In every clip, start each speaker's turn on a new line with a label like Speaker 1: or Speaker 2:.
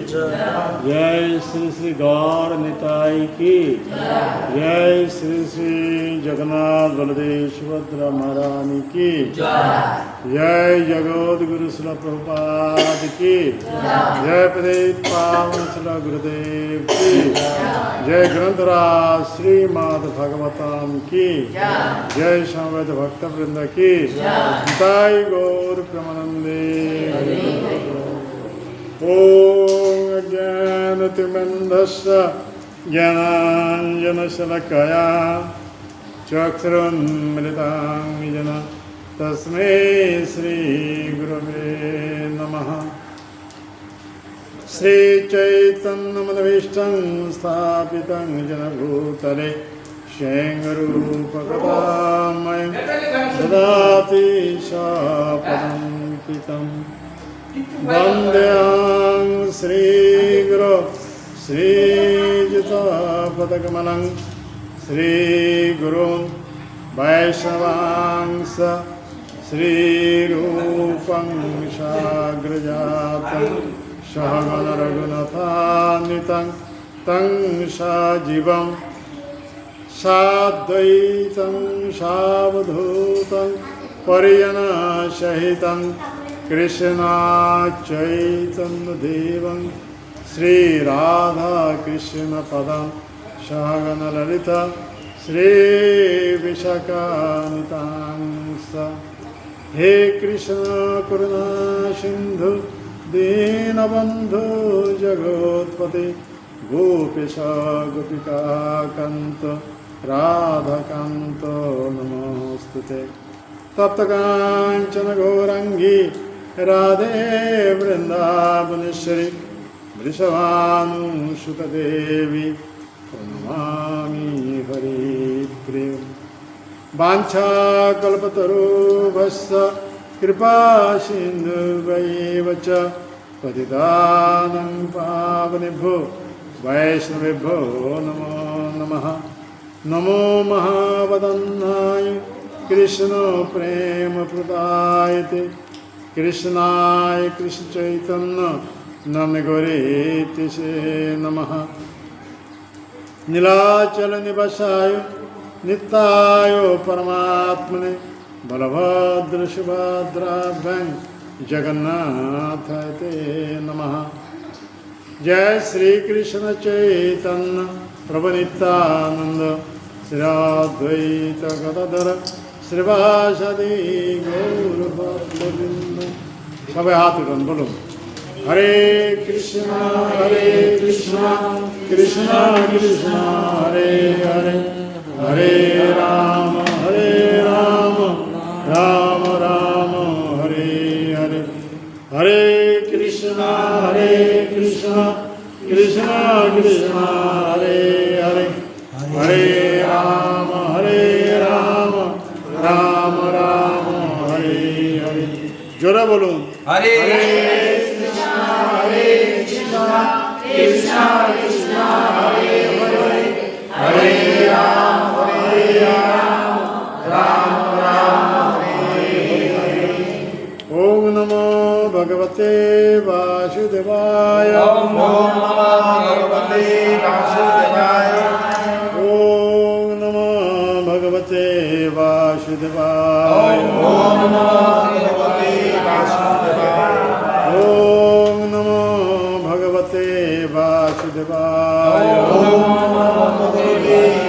Speaker 1: जय श्री श्री गौर निताई की जय श्री श्री जगन्नाथ बलदेव सुभद्रा महारानी की जय जगत गुरु श्रील प्रभुपाद की जय प्रदीप पावन श्रील गुरुदेव की जय ग्रंथराज श्रीमद् भागवतम की जय समवेत भक्त वृंद की निताई गौर प्रेमानंदे ओम अज्ञानतिमिरन्धस्य ज्ञानाञ्जनशलाकया चक्षुरुन्मिलितं येन तस्मै श्रीगुरवे नमः। श्रीचैतन्यमनभीष्टं स्थापितं येन भूतले स्वयंरूपकथामयं ददाति स्वपदं पितम् वन्देऽहं श्रीगुरो श्रीयुतपदकमलं श्रीगुरुं वैष्णवांश श्रीरूपं साग्रजातं सहगण रघुनाथान्वितं तं सजीवं साद्वैतं सावधूतं परिजनसहितं कृष्ण चैतन्य देवं श्री राधा कृष्ण पदं सहगण ललिता श्री विशाखान्वितांस। हे कृष्ण करुणा सिंधु दीनबंधु जगोत्पते गोपेश गोपिका कांत राधा कांत नमोस्तुते। तप्त कांचन गौरांगी राधे वृंदावनेश्वरी वृषभानुसुत देवी प्रणमामि हरिप्रिय। वाञ्छाकल्पतरुभ्यश्च कृपा सिन्धुभ्यैव च पतितानां पावनेभ्यो वैष्णवेभ्यो नमो नमः। नमो महावदन्नाय कृष्ण प्रेम प्रदायते कृष्णाय कृष्ण चैतन्य नाम्ने गौरेति नमः। नीलाचल निवासाय नित्याय परमात्मने बलभद्र सुभद्राभ्यां जगन्नाथाय ते नमः। जय श्री कृष्ण चैतन्य प्रभु नित्यानंद श्री अद्वैत गदाधर श्रीवासादि गौर भक्तवृंद। सबे हाथ उठान बोलो हरे कृष्णा कृष्णा कृष्णा हरे हरे हरे राम राम राम हरे हरे। हरे कृष्णा कृष्णा कृष्णा कृष्णा हरे हरे हरे राम राम राम हरे हरे। जोरा बोलो
Speaker 2: हरे
Speaker 1: कृष्णा कृष्णा कृष्णा हरे हरे हरे राम राम हरे हरे। ओम नमो भगवते वासुदेवाय।
Speaker 2: ओम नमो भगवते वासुदेवाय।
Speaker 1: ओम नमो भगवते वासुदेवाय।
Speaker 2: ओम नमो भगवते वासुदेवाय।
Speaker 1: ओम नमो भगवते वासुदेवाय।
Speaker 2: ओम नमो भगवते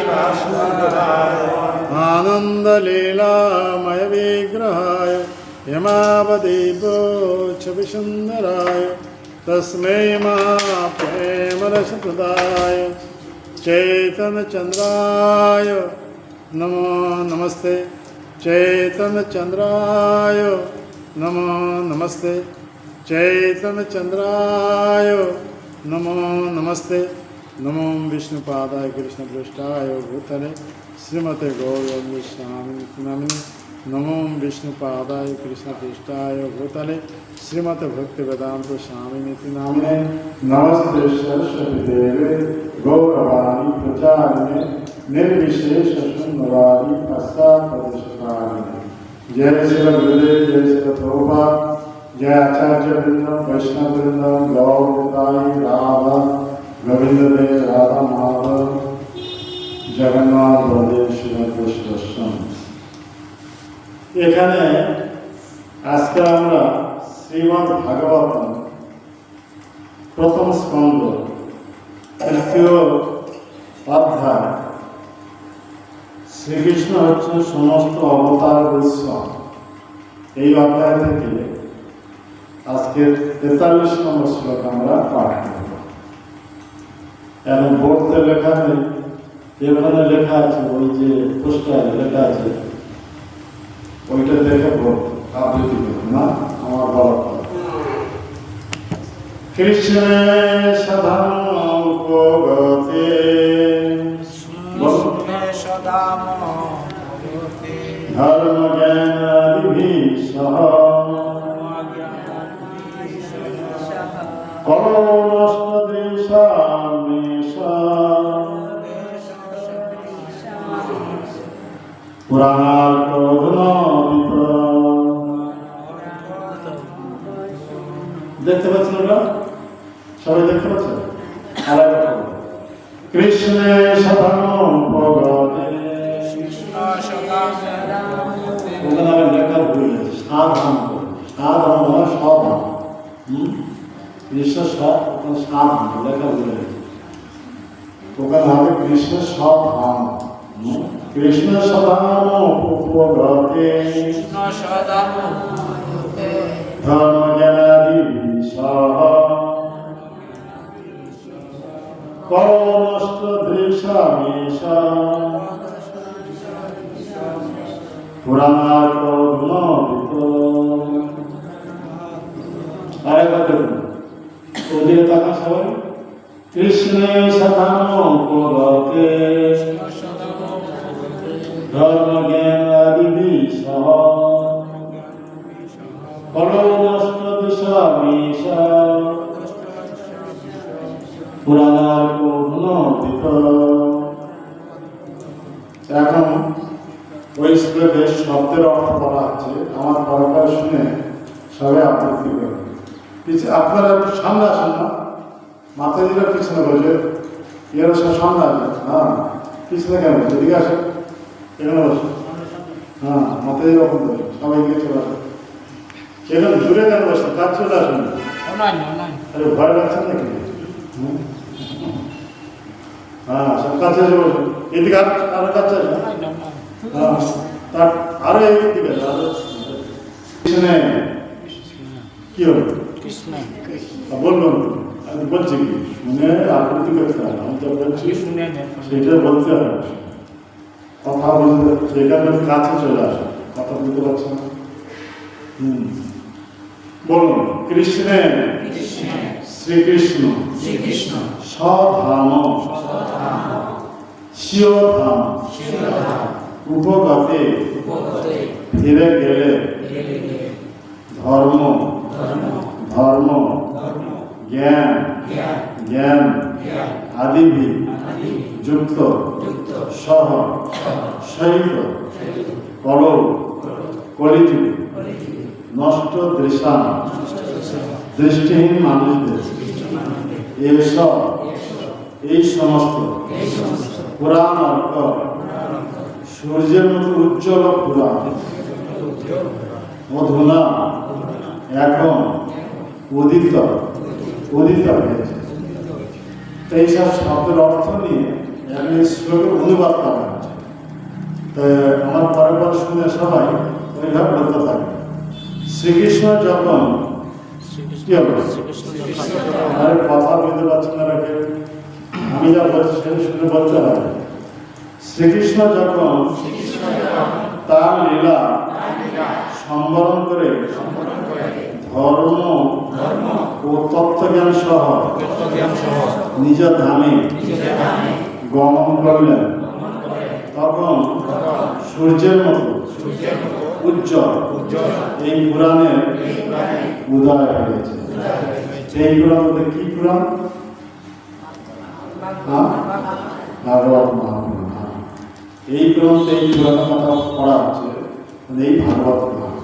Speaker 2: वासुदेवाय।
Speaker 1: आनंद लीलामय विग्रहाय यमावदीपो छविसुंदराय तस्मै महाप्रेमरसप्रदाय चैतन्य चंद्राय नमो नमस्ते। चैतन्य चंद्राय नमो नमस्ते। चैतन्य चंद्राय नमो नमस्ते। नमो विष्णुपादाय कृष्णपृष्ठाय भूतले श्रीमते गौरवाणी नामिने। नमो विष्णुपादाय कृष्णपृष्ठाय भूतले श्रीमते भक्तिवेदांत स्वामिनिति नामिने। नमस्ते सरस्वती देवे गौरवाणी प्रचारिणे निर्विशेष शून्यवादी पश्चात्पदेशकारिणे। जय श्री गुरुदेव जय श्री प्रभुपाद जय आचार्य वृंद वैष्णव वृंद गौर निताई राधा गोविंद देव राधा माधव जगन्नाथ बलदेव সুভদ্র এখানে আজকে আমরা শ্রীমদ্ ভাগবতম প্রথম স্কন্ধ তৃতীয় অধ্যায় শ্রীকৃষ্ণ হচ্ছেন সমস্ত অবতার উৎস এই অধ্যায় থেকে আজকের 43 নম্বর শ্লোক আমরা পাঠ করব। এবং বোর্ডে লেখা নেই, এখানে লেখা আছে, ওই যে পোস্টারে লেখা আছে ওইটা দেখে বোর্ড আবৃত্তি করব না, আমার বলা কৃষ্ণের সাধারণ উপগতে ধর্ম জ্ঞানাদিভিঃ দেখতে পাচ্ছেন ওরা সবাই দেখতে পাচ্ছেন? কৃষ্ণের সাধারণ উপগতে ওখানে আবার লেখা ভুল আছে, সাধারণ সাধারণ সাধারণ কৃষ্ণ সব ওখানে সাধারণ লেখা ভুল আছে, ওখানে হবে কৃষ্ণ সাধারণ কৃষ্ণ সাধারণ উপগতে ধর্ম জ্ঞানাদিভিঃ কর্মষ্ট দৃশামেষ পুরাণার্কোদ্মোদিত। আরেকবার দেখুন, ওদিকে তাকান সবাই। কৃষ্ণের সাধারণ উপগতে ধর্ম জ্ঞানাদিভিঃ কর্মষ্ট দৃশামেষ পুরাণার্কোদ্মোদিত। এখন ওই শ্লোকে শব্দের অর্থ বলা হচ্ছে, আমার পরপর শুনে সবাই আবৃত্তি করবে। আপনারা একটু সামনে আসুন না, মাতাজিরা পিছনে বসে, এরা সব সামনে আসবে। হ্যাঁ, পিছনে কেন বসে? এদিকে আসে, এখানে বসে। হ্যাঁ, মাতাজিরা ওখানে বসে, সবাই গিয়ে চলে আসে। এখানে দূরে কেন বসে? কাজ চলে আসুন। আরে ভয় লাগছে নাকি? হ্যাঁ, সব কাছে এসে বসে। এদিকে আরো কাছে আসে। তার আরো এইদিকে পিছনে কি হবে বলবেন? আমি বলছি কি শুনে আবৃত্তি করতে হবে, আমি তো বলছি সেটা বলতে হবে, কথা বলতে সেখানে কাছে চলে আসে, কথা বলতে পারছে না। বলুন, কৃষ্ণে শ্রীকৃষ্ণ স্বধাম শিওধাম উপগতে ধীরে গেলে ধর্ম ধর্ম জ্ঞান জ্ঞান আদিভি যুক্ত সহ সহিত কলিযুগে নষ্ট দৃশান দৃষ্টিহীন মানুষদের এসব এই সমস্ত পুরাণ অর্থ সূর্যের মতো উজ্জ্বল পুরাণ অধুনা এখন উদিত হয়েছে। এইসব শব্দের অর্থ নিয়ে এখন এই শ্লোকের অনুবাদ করা হচ্ছে। তো আমার পরে শুনে সবাই ওইভাবে বলতে থাকে। শ্রীকৃষ্ণ যখন কি হবে? আরে কথা বলতে পারছেন না, রেখে আমি যা বলছি সেটা শুনে বলতে হবে। শ্রীকৃষ্ণ যখন তার লীলা সম্বরণ করে ধর্ম ও তত্ত্বজ্ঞান সহ নিজ ধামে গমন করলেন, তখন সূর্যের মতো উজ্জ্বল এই পুরাণের উদয় হয়েছে। এই পুরাণ বলতে কি পুরাণ? ভাগবত মহাপুরাণ। এই গ্রন্থে এই পুরাণ কথা পড়া হচ্ছে, এই ভাগবত পুরাণ।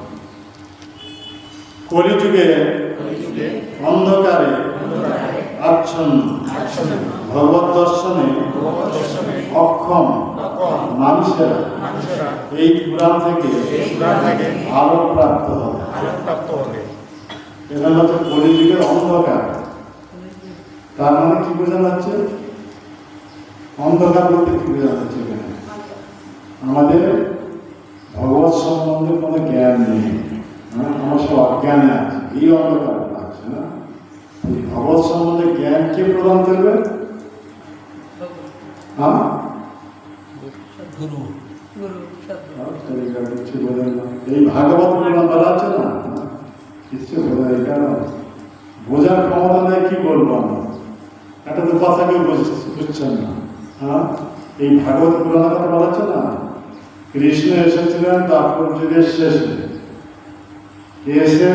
Speaker 1: কলিযুগে অন্ধকারে আচ্ছন্ন ভগবত দর্শনে অক্ষম মানুষেরা এই পুরাণ থেকে আলোক প্রাপ্ত হবে। এটা হচ্ছে কলিযুগের অন্ধকার। তার মানে কি বোঝা যাচ্ছে? অন্ধকার বলতে কি বোঝা যাচ্ছে? এখানে আমাদের ভগবত সম্বন্ধে কোনো জ্ঞান নেই, আমার সব অজ্ঞানে আছে, এই অন্ধকার লাগছে না। ভগবত সম্বন্ধে জ্ঞান কে প্রদান করবে? এই ভাগবত পুরাণ বলা আছে না, কিছু বোঝা, এটা বোঝার ক্ষমতা নেই। কি বলবো আমরা, এটা তো কথা কেউ বুঝছেন না। এই ভাগবত পুরাণ কথা বলা আছে না, কৃষ্ণ এসেছিলেন দ্বাপর যুগের শেষে, এসে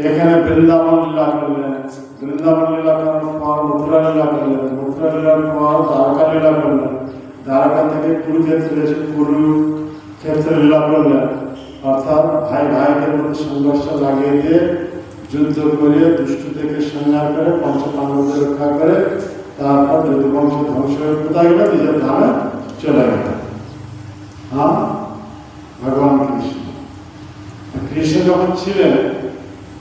Speaker 1: এখানে বৃন্দাবন লীলা করলেন, বৃন্দাবন লীলা করার পর মথুরা লীলা করলেন, মথুরা লীলার পর দ্বারকা লীলা করলেন, দ্বারকা থেকে কুরুক্ষেত্রে এসে কুরুক্ষেত্রে লীলা করলেন। অর্থাৎ ভাই ভাইদের মধ্যে সংঘর্ষ লাগিয়ে দিয়ে যুদ্ধ করে দুষ্ট থেকে সংহার করে পঞ্চপাণ্ডবদের রক্ষা করে তারপর যদুবংশ ধ্বংস হয়ে কোথায় গেল? নিজের ধামে চলে গেল। ভগবান কৃষ্ণ। কৃষ্ণ যখন ছিলেন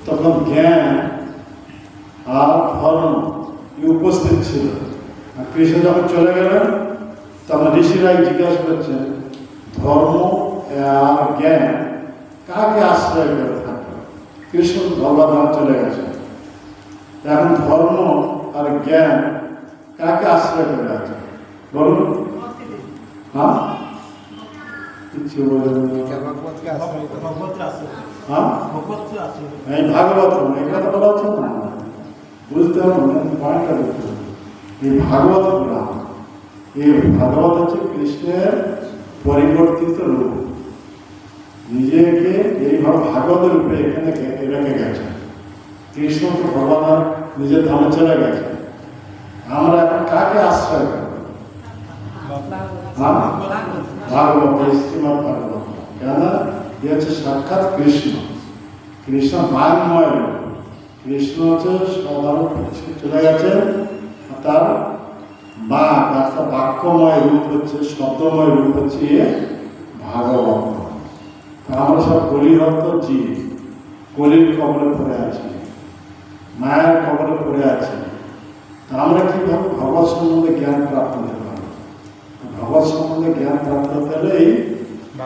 Speaker 1: তখন জ্ঞান আর ধর্ম উপস্থিত ছিল। আর কৃষ্ণ যখন চলে গেলেন তখন ঋষিরাই জিজ্ঞাসা করছেন, ধর্ম আর জ্ঞান কাকে আশ্রয় করে থাকবে? কৃষ্ণ ভগবান চলে গেছে, এখন ধর্ম আর জ্ঞান কাকে আশ্রয় করে আছে? বলুন। কিছু বলেন। এই ভাগবত এটা তো বলা হচ্ছে না, বুঝতে হবে, পয়েন্টটা বুঝতে হবে। এই ভাগবত পুরাণ, এই ভাগবত হচ্ছে কৃষ্ণের পরিবর্তিত রূপ। নিজেকে এইভাবে ভাগবতের রূপে এখানে রেখে গেছে। কৃষ্ণ তো ভগবান নিজের ধামে চলে গেছে, আমরা এখন কাকে আশ্রয় করব? ভাগবত, শ্রীমদ ভাগবত। কেন? এ হচ্ছে সাক্ষাৎ কৃষ্ণ। কৃষ্ণ বাংময় রূপ। কৃষ্ণ হচ্ছে সাধারণ চলে গেছে, তার বাক অর্থাৎ বাক্যময় রূপ হচ্ছে, শব্দময় রূপ হচ্ছে ভাগবত। আমরা সব কলিহত জীব, কলির কবলে পড়ে আছি, মায়ের কবলে পড়ে আছি। আমরা কিভাবে ভগবত সম্বন্ধে জ্ঞান প্রাপ্ত হতে পারি? ভগবত সম্বন্ধে জ্ঞান প্রাপ্ত হলে এই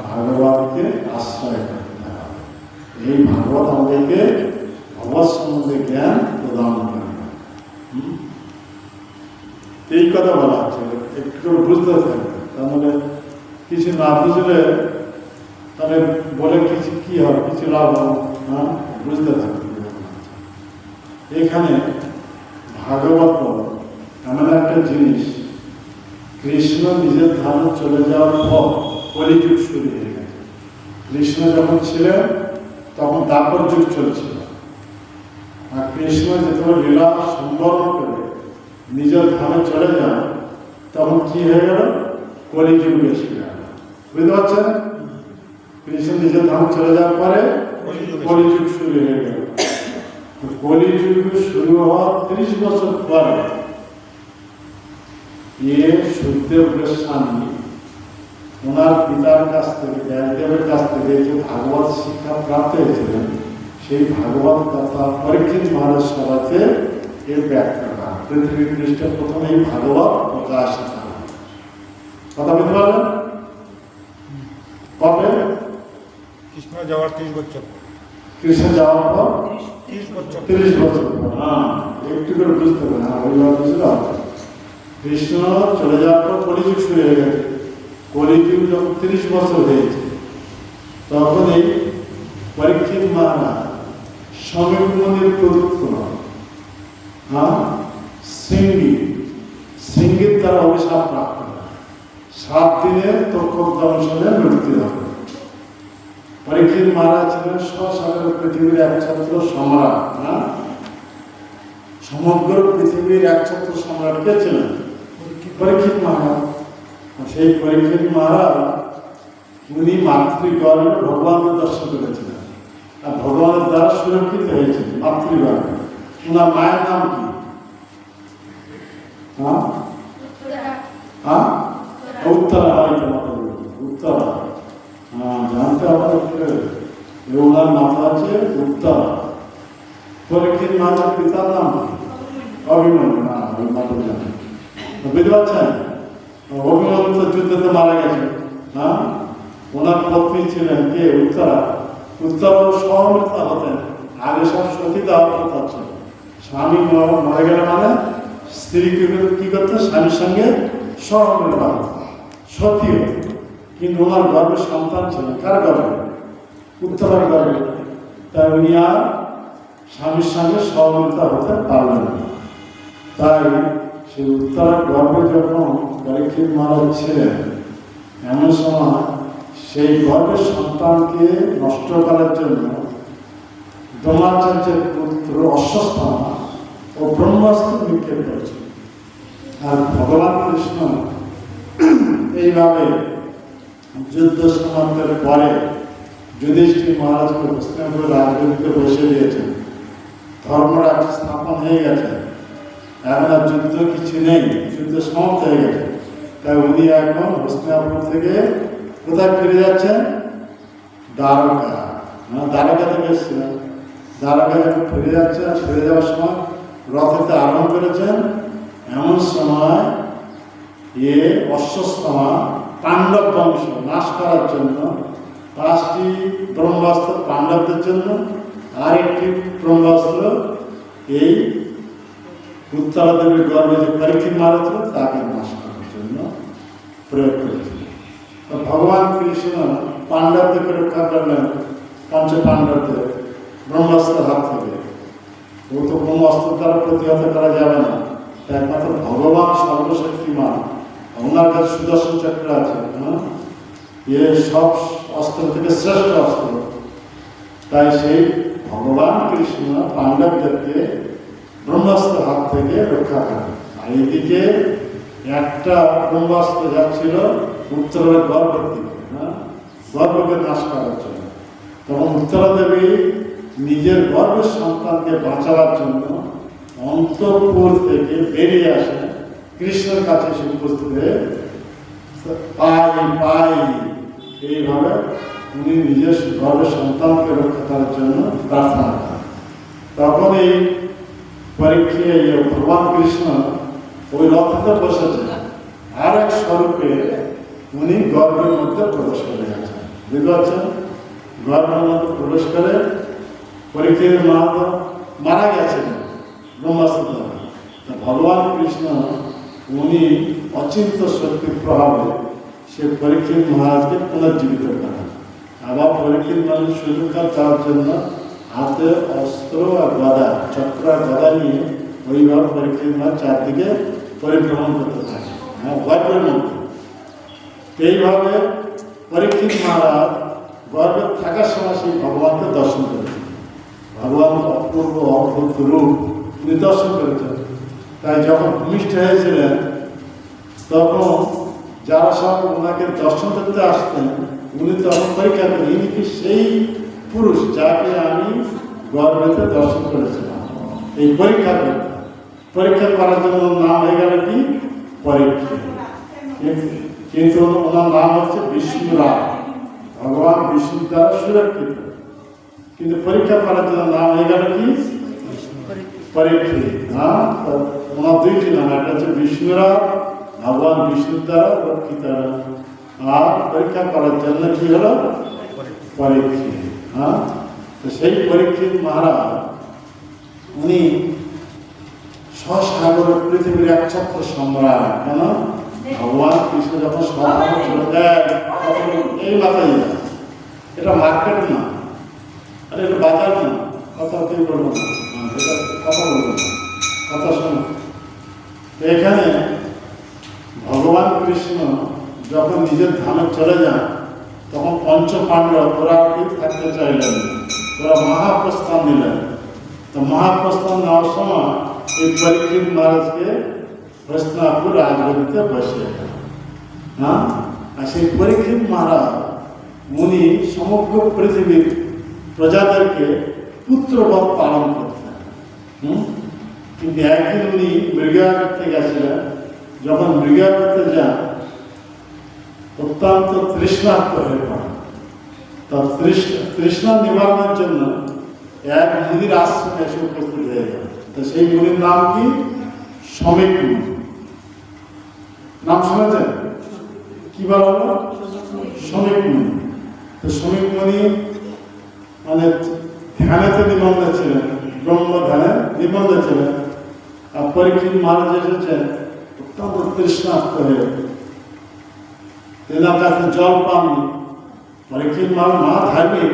Speaker 1: ভাগবতকে আশ্রয় করতে হবে। এই ভাগবত আমাদেরকে ভগবত সম্বন্ধে জ্ঞান প্রদান করে। এই কথা বলা হচ্ছে, একটু করে বুঝতে থাকবে। তাহলে কিছু না বুঝলে তাহলে বলে কিছু কি হবে, কিছু লাভ হবে, বুঝতে থাকবে। এখানে ভাগবত এমন একটা জিনিস, কৃষ্ণ নিজের ধামে চলে যাওয়ার পর কলিযুগ শুরু হয়ে গেছে। কৃষ্ণ যখন ছিলেন তখন দ্বাপর যুগ চলছিল, আর কৃষ্ণ যেতবে লীলা সম্বরণ করে নিজের ধামে চলে যান তখন কি হয়ে গেল? কলিযুগ এসে গেল। বুঝতে পারছেন? কৃষ্ণ নিজের ধামে চলে যাওয়ার পরে কলিযুগ শুরু হয়ে গেল। কলিযুগ শুরু হওয়ার 30 বছর পরে সুখদেব গোস্বামী ওনার পিতার কাছ থেকে, ব্যাসদেবের কাছ থেকে যে ভাগবত শিক্ষা প্রাপ্ত হয়েছিলেন, সেই ভাগবত কথা পরীক্ষিত মহারাজ সভাতে এর ব্যাখ্যা করা। পৃথিবীর পৃষ্ঠে প্রথম এই ভাগবত প্রকাশিত হয়। কথা বলতে পারবেন? কবে?
Speaker 2: কৃষ্ণ যাওয়ার 30 বছর।
Speaker 1: কৃষ্ণ যাওয়ার পর
Speaker 2: 30 বছর।
Speaker 1: একটু করে বুঝতে হবে। ওইভাবে বুঝলে হবে। কৃষ্ণ চলে যাওয়ার পর কলিযুগ শুরু হয়ে গেছে। কলিযুগ যখন 30 বছর হয়েছে তখন এই পরীক্ষিত মহারাজ সমীপ মন্দির প্রযুক্ত সিঙ্গির দ্বারা অভিশাপ প্রাপ্ত হয়। 7 দিনের তক্ষক দর্শনে মৃত্যু হবে। পরীক্ষিত মহারাজ ছিলেন স্বসাগর পৃথিবীর একছত্র সম্রাট। সমগ্র পৃথিবীর একছত্র সম্রাট কে ছিলেন? পরীক্ষিত মহারাজ। সেই পরীক্ষিত মহারাজ উনি মাতৃগর্ভে ভগবানকে দর্শন করেছিলেন। আর ভগবানের দ্বারা সুরক্ষিত হয়েছেন মাতৃগর্ভে। ওনার মায়ের নাম কি? উত্তরা হয় তোমাকে উত্তরা। জানতে হবে ওনার মাথা আছে উত্তরা। পরীক্ষিত মাতার পিতার নাম কি? অভিমন্যু। না ওই মাতা জানে বুঝতে পারছেন? অভিমন্যু তো যুদ্ধতে মারা গেছে। হ্যাঁ, ওনার পত্নী ছিলেন কে? উত্তরা। উত্তরা সহমৃতা হতেন। আগে সব সতীদাহ প্রথা ছিল। স্বামী মরে গেলে মানে স্ত্রী কি করতেন? স্বামীর সঙ্গে সহমৃতা হতেন, সতী হতেন। কিন্তু ওনার গর্ভে সন্তান ছিলেন। কার গর্ভে? উত্তরার গর্ভে। তাই উনি আর স্বামীর সঙ্গে সহমৃতা হতে পারলেন না। তাই সেই উত্তরার গর্ভে যখন পরীক্ষিত মহারাজ ছিলেন, এমন সময় সেই গর্ভের সন্তানকে নষ্ট করার জন্য দ্রোণাচার্যের পুত্র অশ্বত্থামা ও ব্রহ্মাস্ত্র নিক্ষেপ করেছিল। আর ভগবান কৃষ্ণ এইভাবে যুদ্ধ সমাপ্তের পরে যুধিষ্ঠির মহারাজকে হস্তিনাপুর রাজগদিতে বসে দিয়েছেন। ধর্মরাজ স্থাপন হয়ে গেছে, এখন আর যুদ্ধ কিছু নেই, যুদ্ধ সমাপ্ত হয়ে গেছে। তাই উনি এখন হস্তিনাপুর থেকে কোথায় ফিরে যাচ্ছেন? দ্বারকা। দ্বারকা থেকে এসেছিলেন। দ্বারকা যখন ফিরে যাচ্ছেন, ফিরে যাওয়ার সময় রথেতে আরোহণ করেছেন। এমন সময় অশ্বত্থামা পাণ্ডব বংশ নাশ করার জন্য 5টি ব্রহ্মাস্ত্র পাণ্ডবদের জন্য, আর একটি ব্রহ্মাস্ত্র এই উত্তরা দেবীর গর্ভে যে পরীক্ষিত মহারাজ ছিল তাকে নাশ করার জন্য প্রয়োগ করেছিল। ভগবান কৃষ্ণ পাণ্ডবদেরকে রক্ষা করলেন, পঞ্চ পাণ্ডবদের ব্রহ্মাস্ত্রের হাত থেকে। ও তো কোনো অস্ত্র দ্বারা প্রতিহত করা যাবে না, একমাত্র ভগবান সর্বশক্তিমান, ওনার কাছে সুদর্শন চক্র আছে। সব অস্ত্র থেকে শ্রেষ্ঠ অস্ত্র। তাই সেই ভগবান কৃষ্ণ পাণ্ডবদেরকে ব্রহ্মাস্ত্র হাত থেকে রক্ষা করেন। আর এইদিকে একটা ব্রহ্মাস্ত্র যাচ্ছিল উত্তরের গর্ভের দিকে, গর্ভকে নাশ করার জন্য। তখন উত্তরা দেবী নিজের গর্ভের সন্তানকে বাঁচাবার জন্য অন্তঃপুর থেকে বেরিয়ে আসে, কৃষ্ণের কাছে এসে উপস্থিত হয়ে পাই এইভাবে উনি নিজের গর্ভের সন্তানকে রক্ষা করার জন্য প্রার্থনা করেন। তখন এই পরীক্ষায় ভগবান কৃষ্ণ ওই রথে বসেছেন, আর এক স্বরূপে উনি গর্ভের মধ্যে প্রবেশ করে গেছেন। বুঝতে পারছেন? গর্ভের মধ্যে প্রবেশ করে পরীক্ষিত মহারাজ মারা গেছেন ব্রহ্মাস্ত্র দ্বারা। ভগবান কৃষ্ণ উনি অচিন্ত শক্তির প্রভাবে সে পরীক্ষিত মহারাজকে পুনর্জীবিত করেন। আবার পরীক্ষিত মহারাজ সুযোগ দেওয়ার জন্য হাতে অস্ত্র আর গদা, চক্র আর গদা নিয়ে ওইভাবে পরীক্ষিত মহারাজ চারদিকে পরিভ্রমণ করতে থাকে, গর্ভের মধ্যে। এইভাবে পরীক্ষিত মহারাজ গর্ভে থাকার সময় সেই ভগবানকে দর্শন করেছেন। ভগবান অপূর্ব অদ্ভুত রূপ উনি দর্শন করেছেন। তাই যখন ভূমিষ্ঠ হয়েছিলেন তখন যারা সব ওনাকে দর্শন করতে আসতেন, উনি তখন পরীক্ষা করেন ইনি কি সেই পুরুষ যাকে আমি গর্ভেতে দর্শন করেছিলাম। এই পরীক্ষা করার জন্য নাম হয়ে গেল কি? পরীক্ষা। কিন্তু ওনার নাম হচ্ছে বিষ্ণুরাম, ভগবান বিষ্ণুর দ্বারা সুরক্ষিত। কিন্তু পরীক্ষা করার জন্য নাম হয়ে গেল কি? পরীক্ষা। ওনার দুইটি নাম, একটা হচ্ছে বিষ্ণুরাম, ভগবান বিষ্ণুর দ্বারা রক্ষিত, আর পরীক্ষা করার জন্য কি হলো? পরীক্ষা। তো সেই পরীক্ষিত মহারাজ উনি সসাগরের পৃথিবীর একছত্র সম্রাট। কেন? ভগবান কৃষ্ণ যখন সসাগর চলে যায় এই মাথায় যায়। এটা মার্কেট না, আর এটা বাজার না, কথা কেউ বলবো না, এটা কথা বলবো না, কথা শোনো। এখানে ভগবান কৃষ্ণ যখন নিজের ধামে চলে যান তখন পঞ্চ পাণ্ডব ওরা কি থাকতে চাইলেন, ওরা মহাপ্রস্থান দিলেন। তো মহাপ্রস্থান নেওয়ার সময় এই পরীক্ষিত মহারাজকে হস্তিনাপুর রাজগদিতে বসে। আর সেই পরীক্ষিত মহারাজ উনি সমগ্র পৃথিবীর প্রজাদেরকে পুত্রবৎ পালন করতেন। কিন্তু একদিন উনি মৃগয়া করতে গেছিলেন। যখন মৃগয়া করতে যান অত্যন্ত তৃষ্ণার্ত হয়ে পড়েন। তো তৃষ্ণা নিবারণের জন্য এক মুনির আশ্রমে এসে উপস্থিত হয়ে গেল। তো সেই মুনির নাম কি? শ্রমিক মুনি। নাম শুনেছেন? কি বলা হলো? শ্রমিক মুনি। তো শ্রমিক মুনি মানে ধ্যানেতে নিবন্ধ ছিলেন, ব্রহ্ম ধ্যানে নিবন্ধ ছিলেন। আর পরীক্ষিত মহারাজ এসেছেন অত্যন্ত তৃষ্ণার্ত হয়ে, তেনার কাছে জল পাননি। পরীক্ষিত মহারাজ মা ধার্মিক,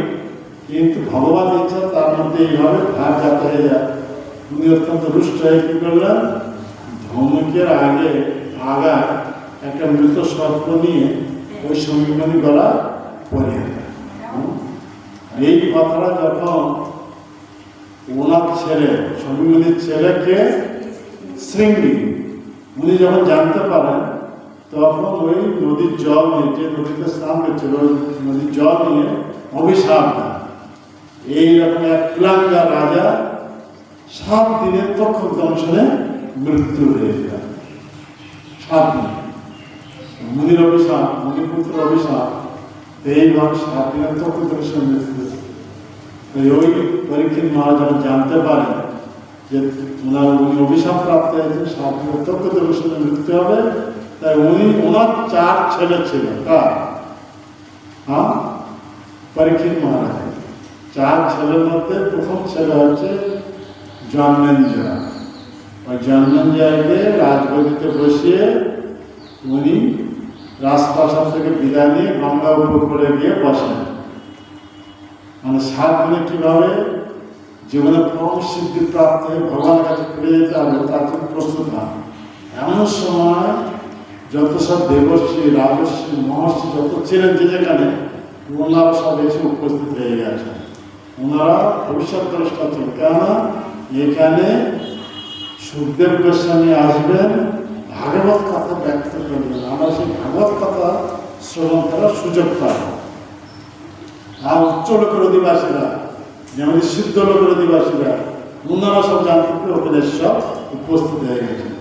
Speaker 1: কিন্তু ভগবান ইচ্ছা তার মধ্যে এইভাবে ভাগ যাতে হয়ে যায়। উনি অত্যন্ত রুষ্ট হয়ে কি করলেন? ধনুকের আগায় একটা মৃত সর্প নিয়ে ওই সমীপনী গলা পরিয়ে দেয়। এই কথাটা যখন ওনার ছেলে, সমীপনীর ছেলেকে শৃঙ্গি, উনি যখন জানতে পারেন, তখন ওই নদীর জল নিয়ে, যে নদীতে স্নান করছিল ওই নদীর জল নিয়ে অভিশাপ দেন। এইরকম এক কুলাঙ্গা রাজা 7 দিনের তক্ষক দংশনে মৃত্যু হয়ে যায়। 7 দিন মুনির অভিশাপ, মুনিপুত্র অভিশাপ, এইভাবে 7 দিনের তক্ষক দংশনে মৃত্যু। ওই পরীক্ষিত মহারাজ যখন জানতে পারেন যে উনি অভিশাপ প্রাপ্ত হয়েছে, 7 দিনের তক্ষক দংশনে মৃত্যু হবে, তাই ওনার 4 ছেলে ছিল। কার? পরীক্ষিত মহারাজ 4 ছেলের মধ্যে প্রথম ছেলে হচ্ছে জন্মেঞ্জয়। ওই জন্মেঞ্জয়কে রাজগদিতে বসিয়ে উনি রাজপ্রাসাদ থেকে বিদায় নিয়ে গঙ্গা উপকূলে গিয়ে বসেন। মানে 7 দিনে কিভাবে জীবনে পরম সিদ্ধি প্রাপ্ত হয়ে ভগবানের কাছে ফিরে যেতে হবে তার জন্য প্রস্তুত হয়। এমন সময় যত সব দেবর্ষী, রাজর্ষি, মহর্ষি যত ছিলেন যে যেখানে, ওনারা সব এসে উপস্থিত হয়ে গেছেন। ওনারা ভবিষ্যৎ দ্রষ্টা ছিল। কেননা এখানে সুখদেব গোস্বামী আসবেন, ভাগবত কথা ব্যক্ত করবেন। আমরা সেই ভাগবত কথা শ্রবণ করার সুযোগ পাব। আর উচ্চ লোকের অধিবাসীরা, যেমন সিদ্ধ লোকের অধিবাসীরা, ওনারা সব জানতে পেরে ওখানে সব উপস্থিত হয়ে গেছেন।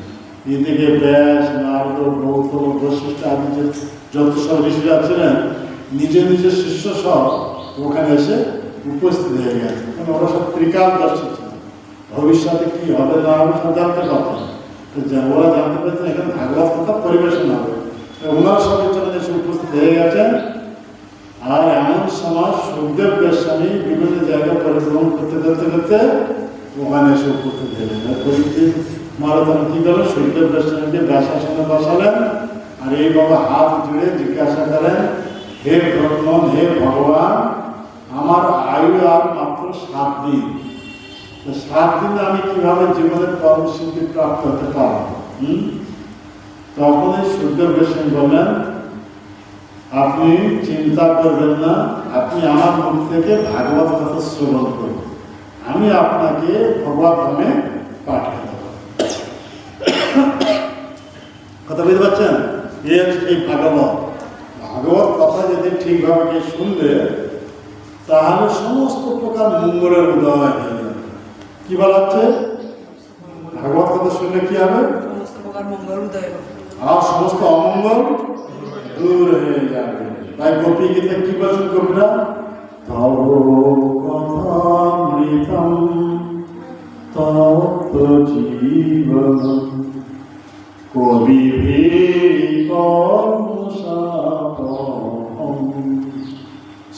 Speaker 1: এদিকে ব্যাস, নারদ, গৌতম, বশিষ্ঠ আদি যত সব ঋষিরা ছিলেন, নিজের নিজের শিষ্য সব ওখানে এসে উপস্থিত হয়ে গেছে। কারণ ওরা সব ত্রিকালদর্শী ছিল, ভবিষ্যতে কি হবে না হবে সব জানতে পারতেন। ওরা জানতে পেরেছেন এখানে ভাগবত কথা পরিবেশন হবে, ওনারা সব জন্য এসে উপস্থিত হয়ে গেছেন। আর এমন সময় সুখদেব গোস্বামী বিভিন্ন জায়গায় পরিভ্রমণ করতে করতে করতে ওখানে এসে উপস্থিত হয়ে গেলেন। পরীক্ষিত মহারাজ কি করলেন? সুখদেব গোস্বামীকে ব্যাসাসনে বসালেন, আর এই বাবা হাত জুড়ে জিজ্ঞাসা করেন, হে ভগবান, হে ভগবান, আমার আয়ু আর মাত্র 7 দিন। 7 দিনে আমি কিভাবে জীবনের কর্মসিদ্ধি প্রাপ্ত হতে পারব? তখন এই সুখদেব গোস্বামী বললেন, আপনি চিন্তা করবেন না, আপনি আমার মুখ থেকে ভাগবত কথা শ্রবণ করবেন, আমি আপনাকে ভগবত ধামে পাঠিয়ে দেব। কথা বুঝতে পারছেন? এই ভাগবত কথা যদি ঠিকভাবে কেউ শুনবে, তাহলে সমস্ত প্রকার মঙ্গলের উদয় হয়ে যাবে। কি বলা হচ্ছে? ভাগবত কথা শুনলে কি হবে? সমস্ত প্রকার মঙ্গল উদয় হবে, আর সমস্ত অমঙ্গল দূর হয়ে যাবে। তাই গোপী গীতে কি বলছেন কবিরা? তব কথামৃতম তপ্ত জীবন কবিভিকর্মসাপহম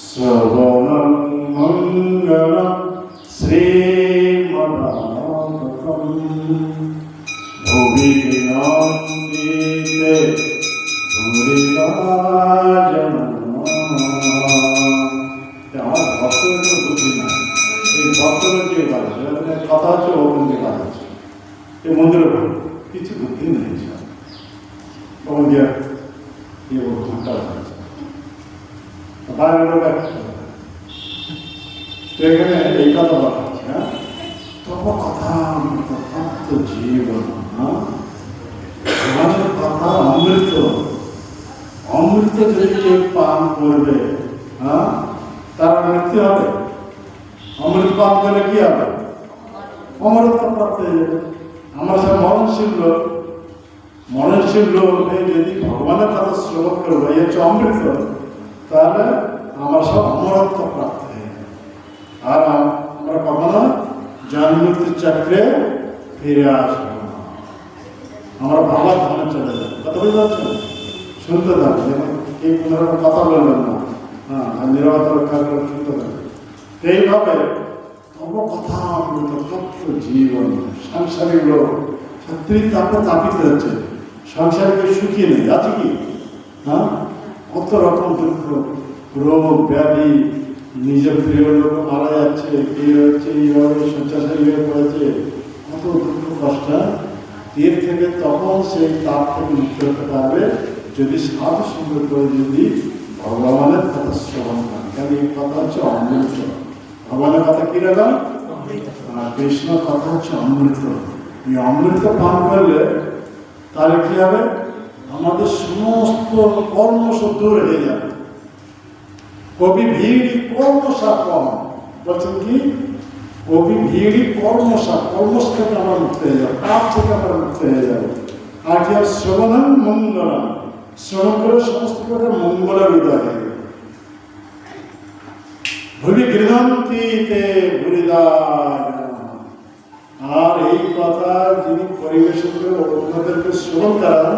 Speaker 1: শ্রবণং মঙ্গলম শ্রীমদাততম ভুবি বিনন্দিতে আমার ভক্তের কোনো বুদ্ধি নাই, এই ভক্তের যে বাড়ছে কথা হচ্ছে ও মন্দির কাজ হচ্ছে, এই মন্দিরের কিছু বুদ্ধি নেই। তখন দিয়ে ঘন্টা হচ্ছে বাইরে লোক তো এখানে এই কথা বলা হচ্ছে। হ্যাঁ, তব কথা জীবন, আমাদের কথা অমৃত। অমৃত যদি কেউ পান করবে, তারা মৃত্যু হবে? অমৃত পান করলে কি হবে? অমরত্ব প্রাপ্ত হয়ে যাবে। আমরা সব মরণশীল লোক যদি ভগবানের কথা শ্রবণ করবো, এই হচ্ছে অমৃত, তাহলে আমরা সব অমরত্ব প্রাপ্ত হয়ে যাবে। আর আমরা কখনো জন্মমৃত্যুর চক্রে ফিরে আসবো না, আমরা ভাবার ধামে চলে যাবো। কথা বুঝতে পারছেন? শুনতে থাকবে, যেমন এই কোনো রকম কথা বলবেন না, হ্যাঁ, নিরবতা রক্ষা করে শুনতে থাকবে। এইভাবে তব কথা অমৃত তত্ত্ব জীবন। সাংসারিক লোক সত্যি তাকে তাপিত হচ্ছে, সংসারকে সুখী নেই, আছে কি? হ্যাঁ, কত রকম দুঃখ, রোগ ব্যাধি, নিজের প্রিয় লোক মারা যাচ্ছে, এই হচ্ছে, এইভাবে শয্যাশায়ী হয়ে পড়েছে, কত দুঃখ কষ্ট। এর থেকে তখন সেই তাপ থেকে মুক্তি হতে পারবে যদি সাধু সঙ্গ করে, যদি ভগবানের কথা শ্রবণ করেন। কারণ এই কথা হচ্ছে অমৃত। ভগবানের কথা কি রকম? কৃষ্ণ কথা হচ্ছে অমৃত। এই অমৃত পান করলে তাহলে কি হবে? আমাদের সমস্ত কর্ম সব দূর হয়ে যাবে। কবি ভিড়ি কর্মসা কম বলছেন কি? কবি ভিড়ি কর্মসা, কর্মস থেকে আমরা মুক্ত হয়ে যাবো, পাপ থেকে আমরা মুক্ত হয়ে যাবো। আর কি হবে? শ্রবণম মঙ্গলম, শ্রবণ করে সমস্ত প্রকার মঙ্গলের হৃদয় হয়ে যাবে। ভুবি গৃহন্তি তে ভুরিদার। আর এই কথা যিনি পরিবেশন করে অন্যদেরকে শ্রবণ করান,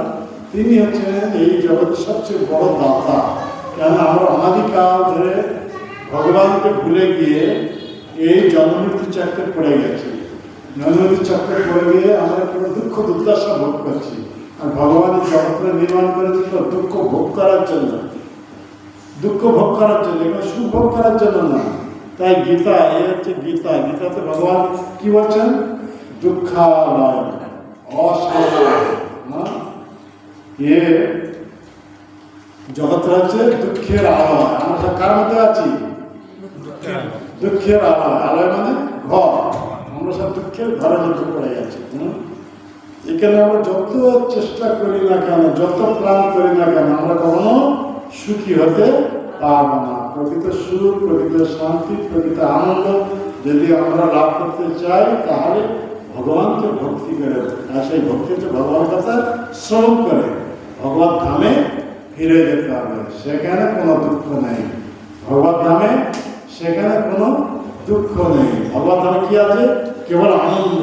Speaker 1: তিনি হচ্ছেন এই জগতের সবচেয়ে বড় দাতা। কেন আমরা অনাদিকাল ধরে ভগবানকে ভুলে গিয়ে এই জন্মমৃত্যু চক্রে পড়ে গেছি। জন্মমৃত্যু চক্রে পড়ে গিয়ে আমরা কোনো দুঃখ দুর্দশা ভোগ করছি। আর ভগবান এই জগৎটা নির্মাণ করেছিল দুঃখ ভোগ করার জন্য, দুঃখ ভোগ করার জন্য, এগুলো সুখ ভোগ করার জন্য না। তাই গীতা, এই হচ্ছে গীতা। গীতাতে ভগবান কি বলছেন? দুঃখালয়, অসার। এ জগৎটা হচ্ছে দুঃখের আলয়। আমরা সব কার মধ্যে আছি? দুঃখের আলয়। আলয় মানে ঘর। আমরা সব দুঃখের ঘরের মধ্যে পড়ে গেছি। এখানে আমরা যত চেষ্টা করি না কেন, যত প্ল্যান করি না কেন, আমরা কখনো সুখী হতে পারবো না। প্রকৃত সুখ, প্রকৃত শান্তি, প্রকৃত আনন্দ যদি আমরা লাভ করতে চাই, তাহলে ভগবানকে ভক্তি করে, আর সেই ভক্তি হচ্ছে ভগবানের কথা শ্রবণ করে ভগবত ধামে ফিরে যেতে হবে। সেখানে কোনো দুঃখ নেই। ভগবত ধামে সেখানে কোনো দুঃখ নেই। ভগবত ধামে কি আছে? কেবল আনন্দ।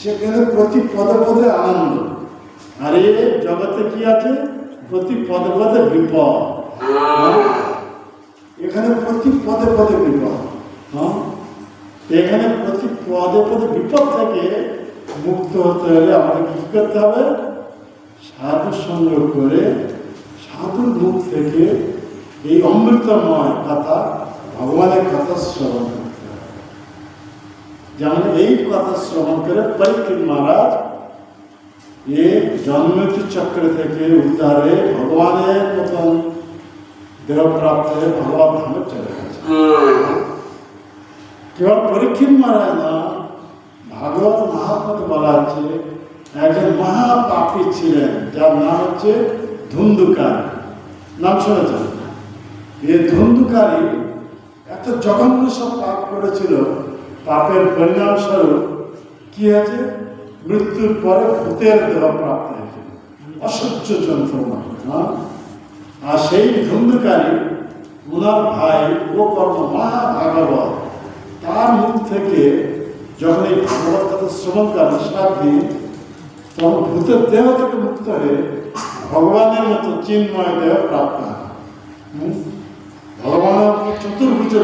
Speaker 1: সেখানে প্রতি পদে পদে আনন্দ। আর এই জগতে কি আছে? প্রতি পদে পদে বিপদ। এখানে প্রতি পদে পদে বিপদ। এখানে প্রতি পদে পদে বিপদ থেকে মুক্ত হতে হলে আমাদের কি করতে হবে? সাধু সঙ্গ করে সাধুর মুখ থেকে এই অমৃতময় কথা, ভগবানের কথা শ্রবণ করতে হবে। যেমন এই কথা শ্রবণ করে পরীক্ষিত মহারাজ এই জন্মমৃত্যু চক্র থেকে উদ্ধারে ভগবানের মতন দেহ প্রাপ্ত হয়ে ভগবান ধামে চলে গেছে। কেবল পরীক্ষিত মহারাজ না, ভাগবত মহাত্মাকে বলা হচ্ছে একজন মহাপাপী ছিলেন, যার নাম হচ্ছে ধুন্ধুকারী। নাম শুনেছেন? এই ধুন্ধুকারী এত জঘন্য সব পাপ করেছিল, পাপের পরিণামস্বরূপ কি হয়েছে? মৃত্যুর পরে ভূতের দেহ প্রাপ্ত হয়েছিল, অসহ্য যন্ত্রণা। আর সেই ধুন্ধুকারী ওনার ভাই গোকর্ণ মহাভাগবত, তার মুখ থেকে যখন এই ভাগবত কথা শ্রবণ করেন 7 দিন, তখন ভূতের দেহ থেকে মুক্ত হয়ে ভগবানের মতো চিন্ময় দেহ প্রাপ্ত হয়। ভগবানের চতুর্ভুজ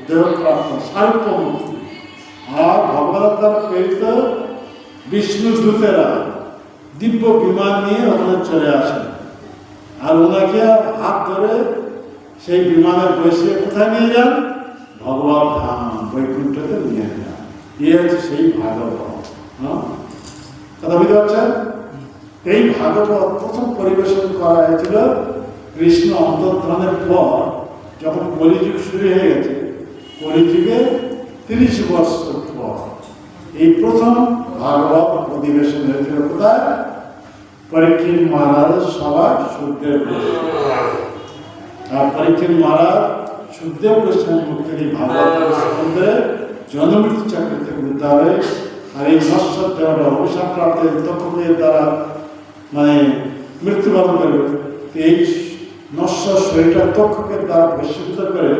Speaker 1: দেহ প্রাপ্ত, সারূপ্য মুক্তি। আর ভগবানের দ্বারা প্রেরিত বিষ্ণু দূতেরা দিব্য বিমান নিয়ে ওখানে চলে আসেন। আর ওনাকে হাত ধরে সেই বিমানের বসিয়ে কোথায় নিয়ে যান? ভগবত ধাম, বৈকুণ্ঠতে নিয়ে যান। এ হচ্ছে সেই ভাগবত। কথা বুঝতে পারছেন? এই ভাগবত প্রথম পরিবেশন করা হয়েছিল কৃষ্ণ অন্তর্ধানের পর, যখন কলিযুগ শুরু হয়ে গেছে। কলিযুগে 30 বছর পর এই প্রথম ভাগবত অধিবেশন হয়েছিল। কোথায়? পরীক্ষিত মহারাজ সভা সূর্যের। আর পরীক্ষিত মহারাজ সুখদেব গোস্বামী মুখ থেকে ভাগবত সম্বন্ধে জন্মমৃত্যু চক্র থেকে উদ্ধার হয়ে আর এই নশ্বর দেহটা অভিশাপ প্রাপ্ত তপকের দ্বারা মানে মৃত্যুবরণ করবে। এই নশ্বর শরীরটা তক্ষকের দ্বারা বশীভূত করে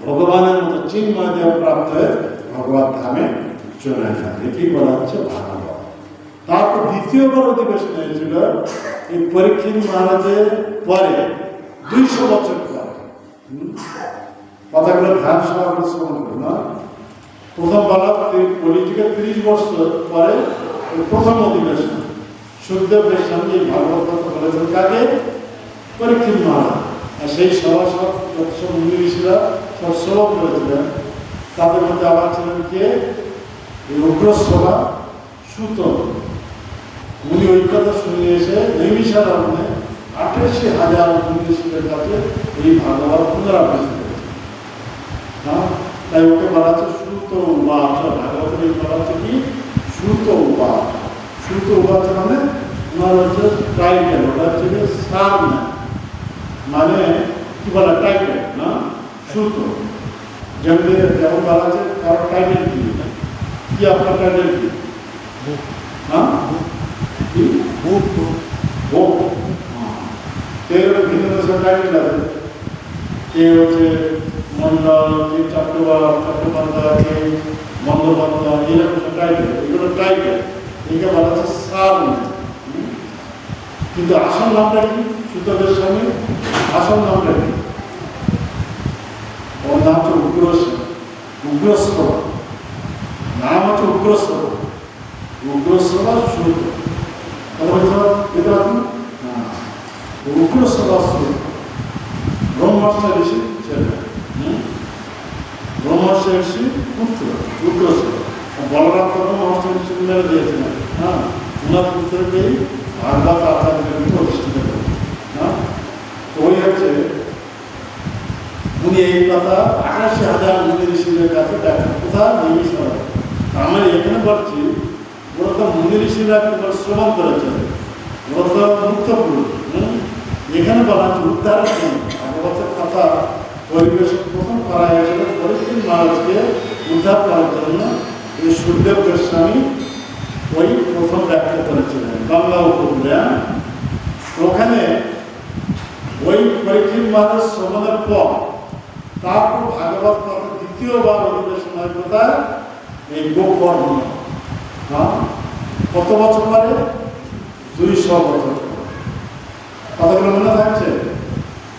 Speaker 1: ভগবানের মতো চিন্ময় দেহ প্রাপ্ত হয়ে ভগবত ধামে চলে যায়। এটি বলা হচ্ছে ভাগবত। তারপর দ্বিতীয়বার অধিবেশন হয়েছিল এই পরীক্ষিত মহারাজের পরে 200 বছর পরে। কথাগুলো ধ্যান সহকারে শ্রবণ করুন না। প্রথম বলা পলিটিক্যাল 30 বছর পরে প্রথম অধিবেশন সুখদেব গোস্বামী এই ভাগবত কথা বলেছেন কাকে? পরীক্ষিত মহারাজ। আর সেই সভা সব মুনি ঋষিরা সব শ্রবণ করেছিলেন। তাদের মধ্যে আবার ছিলেন কে? উগ্রশ্রবা সুত। উনি ওই কথা শুনে এসে নৈমিষারণ্যে 88,000 মুনি ঋষিদের কাছে এই ভাগবত পুনরাবৃত্তি করেছেন। হ্যাঁ, তাই ওকে বলা হচ্ছে সুত উবাচ। ভাগবতের এই বলা হচ্ছে কি? সুত উবাচ। সুত উবাচ মানে ওনার হচ্ছে টাইটেল, ওটা হচ্ছে সার মানে কি বলা টাইটেল না সুত। যেমন বলা আছে কারো টাইটেল কি? কি আপনার টাইটেল কি? হ্যাঁ, ভিন্ন দেশের টাইটেল আছে। কে হচ্ছে মন্ডল, কে চট্টোপাধ্যায়, কে বন্দ্যোপাধ্যায়, এরকম টাইটেল। এগুলো টাইটেল, একে বলা হচ্ছে সার। কিন্তু আসল নামটা কি? সুত গোস্বামী আসল নামটা কি? ওর নাম হচ্ছে উগ্রশ্রবা। নাম হচ্ছে উগ্রশ্রবা। উগ্রশ্রবা সুত। উগ্রশ্রবা সুত ব্রহ্মর্ষি ঋষি ছেলে। ব্রহ্মর্ষি ঋষি পুত্র উগ্রশ্রবা। বলরাম ব্রহ্মর্ষি ঋষি মেরে দিয়েছিলেন। হ্যাঁ, ওনার পুত্রকেই ভাগবত আচার্যকে প্রতিষ্ঠিত করেন। হ্যাঁ, ওই হচ্ছে উনি এই কথা 88,000 মুনি ঋষিদের কাছে দেখেন। কোথায়? নৈমিষারণ্য। আমরা এখানে বলছি ওরা তো মুনি ঋষিরা কেবল শ্রবণ করেছেন, ওরা তো মুক্ত পুরুষ। এখানে বলা হচ্ছে উদ্ধারের জন্য ভাগবতের কথা পরিবেশন প্রথম করা হয়েছিল পরীক্ষিত মহারাজকে উদ্ধার করার জন্য। এই সুখদেব গোস্বামী ওই প্রথম ব্যাখ্যা করেছিলেন বাংলা উপকূলে। ওখানে ওই পরীক্ষিত মহারাজ শ্রবণের পর তারপর ভাগবত কথা দ্বিতীয়বার অধিবেশন হয় কোথায়? এই গোকর্ণ। হ্যাঁ, কত বছর পরে? 200 বছর পরে। কথাগুলো মনে থাকছে?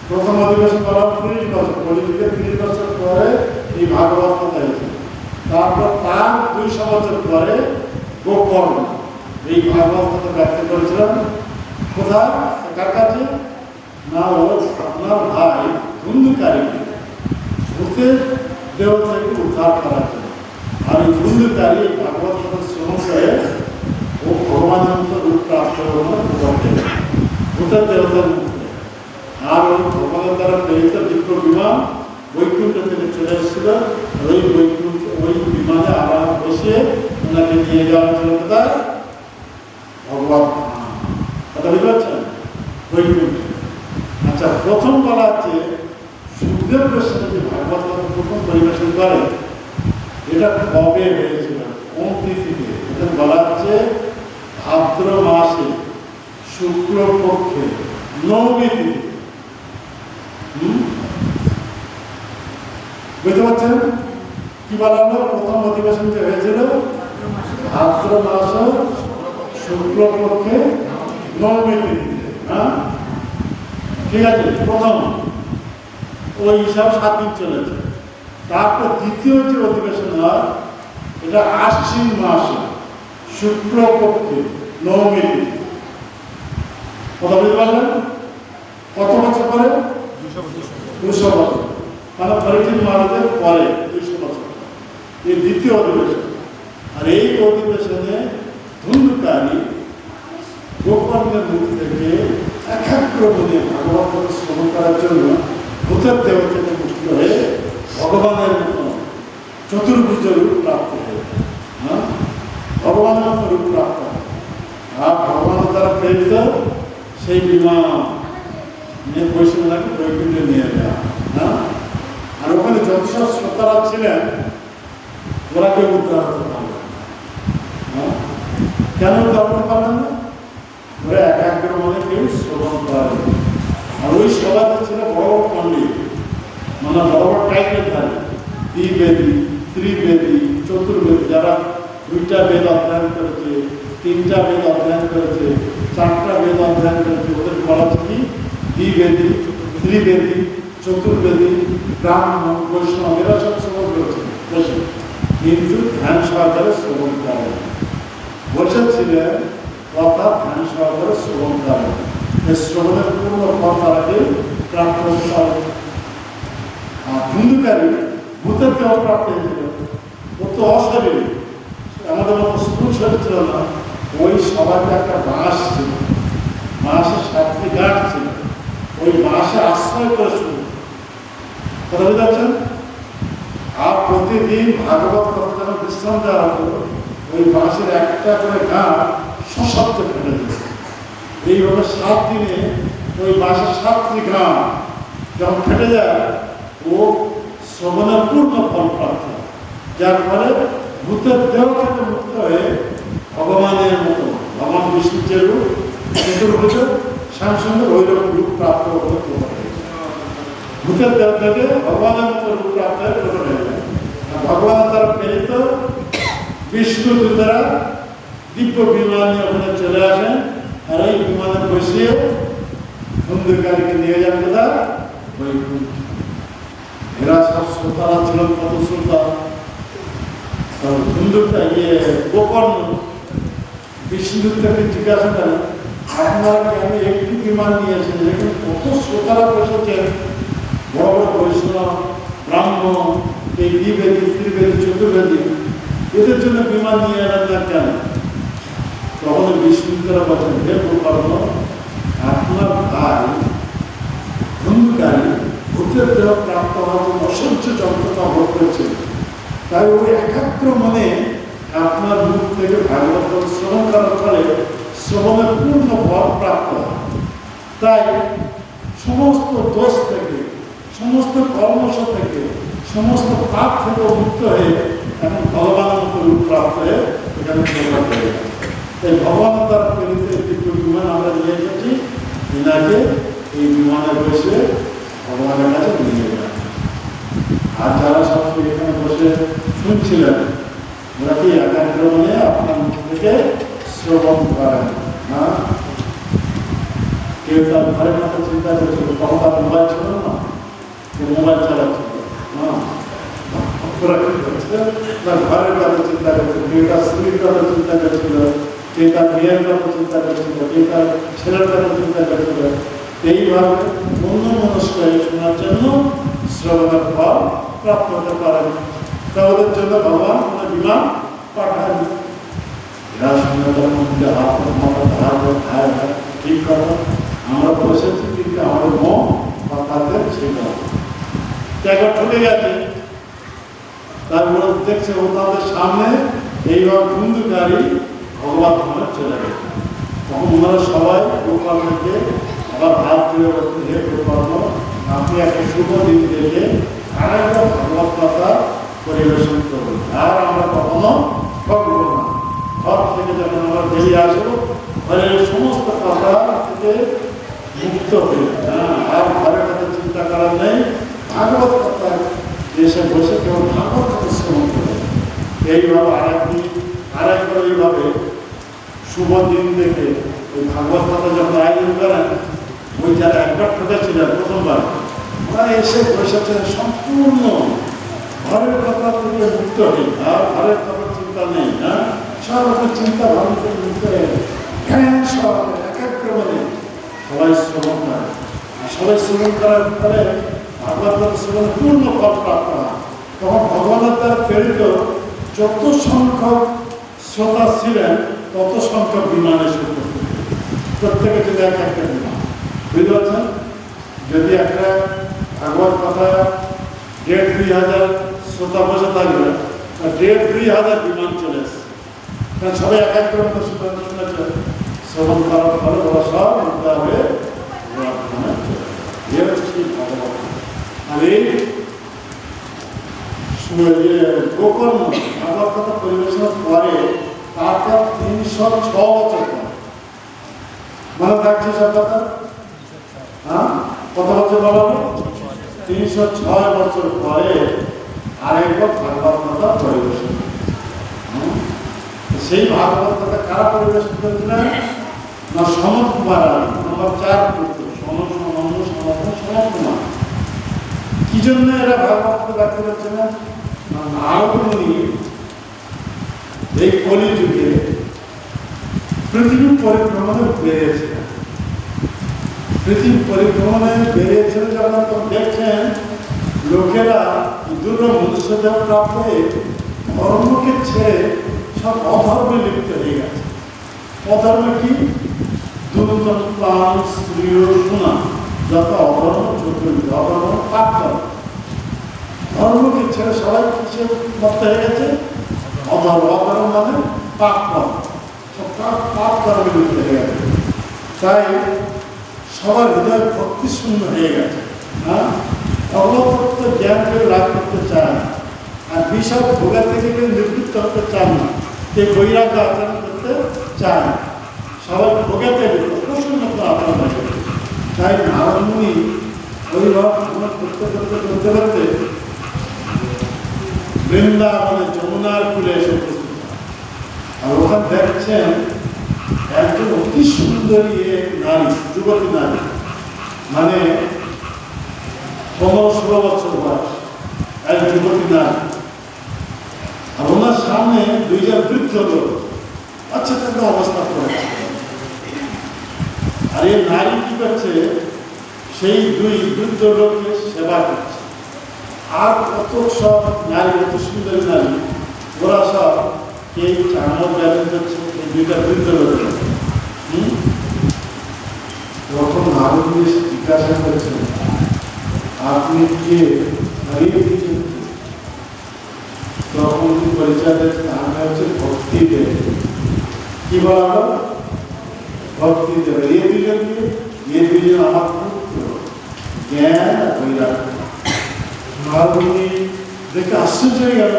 Speaker 1: প্রথম অধিবেশন করার 30 বছর, পলিটিক্যাল 30 বছর পরে এই ভাগবত কথা হয়েছে। তারপর তার 200 বছর পরে গোকর্ণ এই ভাগবত কথা ব্যাখ্যা করেছিলেন। কোথায়? কার কাছে? না, ও আপনার ভাই ধুন্ধুকারীকে ভূতের দেহ থেকে উদ্ধার করার জন্য। আর এই ধুন্ধুকারী ভাগবত কথা শ্রবণ করে ও ভগবানের মতো রূপ প্রাপ্ত ভূতের দেবতার মুক্তি। আর ওই ভগবানের দ্বারা প্রেরিত দিব্য বিমান বৈকুণ্ঠ থেকে চলে এসেছিল। ওই বৈকুণ্ঠ ওই বিমানে আবার বসে ওনাকে নিয়ে যাওয়া হয়েছিল কোথায়? ভগবান কথা বুঝতে পারছেন? বৈকুণ্ঠ। আচ্ছা, প্রথম বলা হচ্ছে সুখদেব গোস্বামী যে ভাগবত কথা প্রথম পরিবেশন করে এটা কবে হয়েছিল? কোন তিথিতে? এটা বলা হচ্ছে ভাদ্র মাসে শুক্লপক্ষে নবমী তিথি। বুঝতে পারছেন কি বলা হলো? প্রথম অধিবেশন যে হয়েছিল ভাদ্র মাস শুক্লপক্ষে নবমী তিথিতে। হ্যাঁ, ঠিক আছে। প্রথম ওই হিসাব 7 দিন চলেছে। তারপর দ্বিতীয় যে অধিবেশন হয় এটা আশ্বিন মাসে শুক্লপক্ষে নবমী তিথি। কথা বুঝতে পারলেন? কত বছর পরে? 200 বছর। মানে পরীক্ষিত মহারাজের পরে 200 বছর এই দ্বিতীয় অধিবেশন। আর এই অধিবেশনে ধুন্ধুকারী গোকর্ণের মুখ থেকে একাগ্রমনে ভাগবত শ্রবণ করার জন্য ভূতের দেহ থেকে মুক্ত হয়ে ভগবানের মতো চতুর্ভুজ রূপ প্রাপ্ত হয়ে ভগবানের মতো রূপ প্রাপ্ত হয়। আর ভগবানের দ্বারা প্রেরিত সেই বিমান নিয়ে বৈষ্ণবকে বৈকুণ্ঠে নিয়ে যাওয়া। হ্যাঁ, আর ওখানে যত সব শ্রোতারা ছিলেন ওরা কেউ উদ্ধার হতে পারলেন না। কেন উদ্ধার হতে পারলেন না? ওরা একাগ্র মনে কেউ শ্রবণ করেন। আর ওই সভাতে ছিল বড় বড় পণ্ডিত, মানে বড় বড় টাইপের ধারী, দ্বিবেদী, ত্রিবেদী, চতুর্বেদী, যারা 2টা বেদ অধ্যয়ন করেছে, 3টা বেদ অধ্যয়ন করেছে, 4টা বেদ অধ্যয়ন করেছে, ওদের বলা হচ্ছে কি দ্বিবেদী, ত্রিবেদী, চতুর্বেদী, ব্রাহ্মণ, বৈষ্ণব, এরা সব শ্রবণ করেছে বসে, কিন্তু ধ্যান সহকারে শ্রবণ করেন। বসেছিলেন অর্থাৎ ধ্যান সহকারে শ্রবণ করেন। এই শ্রবণের পূর্ণ ফল তারাকে প্রাপ্ত হতে পারে। আর ধুন্ধুকারী ভূতের দেহ প্রাপ্ত হয়েছিল, ও তো অশরীরী, আমাদের মতো স্থূল শরীর ছিল না। ওই সবাইতে একটা বাঁশ ছিল, বাঁশের 7টি গাঁট ছিল, ওই বাঁশে আশ্রয় করে শুরু কথা বুঝতে পারছেন। আর প্রতিদিন ভাগবত কথা যেন বিশ্রাম দেওয়া হতো, ওই বাঁশের একটা করে গাঁট সশব্দ ফেলে দিত। এইভাবে 7 দিনে ওই বাঁশের 7টি গাঁট যখন ফেটে যায়, ও শ্রবণের পূর্ণ ফল প্রাপ্ত, যার ফলে ভূতের দেহ থেকে মুক্ত হয়ে ভগবানের মতো, ভগবান বিষ্ণুর যে রূপ চতুর্ভুজ শ্যামসুন্দর ওই রকম রূপ প্রাপ্ত হতে পারে। ভূতের দেহ থেকে ভগবানের মতো রূপ প্রাপ্ত হয়ে প্রকট হয়ে যায়। ভগবানের দ্বারা প্রেরিত বিষ্ণু দূতেরা দিব্য বিমান নিয়ে ওখানে চলে আসেন, আর এই বিমানে বসিয়ে ধুন্ধুকারীকে নিয়ে যান কোথায়? বৈকুণ্ঠ। এরা সব শ্রোতারা ছিলেন, কত শ্রোতা। ধুন্ধুকটা গোকর্ণ বিষ্ণুদূতকে জিজ্ঞাসা করেন, আপনারা কেন একটি বিমান নিয়েছেন, যেখানে কত শ্রোতারা বসেছেন, বড় বড় বৈষ্ণব, ব্রাহ্মণ, এই দ্বিবেদী, ত্রিবেদী, চতুর্বেদী, এদের জন্য বিমান নিয়ে এলেন না কেন? তখন বিষ্ণুদূতরা বলেন, হে গোকর্ণ, আপনার ভাই ধুন্ধুকারী ভূতের দেহ প্রাপ্ত হওয়ার জন্য অসহ্য যন্ত্রণা ভোগ করেছে, তাই ওই একাগ্র মনে আপনার মুখ থেকে ভাগবত শ্রবণ করার ফলে শ্রবণের পূর্ণ ফল প্রাপ্ত হয়। তাই সমস্ত দোষ থেকে, সমস্ত কর্মশ থেকে, সমস্ত পাপ থেকে মুক্ত হয়ে এখন ভগবানের মতো রূপ প্রাপ্ত হয়ে এখানে প্রকাশ হয়ে গেছে। এই ভগবানের দ্বারা প্রেরিত একটি বিমান আমরা নিয়ে এসেছি, এনাকে এই বিমানে বসে ভগবানের কাছে নিয়ে যান। আর যারা সবসময় এখানে বসে শুনছিলেন, ওরা কি একাগ্র মনে আপনার মুখ থেকে শ্রবণ করেন না? কেউ তার ঘরের কথা চিন্তা করছিল, তখন তার মোবাইল ছিল না, কেউ মোবাইল চালাচ্ছিল না, ওরা কি করছে না ঘরের কথা চিন্তা করছিল, কেউ তার স্ত্রীর কথা চিন্তা করছিল, কেউ তার মেয়ের কথা চিন্তা করছিল, কেউ তার ছেলের কথা চিন্তা করছিল। এইভাবে অন্য মনস্ক শোনার জন্য শ্রবণের ফল প্রাপ্ত হতে পারেন। তা ওদের জন্য ভগবান কোনো বিমান পাঠান। এরা শুনে মন্দিরে হাত মাথা ঠিক কথা, আমরা বসেছি কিন্তু আমাদের মন কথাতে ছিল জায়গা ঠকে গেছে। তারপরে দেখছে ও তাদের সামনে এইভাবে ধুন্ধুকারী ভগবান ধামে চলে গেছে। তখন ওনারা সবাই গোপালকে আবার হাত ধরে বলতে, হে গোপাল, আপনি একটা শুভ দিন দেখে আরেকটা ভগবত কথা পরিবেশন করুন, আর আমরা কখনো ঠকবো না। ঘর থেকে যখন আমরা বেরিয়ে আসবো, ঘরের সমস্ত কথা থেকে মুক্ত হয়ে, আর ঘরের কথা চিন্তা করার নেই, ভাগবত কথা এসে বসে কেবল ভাগবত কথা শ্রবণ করে। এইভাবে আরেকবার এইভাবে শুভ দিন দেখে ওই ভাগবত কথা যখন আয়োজন করেন, ওই যারা একবার ঠকেছিলেন প্রথমবার, ওরা এসে বসেছেন সম্পূর্ণ ঘরের কথা থেকে মুক্ত হয়ে, আর ঘরের কথা চিন্তা নেই, হ্যাঁ, সব চিন্তা ভাবনা থেকে মুক্ত হয়ে জ্ঞান সব একাগ্র বলে সবাই শ্রবণ করে। সবাই শ্রবণ করার ফলে ভাগবত শ্রবণ পূর্ণ ফল প্রাপ্ত হয়। তখন ভগবানের দ্বারা প্রেরিত যত সংখ্যক শ্রোতা ছিলেন, তত সংখ্যক বিমানে শুরু, প্রত্যেকে যদি একটা বিমান, বুঝতে পারছেন? যদি একটা ভাগবত কথা 1,500 শ্রোতা বসে থাকবে, 1,500 বিমান চলে এসছে, কারণ সবাই একাগ্র মতো শুনেছে। শ্রবণ করার ফলে ওরা সব উদ্ধার হয়ে ভগবান। আর এই গোকর্ণ ভাগবত কথা পরিবেশনের পরে তারপর 306 বছর পর মনে থাকছে সব কথা? হ্যাঁ, কত বছর বলা হলো? 306 বছর পরে আরেকবার ভাগবত কথা পরিবেশন। সেই ভাগবত কথা কারা পরিবেশন করেছিলেন? না, সনৎ কুমার নম্বর 4 পুত্র সনৎ কুমার। কি জন্য এরা ভাগবত ব্যক্ত করছিলেন? নারদ মুনি এই কলিযুগে পৃথিবী পরিভ্রমণে বেরিয়েছিলেন। পৃথিবী পরিভ্রমণে বেরিয়েছিলেন যখন তখন দেখছেন লোকেরা দুর্লভ মনুষ্যদেহ প্রাপ্ত হয়ে ধর্মকে ছেড়ে সব অধর্মে লিপ্ত হয়ে গেছে। অধর্ম কি? দুর্জন প্রাণ স্ত্রী সোনা যত অধর্ম চতুর্থ অধর্ম পাপ করে। ধর্মকে ছেড়ে সবাই কিসের মধ্যে হয়ে গেছে? অধর্ম। অধর্ম মানে পাপ কর্ম, সব পাপ কর্মে লিপ্ত হয়ে গেছে। তাই সবার হৃদয় ভক্তি শূন্য হয়ে গেছে। হ্যাঁ, অবতত্ত্ব জ্ঞান কেউ লাভ করতে চায় না, আর বিষয় ভোগা থেকে কেউ নিবৃত্ত হতে চান না, কেউ বৈরাগ্য আচরণ করতে চায় না, সবাই ভোগাতে প্রসন্নত আচরণ করে। তাই নারদ মুনি ওইভাব করতে করতে করতে করতে বৃন্দাবনে যমুনার কূলে এসে উপস্থিত। আর ওখানে দেখছেন একজন অতি সুন্দরী এক নারী, যুবতী নারী, মানে 15-16 বছর বয়স এক যুবতী নারী। আর ওনার সামনে 2জন বৃদ্ধ লোক আচ্ছা তাদের অবস্থা করেছে। আর এই নারী কি করছে? সেই 2 বৃদ্ধ লোককে সেবা করছে। আর কত সব নারী, কত সুন্দরী নারী, ওরা সব কে চামচ ব্যালেন্স হচ্ছে এই 2টা বৃদ্ধ লোকের। তখন নারদ জিজ্ঞাসা করেছেন, আপনি কে? তখন পরিচয় দিয়েছে তার নাম হচ্ছে ভক্তিদেব। কি বলা হলো? ভক্তিদেব। এই 2জন কি? এই 2জন আমার পুত্র, জ্ঞান বৈরাগ্য। নারদ মুনি দেখে আশ্চর্য হয়ে গেল।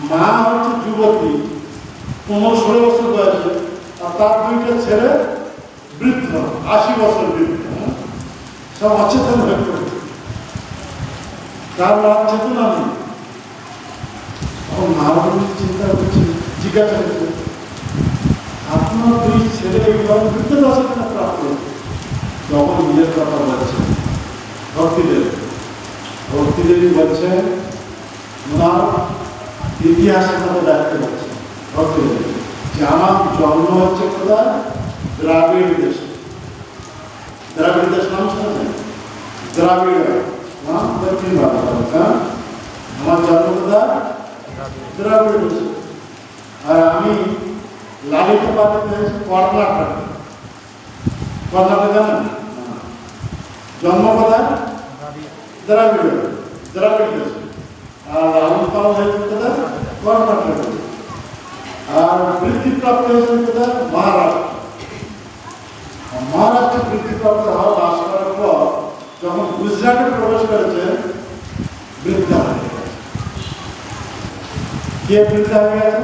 Speaker 1: মা হচ্ছে যুবতী, 15-16 বছর বয়সে, আর তার 2টা ছেলে বৃদ্ধ, 80 বছর বৃদ্ধ। সব অচেতন হয়ে পড়েছে, কারণ আর চেতনা নেই। তখন নারদ মুনি চিন্তা করছে, জিজ্ঞাসা করছে, আপনার 2 ছেলে এইভাবে বৃদ্ধ দশা কেন প্রাপ্ত হয়েছে? তখন নিজের কথা বলছে ভক্তিদেব। ভক্তিদেবী বলছেন, ওনার ইতিহাসের কথা দেখতে পাচ্ছেন ভক্তিদেব, যে আমার জন্ম হচ্ছে কোথায়? দ্রাবিড় দেশে। দ্রাবিড় দেশ নাম শুনেছেন? দ্রাবিড় নাম দক্ষিণ ভারত। হ্যাঁ, আমার জন্ম কোথায়? দ্রাবিড় দেশে। আর আমি লালিত পালিত হয়েছি কর্ণাটকে। কর্ণাটক জানেন? জন্ম কোথায়? দ্রাবিড় দেশে। আর লালন পালন হয়েছে কোথায়? কর্ণাটকে। আর বৃত্তিপ্রাপ্ত হয়েছে কোথায়? মহারাষ্ট্র। মহারাষ্ট্রে বৃত্তিপ্রাপ্ত হওয়া লাশ করার পর যখন গুজরাটে প্রবেশ করেছে, বৃদ্ধা হয়ে গেছে। কে বৃদ্ধা হয়ে গেছে?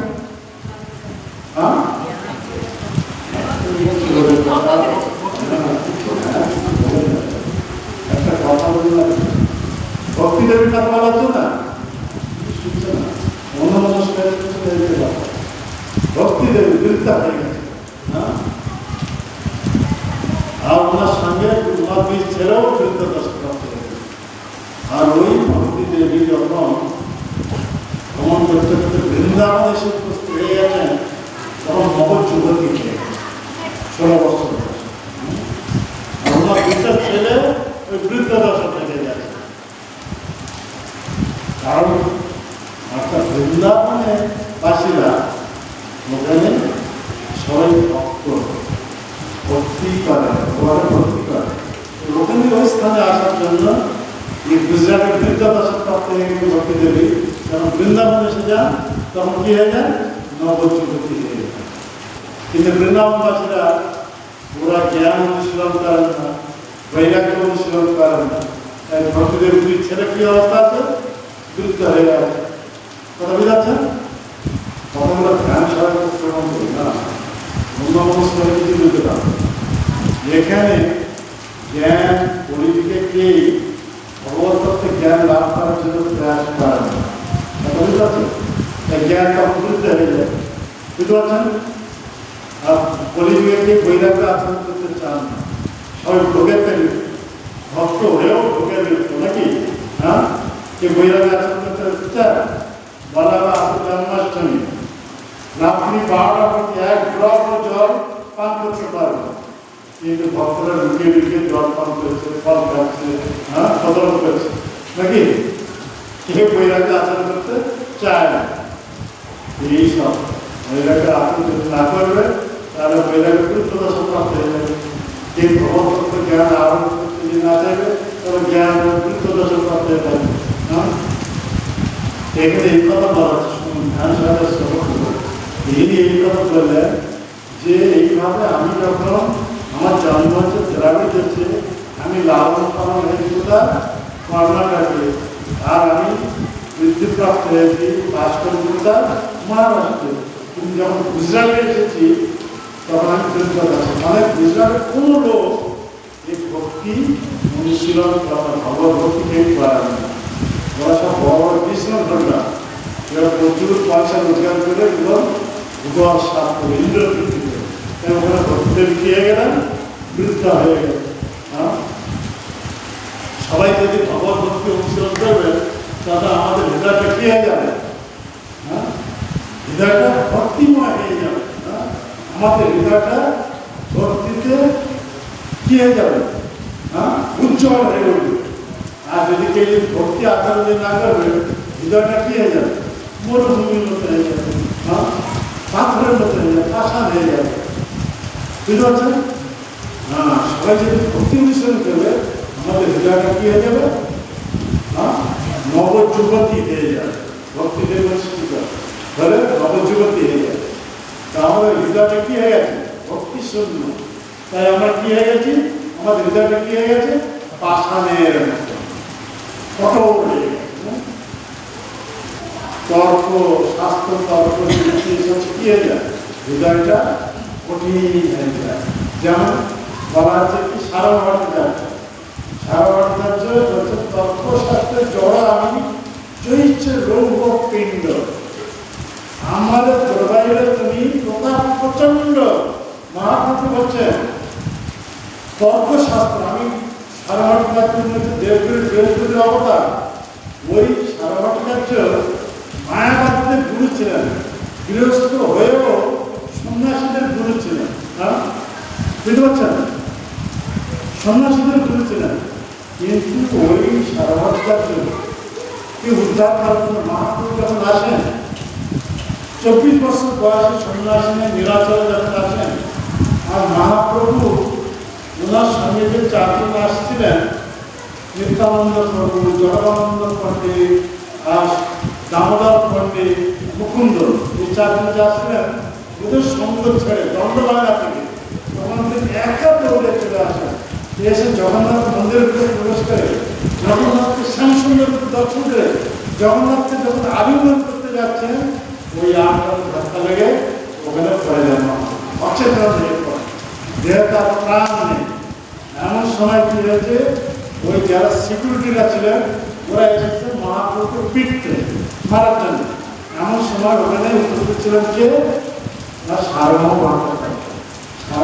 Speaker 1: হ্যাঁ, একটা কথা বললাম, ভক্তিদেবীর কথা বলা হচ্ছে না, শুনছে না, ভক্তিদেবী বৃদ্ধা হয়ে গেছে। হ্যাঁ, আর ওনার সঙ্গে ওনার 2 ছেলেও বৃদ্ধ দশা প্রাপ্ত হয়ে গেছে। আর ওই ভক্তিদেবী যখন ভ্রমণ করতে করতে বৃন্দাবনে এসে উপস্থিত হয়ে গেছেন, তখন মগজ যুবতী হয়ে গেছে, 16 বছর বয়স। আর ওনার 2টা ছেলে ওই বৃদ্ধ দশা থেকে গেছে। কারণ অর্থাৎ বৃন্দাবনে বাসীরা ওখানে সবাই ভক্ত, ভক্তি করে, ভক্তি করে। ওখানে ওই স্থানে আসার জন্য এই গুজরাটের বৃদ্ধ দশা প্রাপ্ত হয়ে গেছে ভক্তিদেবী। যখন বৃন্দাবনে এসে যান তখন কি হয়ে যায়? নবযুবতী হয়ে যায়। কিন্তু বৃন্দাবনবাসীরা ওরা জ্ঞান অনুশীলন করেন না, বৈরাগ্য অনুশীলন করেন না। তাই ভক্তিদেবীর 2 ছেলে কি অবস্থা আছে? বৃদ্ধ হয়ে গেছে। কথা বুঝাচ্ছেন? কতগুলো ধ্যান সহায়ক শ্রবণ করি না, অন্য অবস্থা কিছু বুঝতে পারবো। এখানে জ্ঞান পরিধিকে কে ভগবত তত্ত্বে জ্ঞান লাভ করার জন্য প্রয়াস করা যায়। কথা বুঝতে পারছেন? তাই জ্ঞানটা বুঝতে হয়ে যায়। বুঝতে পারছেন? আর পরিধিকে বৈরাগ্য আচরণ করতে চান না, সবাই ঢোকে ফেলবে, ভক্ত হয়েও ঢোকে ফেলতো নাকি? হ্যাঁ, কে বৈরাগ্য আচরণ করতে চায়? বলা বা আসল জন্মাষ্টমী রাত্রি 12টার মধ্যে 1 ড্রপ জল পান করতে পারবে, কিন্তু ভক্তরা লুকিয়ে লুকিয়ে জল পান করেছে, ফল খাচ্ছে, হ্যাঁ, সতর্ক করেছে নাকি? কেউ বৈরাগ্য আচরণ করতে চায় না। এই সব বৈরাগ্য আচরণ যদি না করবে তাহলে বৈরাগ্য গুরুত্বদর্শন প্রাপ্ত হয়ে যাবে। যে ভগবত জ্ঞান আহরণ করতে যদি না চাইবে তবে জ্ঞান গুরুত্বদর্শন প্রাপ্ত হয়ে যাবে। হ্যাঁ, এখানে এই কথা বলা হচ্ছে, শুনুন, ধ্যান সাধনা শ্রবণ করুন। এই কথা বললেন যে এইভাবে আমি যখন আমার জন্ম হচ্ছে দ্রাবিড হচ্ছে, আমি লালন পালন হয়েছি কোথায়? কর্ণাটকে, আর আমি বৃদ্ধিপ্রাপ্ত হয়েছি রাষ্ট্রগুরুতা মহারাষ্ট্রে। কিন্তু যখন গুজরাটে এসেছি তখন আমি বৃদ্ধ আছি। মানে গুজরাটের কোনো লোক এই ভক্তি অনুশীলন করা, ভগবত ভক্তি কেউ করা না। ওরা সব বড় বড় কৃষ্ণ ঘটনা, এরা প্রচুর পয়সা রোজগার করে এবং ভূগোল সাপ করে ইন্দ্রবৃত্তি করে, তাই ওখানে ভক্তিদের খেয়ে গেলেন, বৃদ্ধা হয়ে গেল। হ্যাঁ, সবাই যদি ভগবত ভক্তি অনুশীলন করবে তাহলে আমাদের হৃদয়টা কি হয়ে যাবে? হ্যাঁ, হৃদয়টা ভক্তিময় হয়ে যাবে। হ্যাঁ, আমাদের হৃদয়টা ভক্তিতে কি হয়ে যাবে? হ্যাঁ, উজ্জ্বল হয়ে উঠবে। আর যদি কেউ যদি ভক্তি আচরণ না করবে, হৃদয়টা কি হয়ে যাবে? মরুভূমির মতো হয়ে যাবে। হ্যাঁ, পাথরের মতো হয়ে যাবে, পাষাণ হয়ে যাবে। বুঝতে পারছেন? হ্যাঁ, সবাই যদি ভক্তি অনুসরণ করবে আমাদের হৃদয়টা কি হয়ে যাবে? হ্যাঁ, নবযুবতী হয়ে যাবে। ভক্তি দেব তাহলে নবযুবতী হয়ে যাবে। তা আমাদের হৃদয়টা কি হয়ে গেছে? ভক্তি শূন্য। তাই আমরা কি হয়ে গেছি? আমাদের হৃদয়টা কি হয়ে গেছে? পাষাণের মতো কঠোর হয়ে গেছে। তর্ক, শাস্ত্র তর্ক এসব কি হয়ে যায়? হৃদয়টা কঠিন হয়ে যায়। যেমন বলা হচ্ছে কি, সারভট্টাচার্য হচ্ছে তর্কশাস্ত্রের জড়া আমি চৈচ্ছে রৌহ পিণ্ড, আমাদের প্রবাইলে তুমি প্রতাপ প্রচন্ড। মহাপ্রভু বলছেন তর্কশাস্ত্র, আমি সারভট্টাচার্য দেবগুরুর অবতার। ওই সারভট্টাচার্য মায়াবাদীদের গুরু ছিলেন, গৃহস্থ হয়েও সন্ন্যাসীদের গুরু ছিলেন। হ্যাঁ, বুঝতে পারছেন? সন্ন্যাসীদের গুরু ছিলেন, কিন্তু ওই সারভট্টাচার্যকে উদ্ধার করার জন্য মহাপ্রভু যখন আসেন, 24 বছর বয়সে সন্ন্যাসী নিরাচলে যখন আসেন, আর মহাপ্রভু ওনার সঙ্গে যে 4 জন আসছিলেন, নিত্যানন্দ প্রভু, জগদানন্দ পণ্ডিত, আর দামোদর পণ্ডিত, মুকুন্দ, এই 4 জন যে আসছিলেন, ওদের সঙ্গ ছেড়ে দণ্ডবাংলা থেকে তখন থেকে একা দৌড়ে চলে আসেন, এসে জগন্নাথ মন্দিরের ভিতরে প্রবেশ করে জগন্নাথকে শ্যামসুন্দর দর্শন করে জগন্নাথকে যখন আলিঙ্গন করতে যাচ্ছেন, ওই আপনার ধাক্কা লেগে ওখানে পড়ে যান, অচেতন হয়ে পড়ে, দেহে তার প্রাণ নেই। এমন সময় কি হয়েছে, ওই যারা সিকিউরিটিরা ছিলেন ওরা এসেছে মহাপ্রভুকে পিটতে, মারার জন্য। এমন সময় ওখানে উপস্থিত ছিলেন কে? না, সার্বভৌম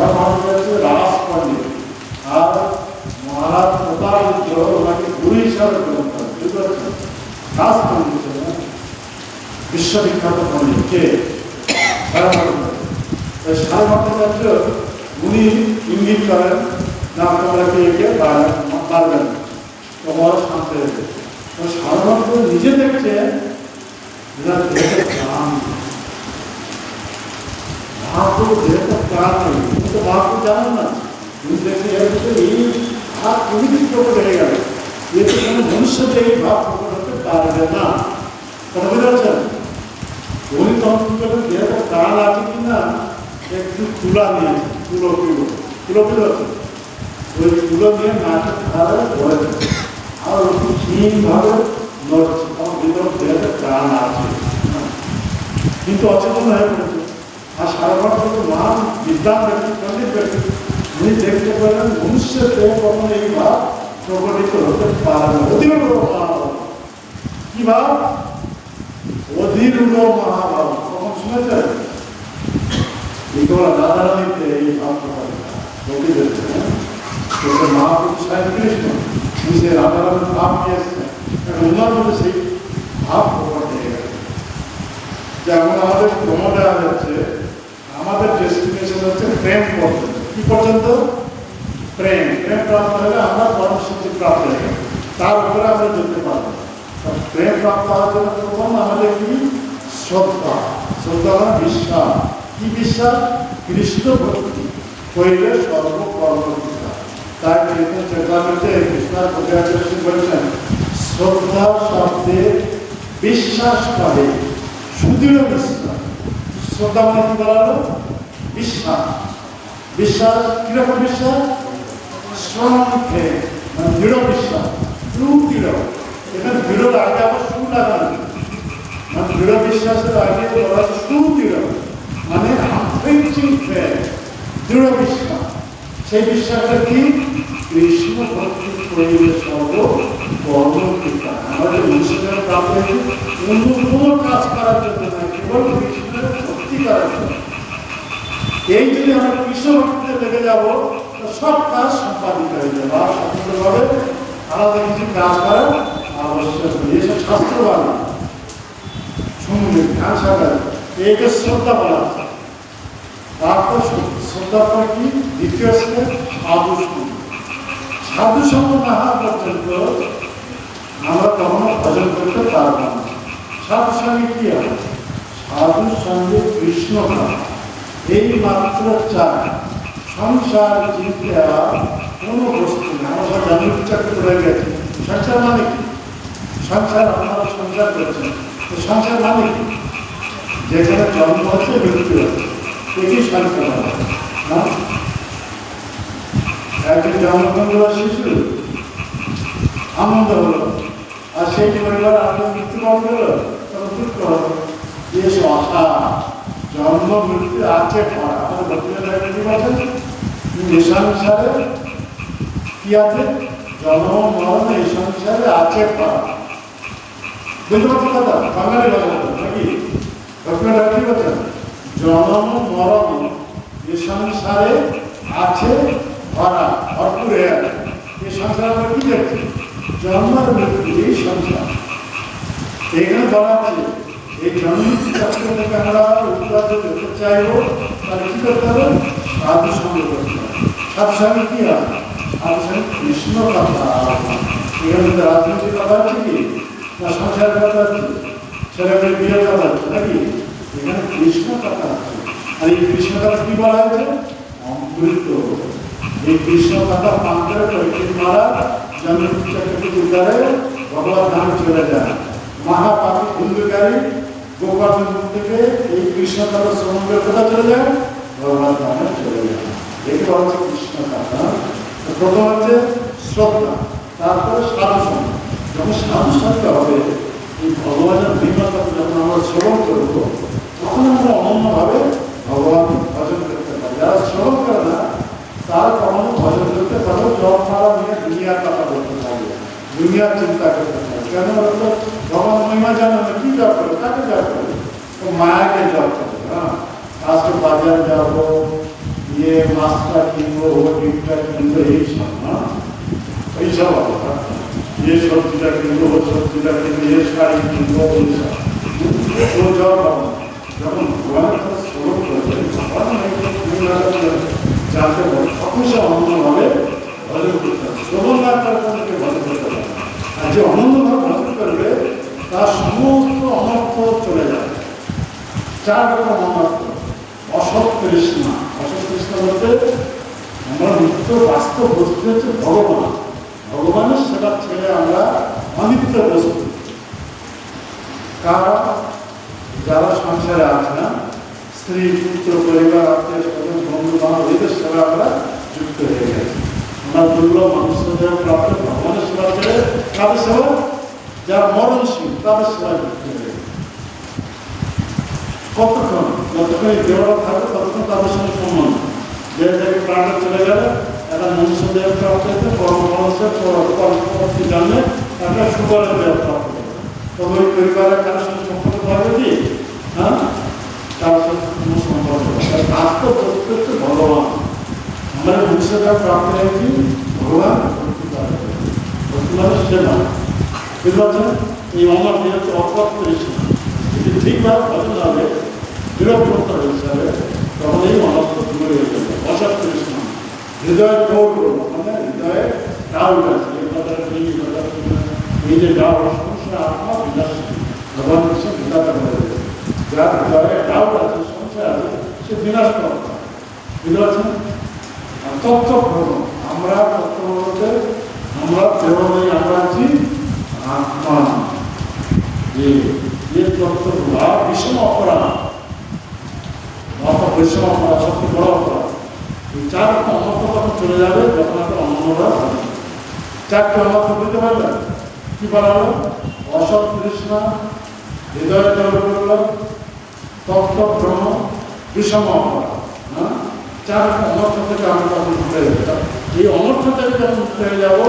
Speaker 1: ভট্টাচার্য, রাস পণ্ডিত আর মহারাজ প্রতাপরুদ্র ওনাকে গুরু হিসাবে গ্রহণ করেন। বুঝতে পারছেন? রাস পণ্ডিত ছিলেন, বিশ্ববিখ্যাত পণ্ডিত কে? সারভট্টাচার্য। উনি ইঙ্গিত করেন না, তোমরা কে কে পারবেন, তোমার শান্ত হয়েছে। সারভট্ট নিজে দেখছেন মহাপ্রভু যেহেতু প্রাণ নেই, কিন্তু মহাপ্রভু জানেন না, উনি দেখে এর ভিতরে এই ভাব প্রকৃতির প্রকট হয়ে গেল, এতে কোনো মনুষ্যকে এই ভাব প্রকট হতে পারবে না। কথা বুঝতে পারছেন? উনি তখন যেহেতু প্রাণ আছে কিনা একটু তুলা নিয়েছে, তুলো বুঝতে পারছেন? ওই তুলো নিয়ে নাচের ধারে ধরেছে, আর ক্ষীণভাবে নড়ছে, আমার ভিতরে যেহেতু প্রাণ আছে। কিন্তু অচেতন হয়ে পড়েছে। আর সারাবার মা বিদ্যান ব্যক্তি, পণ্ডিত ব্যক্তি, উনি দেখতে পেলেন মনুষ্যের দেহ কখনো এই ভাব প্রকটিত হতে পারে না। অধীরূঢ় মহাভাব, কি ভাব? অধীরূঢ় মহাভাব। কখন শুনেছেন? এই তোমার রাধারানীতে এই ভাব প্রকটিত হয়েছে। মহাপুরুষ সাহেব কৃষ্ণ উনি সে রাধারানীর ভাব নিয়ে এসেছেন, ওনার মধ্যে সেই ভাব প্রকট হয়ে গেছে। যেমন আমাদের ভ্রমণ দেওয়া যাচ্ছে, আমাদের ডেস্টিনেশন হচ্ছে প্রেম পর্যন্ত। কি পর্যন্ত? প্রেম। প্রেম প্রাপ্ত হলে আমরা পরমশক্তি প্রাপ্ত হয়ে গেল, তার উপরে আমরা যেতে পারবো। প্রেম প্রাপ্ত হওয়ার জন্য প্রথম আমাদের কি? শ্রদ্ধা। শ্রদ্ধা মানে বিশ্বাস। কি বিশ্বাস? কৃষ্ণ ভক্তি হইলে সর্বকর্ম বিশ্বাস। তাই চৈতন্য চৈতামৃতে কৃষ্ণার প্রতিষ্ঠা বলেছেন, শ্রদ্ধা শব্দে বিশ্বাস করে, সুদৃঢ় বিশ্বাস। শ্রদ্ধা মানে কি বলা হলো? বিশ্বাস। বিশ্বাস কিরকম বিশ্বাস? স্ট্রং ফেথ, মানে দৃঢ় বিশ্বাস, দৃঢ়। এখানে দৃঢ় আগে আবার সু লাগানো, মানে দৃঢ় বিশ্বাসের আগে বলা হচ্ছে সুদৃঢ়, মানে আনফ্লিঞ্চিং ফেথ, দৃঢ় বিশ্বাস। সেই বিশ্বাসটা কি? কৃষ্ণ ভক্তি করিলে সর্ব কর্মকৃতা। আমাদের মনুষ্যদের প্রাপ্ত হয়েছে অন্য কোনো কাজ করার জন্য নয়, কেবল কৃষ্ণের ভক্তি করার জন্য। এই যদি আমরা কৃষ্ণ ভক্তিতে লেগে যাবো, তো সব কাজ সম্পাদিত হয়ে যাবে, আর সম্পূর্ণভাবে আলাদা কিছু কাজ করার আবশ্যক নেই। এসব শাস্ত্রবাদী শুনলে ধ্যান সাকার এইকে শ্রদ্ধা বলা আছে। তারপর শ্রদ্ধার পর কি? দ্বিতীয় স্টেপ সাধু সঙ্গ। সাধু সঙ্গ না হওয়া পর্যন্ত আমরা কখনো ভজন করতে পারবো না। সাধু সঙ্গে কি হয়? সাধুর সঙ্গে কৃষ্ণ ভাব, এই মাত্র চায়। সংসার চিনতে আর কোনো বস্তু নেই। আমরা জন্ম চাকরি করে গেছি। সংসার মানে কি? সংসার আপনারা সংসার করেছেন, সংসার মানে কি? যেখানে জন্ম হচ্ছে, মৃত্যু হচ্ছে, এটি সংসার হবে না। একজন জন্মগ্রহণ করা শিশু আনন্দ হলো, আর সেই পরিবার আপনার মৃত্যুবরণ করলো, তখন দুঃখ হলো। বেশ আশা, জন্ম মৃত্যু আছে পড়া। আমাদের বক্তৃতা কি বলছেন? এই সংসারে কি আছে? জন্ম মরণ এই সংসারে আছে পড়া। বুঝতে পারছি কথা? বাঙালি ভাষা নাকি? বক্তৃতা কি বলছেন? জন্ম মরণ এই সংসারে আছে ভরা, ভরপুর হয়ে আছে। এই সংসার আমরা কি দেখছি? জন্মের মৃত্যু এই সংসার। এখানে বলা আছে এই জন্মমৃত্যু চক্র থেকে আমরা উৎপাদিত হতে চাইবো, তাহলে কি করতে হবে? সাধু সঙ্গ করতে হবে। সাধু সঙ্গে কি হয়? সাধু সঙ্গে কৃষ্ণ কথা। এখানে রাজনীতির কথা আছে কি? না সংসারের কথা আছে? ছেলে মেয়ে বিয়ের কথা আছে নাকি? এখানে কৃষ্ণ কথা আছে। আর এই কৃষ্ণ কথা কি বলা হয়েছে? অমৃত। এই কৃষ্ণ কথা পান করে পরীক্ষিত মহারাজ জন্মমৃত্যু চক্রকে উদ্ধারে ভগবান ধামে চলে যায়। মহাপাপী হিন্দুকারী গোপার্জন থেকে এই কৃষ্ণ কথা শ্রবণ করে কোথা চলে যায়? ভগবান ধামে চলে যায়। এটি হচ্ছে কৃষ্ণ কথা। প্রথম হচ্ছে শ্রদ্ধা, তারপরে সাধু সঙ্গ। যখন সাধু সঙ্গ হবে, এই ভগবানের মহিমাটা যখন আমরা শ্রবণ করব, তখন আমরা অনন্যভাবে ভগবান ভজন করতে পারি। যারা শ্রবণ করে না, তারা কখনো ভজন করতে পারবে জব মারা নিয়ে দুনিয়ার কথা বলতে পারবে, দুনিয়ার চিন্তা করতে পারবে। কেন বলতো? ভগবান মহিমা জানে না, কি জব করে? তাকে জব করে, তো মায়াকে জব করে। হ্যাঁ, আজকে বাজার যাবো, ইয়ে মাছটা কিনবো, ও ডিমটা কিনবো, এইসব না, এইসব অবস্থা। ये সবজিটা কিনবো, ও সবজিটা কিনবো, এ শাড়ি কিনবো, এইসব ও জব হবে। যখন ভগবানের কথা শ্রবণ করবে, জানতে পারে, তখন সে অনন্যভাবে ভজন করতে হবে। শ্রবণ না করে তাদেরকে ভজন করতে হবে। আর যে অনন্যভাবে ভজন করবে, তার সমস্ত অনর্থ চলে যাবে। চার রকম অনর্থ। অসৎ তৃষ্ণা। অসৎ তৃষ্ণা বলতে আমরা নিত্য বাস্তব বস্তু হচ্ছে ভগবান। ভগবানের সেবা ছেড়ে আমরা অনিত্য বস্তু। কারা? যারা সংসারে আছে না, স্ত্রী পুত্র পরিবার আত্মীয় স্বজন বন্ধু বান্ধব, এদের সেবা আমরা যুক্ত হয়ে গেছি। আমরা দুর্লভ মানুষদের প্রাপ্ত ভগবানের সেবা ছেড়ে তাদের সেবা, যারা মরণশীল তাদের সেবা যুক্ত হয়ে গেছে। কতক্ষণ যতক্ষণ এই দেহটা থাকবে ততক্ষণ তাদের সঙ্গে সম্বন্ধ। দেহ থেকে প্রাণটা চলে গেলে একটা মনুষ্য দেহ প্রাপ্ত হয়েছে, কর্মফলসের পরবর্তী জন্মে একটা সুগরের দেহ প্রাপ্ত হবে। তবে ওই পরিবারের কারোর সঙ্গে সম্পর্ক পাবে কি? হ্যাঁ, তার সাথে কোনো সম্পর্ক নেই। কাজ তো করতে হচ্ছে ভগবান। আমরা মনুষ্য দেহ প্রাপ্ত হয়েছি ভগবান সেবা, বুঝতে পারছেন? এই আমার দেহ হচ্ছে অপরাধ কৃষ্ণ, যদি ঠিকভাবে ভজন হবে বিরোধ করতে হিসাবে, তখন এই অনর্থ দূরে হয়ে যাবে। অসৎ কৃষ্ণ হৃদয় গৌর মানে হৃদয়ে ডাউট আছে, এই যে ডাউট সমস্যা আত্মা বিলাস ভগবান কৃষ্ণ বিদাতা করে দেবে। যার হৃদয়ে ডাউট আছে, সমস্যা আছে, সে বিনাশ করতে পারে, বুঝতে পারছেন? আর তত্ত্ব ভ্রমণ, আমরা তত্ত্ব বলতে আমরা প্রেরণায় আমরা আছি আত্মা, যে তত্ত্ব বিষম অপরাধ, বিষম অপরাধ সবচেয়ে বড় অপরাধ। এই চার অমর্থ তখন চলে যাবে যখন একটা অন্যরা হবে। চারটে অমর্থ বুঝতে পারলেন? কি বলা হলো? অসৎ তৃষ্ণা, হৃদয় করল, তত্ত্ব ভ্রম, বিষম অপরাধ। হ্যাঁ, চার অমর্থ থেকে আমরা তখন ঘুরে যেতাম। এই অমর্থ থেকে যখন ঘুরে হয়ে যাবো,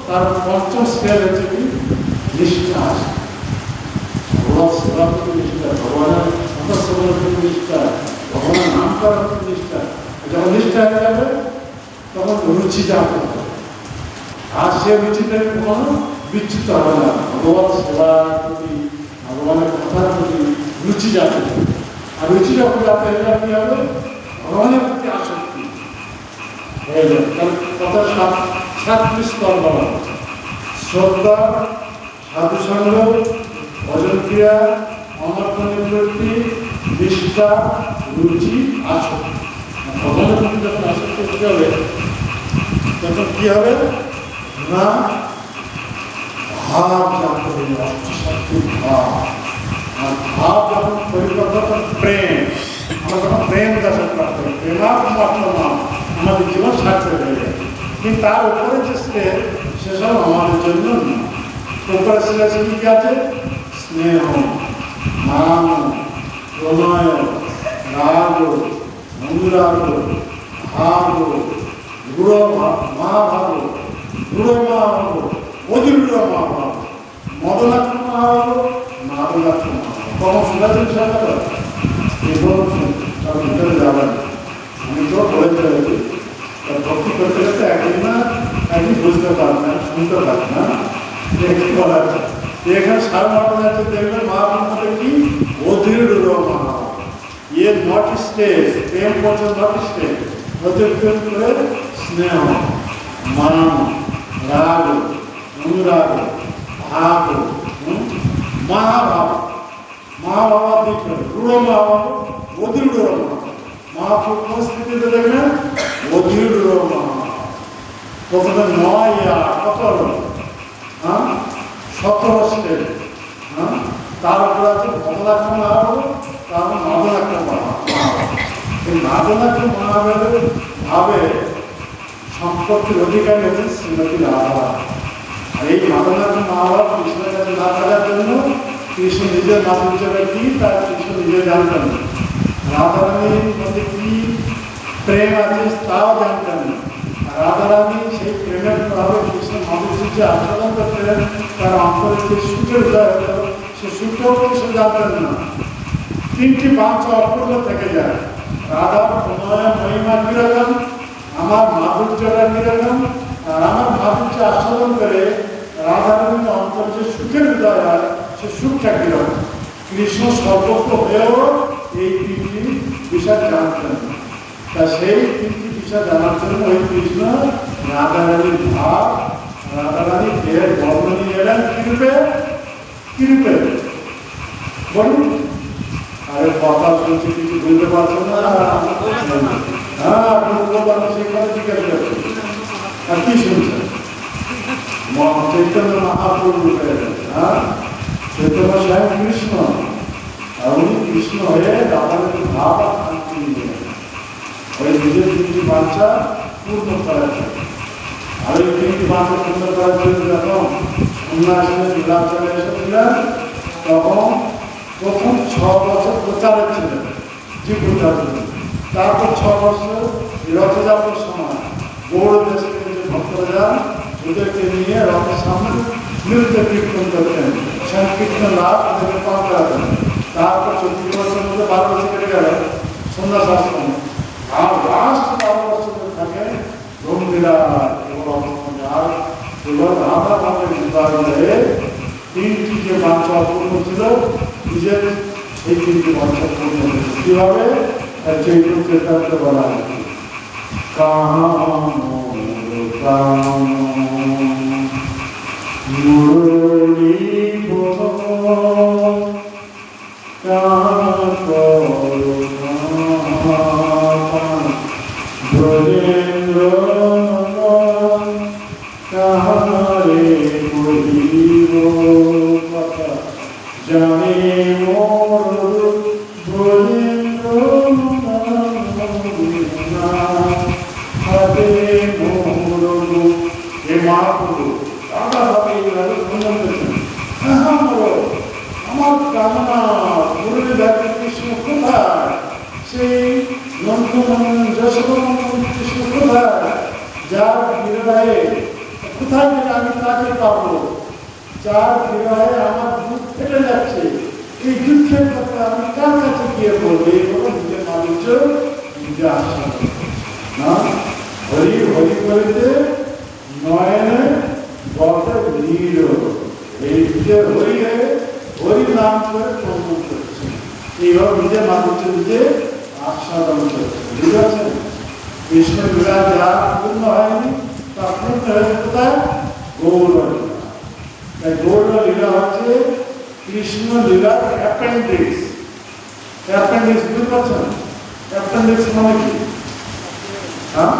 Speaker 1: তার পঞ্চম স্কেল হচ্ছে কি? নিষ্ঠা আছে। ভগবান সেবা প্রতি নিষ্ঠা, ভগবানের কথা সেবার প্রতি নিষ্ঠা, ভগবানের নাম করার প্রতি নিষ্ঠা। যখন নিষ্ঠা হয়ে যাবে তখন রুচি জানতে হবে। আর সে রুচি থেকে কখনো বিচ্যুত হবে না। ভগবান সেবার প্রতি, ভগবানের কথার প্রতি রুচি জানতে হবে। আর রুচি যখন যাতে হয়ে যাবে কি হবে? ভগবানের প্রতি আসক্তি হয়ে যাবে। তার কথা সাতটি স্তর বলা হচ্ছে: শ্রদ্ধা, সাধুসঙ্গ, ভজন ক্রিয়া, অমর্থ নিবৃত্তি, নিষ্ঠা, রুচি, আসক্তি। ভগবানের প্রতি যখন আসক্তি হতে হবে তখন কি হবে না? ভাব জানতে হবে, অষ্টশক্তির ভাব। আর ভাব যখন পরিবর্তন তখন প্রেম, আমরা যখন প্রেম দর্শন প্রাপ্ত হবে, প্রেমাত্মা আমাদের জীবন সার্থক হয়ে যায়। কিন্তু তার উপরে যে স্টেপ সেসব আমাদের জন্য না। উপরে স্টেজ কি আছে? স্নেহ, মান, প্রণয়, রাগ, অনুরাগ, ভাব, দৃঢ় মা ভাব, দৃঢ় মা ভাব, অদৃঢ় মা ভাব, মদনাক্ষ মা ভাব, নারদাক্ষ মা ভাব। কখন শুনেছেন সকালে? এগুলো তার ভিতরে যাবেন। আমি তো বলে চলেছি, ভক্তি করতে করতে একদিন না একদিন বুঝতে পারবে না, শুনতে পারবে না কি বলা যায়। এখানে সারা মাঠে যাচ্ছে, দেখবেন মহাপ্রভুতে কি অধীর মা, ইয়ে নট স্টেজ, প্রেম করছে নট স্টেজ, অতিরিক্ত করে স্নেহ, মান, রাগ, অনুরাগ, ভাব, মহাভাব, মহাভাবা দিক রূঢ় মহাভাব, অধীর মহাপ্রভু স্থিতিতে দেখবেন অধীর মহাভাব। প্রথমে 9 কত হলো? হ্যাঁ, 17 স্টেজ। হ্যাঁ, তার উপরে আছে মদনাক্ষ মহাভাব, তার নদনাক্ষ মহাভাব। এই নদনাক্ষ মহাভাবের ভাবে সম্পত্তির অধিকারী হচ্ছেন শ্রীমতী রাধা। আর এই নদনাক্ষ মহাভাব কৃষ্ণের কাছে না থাকার জন্য কৃষ্ণ নিজের মাধুর্যটা কি তার কৃষ্ণ নিজে জানতেন না। রাধারানীর মধ্যে কি প্রেম আছে তাও জানতেন না। রাধারানী সেই প্রেমের প্রভাবে কৃষ্ণ মাধুর্য আস্বাদন করতেন, তার অন্তরে যে সুখের উদয় হতো সে সুখও কৃষ্ণ জানতেন না। 3টি বাঞ্ছা অপূর্ণ থেকে যায়। রাধার প্রণয় মহিমা কিরকম, আমার মাধুর্যটা কিরকম, আর আমার মাধুর্য আস্বাদন করে রাধারানীর অন্তরে যে সুখের উদয় হয় সে সুখটা কিরকম। কৃষ্ণ সর্বত্র হয়েও এই 3টি বিষয় জানতেন। তা সেই 3টি বিষয় জানার জন্য ওই কৃষ্ণ রাধারানীর ভাব, রাধারানীর দেহের বর্ণ নিয়ে এলেন কিরূপে কিরূপে বলুন। আরে কথা শুনছি কিছু বুঝতে পারছেন না? হ্যাঁ, আপনি সেখানে জিজ্ঞাসা করছেন আর কি শুনছেন? চৈতন্য মহাপ্রভু হ্যাঁ, চৈতন্য স্বয়ং কৃষ্ণ, আর উনি কৃষ্ণ হয়ে রাধারানীর ভাব আর শান্তি নিয়ে ওই নিজের 3টি বাঞ্ছা পূর্ণ করার জন্য। আর ওই 3টি বাঞ্ছা পূর্ণ করার জন্য যখন সন্ন্যাসী লীলাচলে এসেছিলেন তখন প্রথম 6 বছর প্রচারে ছিলেন, জীবনদার জন্য। তারপর 6 বছর রথযাত্রার সময় বড় দেশ থেকে যে ভক্তরা যান ওদেরকে নিয়ে রথের সামনে নৃত্য কীর্তন করতেন, সংকীর্তন লাভ ওদেরকে পান করাতেন। তারপর 14 বছরের মধ্যে 12 বছর কেটে গেল সন্ন্যাস আশ্রম। আর লাস্ট 12 বছর থাকে রঙ্গিলা এবং আর এবার রাধা নামের বিবাহে 3টি যে বাঞ্ছা অপূর্ণ ছিল নিজের সেই 3টি বাঞ্ছা পূর্ণ হয়েছে। কীভাবে? চৈতন্য চেতনাকে বলা হয় মুরলী ব্রজেন্দ্র কাহারে বলিব কথা জানে মোর ব্রজেন্দ্র হাতে মোর হে মহাপ্রভু দাদা ভাবে এইভাবে বন্ধন করেছেন। আমার কামনা মুরলী দেখে কৃষ্ণ কোথায়, সেই নন্দনন্দন যশোদনন্দন কৃষ্ণ কোথায়, যার বিরহে কোথায় গেলে আমি তাকে পাবো, যার বিরহে আমার দুধ ফেটে যাচ্ছে, এই দুঃখের কথা আমি কার কাছে গিয়ে বলবো? এই বলো নিজের মানুষ নিজে আসা না। হরি হরি করিতে নয়নে বটে নীল, এই নিজের হরিয়ে হরি নাম করে কর্ম করছে, এইভাবে নিজের মানুষকে নিজে আস্বাদন করছে। বুঝতে পারছেন? কৃষ্ণ লীলা যা পূর্ণ হয়নি তা পূর্ণ হয়েছে কোথায়? গৌর লীলা। তাই গৌর লীলা হচ্ছে কৃষ্ণ লীলার অ্যাপেন্ডিক্স। অ্যাপেন্ডিক্স বুঝতে পারছেন? অ্যাপেন্ডিক্স মানে কি? হ্যাঁ,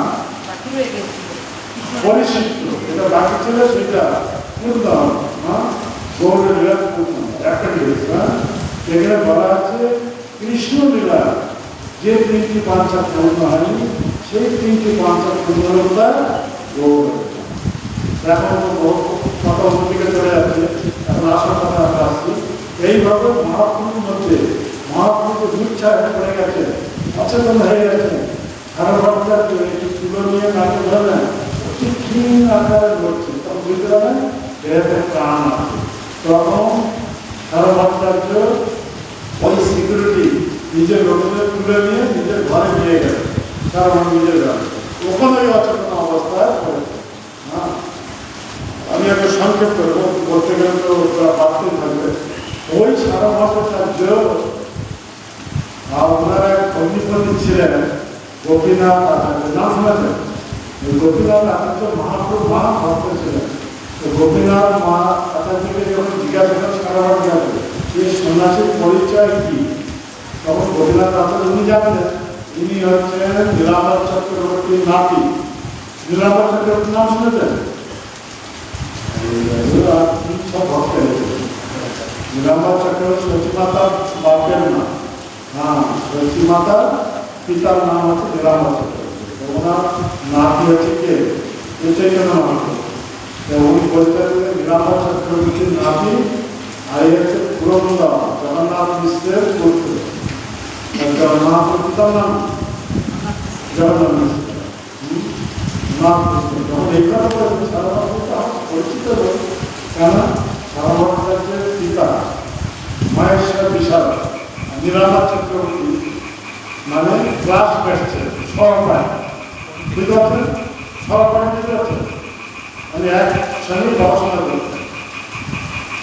Speaker 1: পরিশিষ্ট, এটা বাকি ছিল সেটা পূর্ণ। হ্যাঁ, গৌর লীলা পূর্ণ অ্যাপেন্ডিক্স। হ্যাঁ, এখানে বলা আছে কৃষ্ণ লীলা যে 3টি বাঞ্ছা পূর্ণ হয়নি সেই 3টি বাঞ্ছা পূর্ণ হলো গৌর। এখন কথা দিকে চলে যাচ্ছে, এখন আসল কথা আমরা আসছি। এইভাবে মহাপ্রভুর মধ্যে মহাপ্রভু দুচ্ছা হয়ে গেছে, অচেতন হয়ে গেছে। কারণ ভক্তার তুলো নিয়ে কাকে ধরলেন ঠিক ক্ষীণ আকারে ধরছে, তখন বুঝতে পারলেন দেহতে প্রাণ আছে। তখন কারণ ভক্তার্য ওই সিকিউরিটি নিজের লোকেদের তুলে নিয়ে নিজের ঘরে নিয়ে গেল, কারণ নিজের ঘরে ওখানে অচেতন অবস্থায় পড়েছে। হ্যাঁ, আমি একটা সংক্ষেপ করবো, বলতে গেলে তো বাড়তে থাকবে। ওই সারা ভট্টাচার্য ওনার এক অগ্নিপতি ছিলেন গোপীনাথ আচার্য, নাম শুনেছেন? গোপীনাথ আচার্য মহাপ্রভু মহা ভক্ত ছিলেন। তো গোপীনাথ আচার্যকে যখন জিজ্ঞাসা করেন সারা ভট্টাচার্য এই সন্ন্যাসীর পরিচয় কি, তখন গোপীনাথ আচার্য উনি জানলেন ইনি হচ্ছেন নীলাম্বর চক্রবর্তীর নাতি। নীলাম্বর চক্রবর্তীর নাম শুনেছেন? সব ভক্ত নীলাম্বর চক্রবর্তী সচিমাতার বাপের নাম। হ্যাঁ, সচিমাতার পিতার নাম হচ্ছে নীলাম্বর চক্রবর্তী। ওনার নাতি হচ্ছে কে? চৈতন্য মহাপ্রভু। উনি পরিচয় দিলেন নীলাম্বর চক্রবর্তীর নাতি, আর হচ্ছে পুরন্দর জগন্নাথ মিশ্রের পুত্র। জগন্নাথ পিতার নাম জগন্নাথ মিশ্র। যখন এই কথা বলছেন সারা পরিচিত হোক, কেন সারা ভট্টাচার্যের পিতা মহেশ্বর বিশাল, নীলাম্বর চক্রবর্তী মানে ক্লাস বেসছে সহপাঠী। বুঝতে পারছেন? সহপাঠী বুঝতে পারছেন? মানে এক সঙ্গে পড়াশোনা করছেন।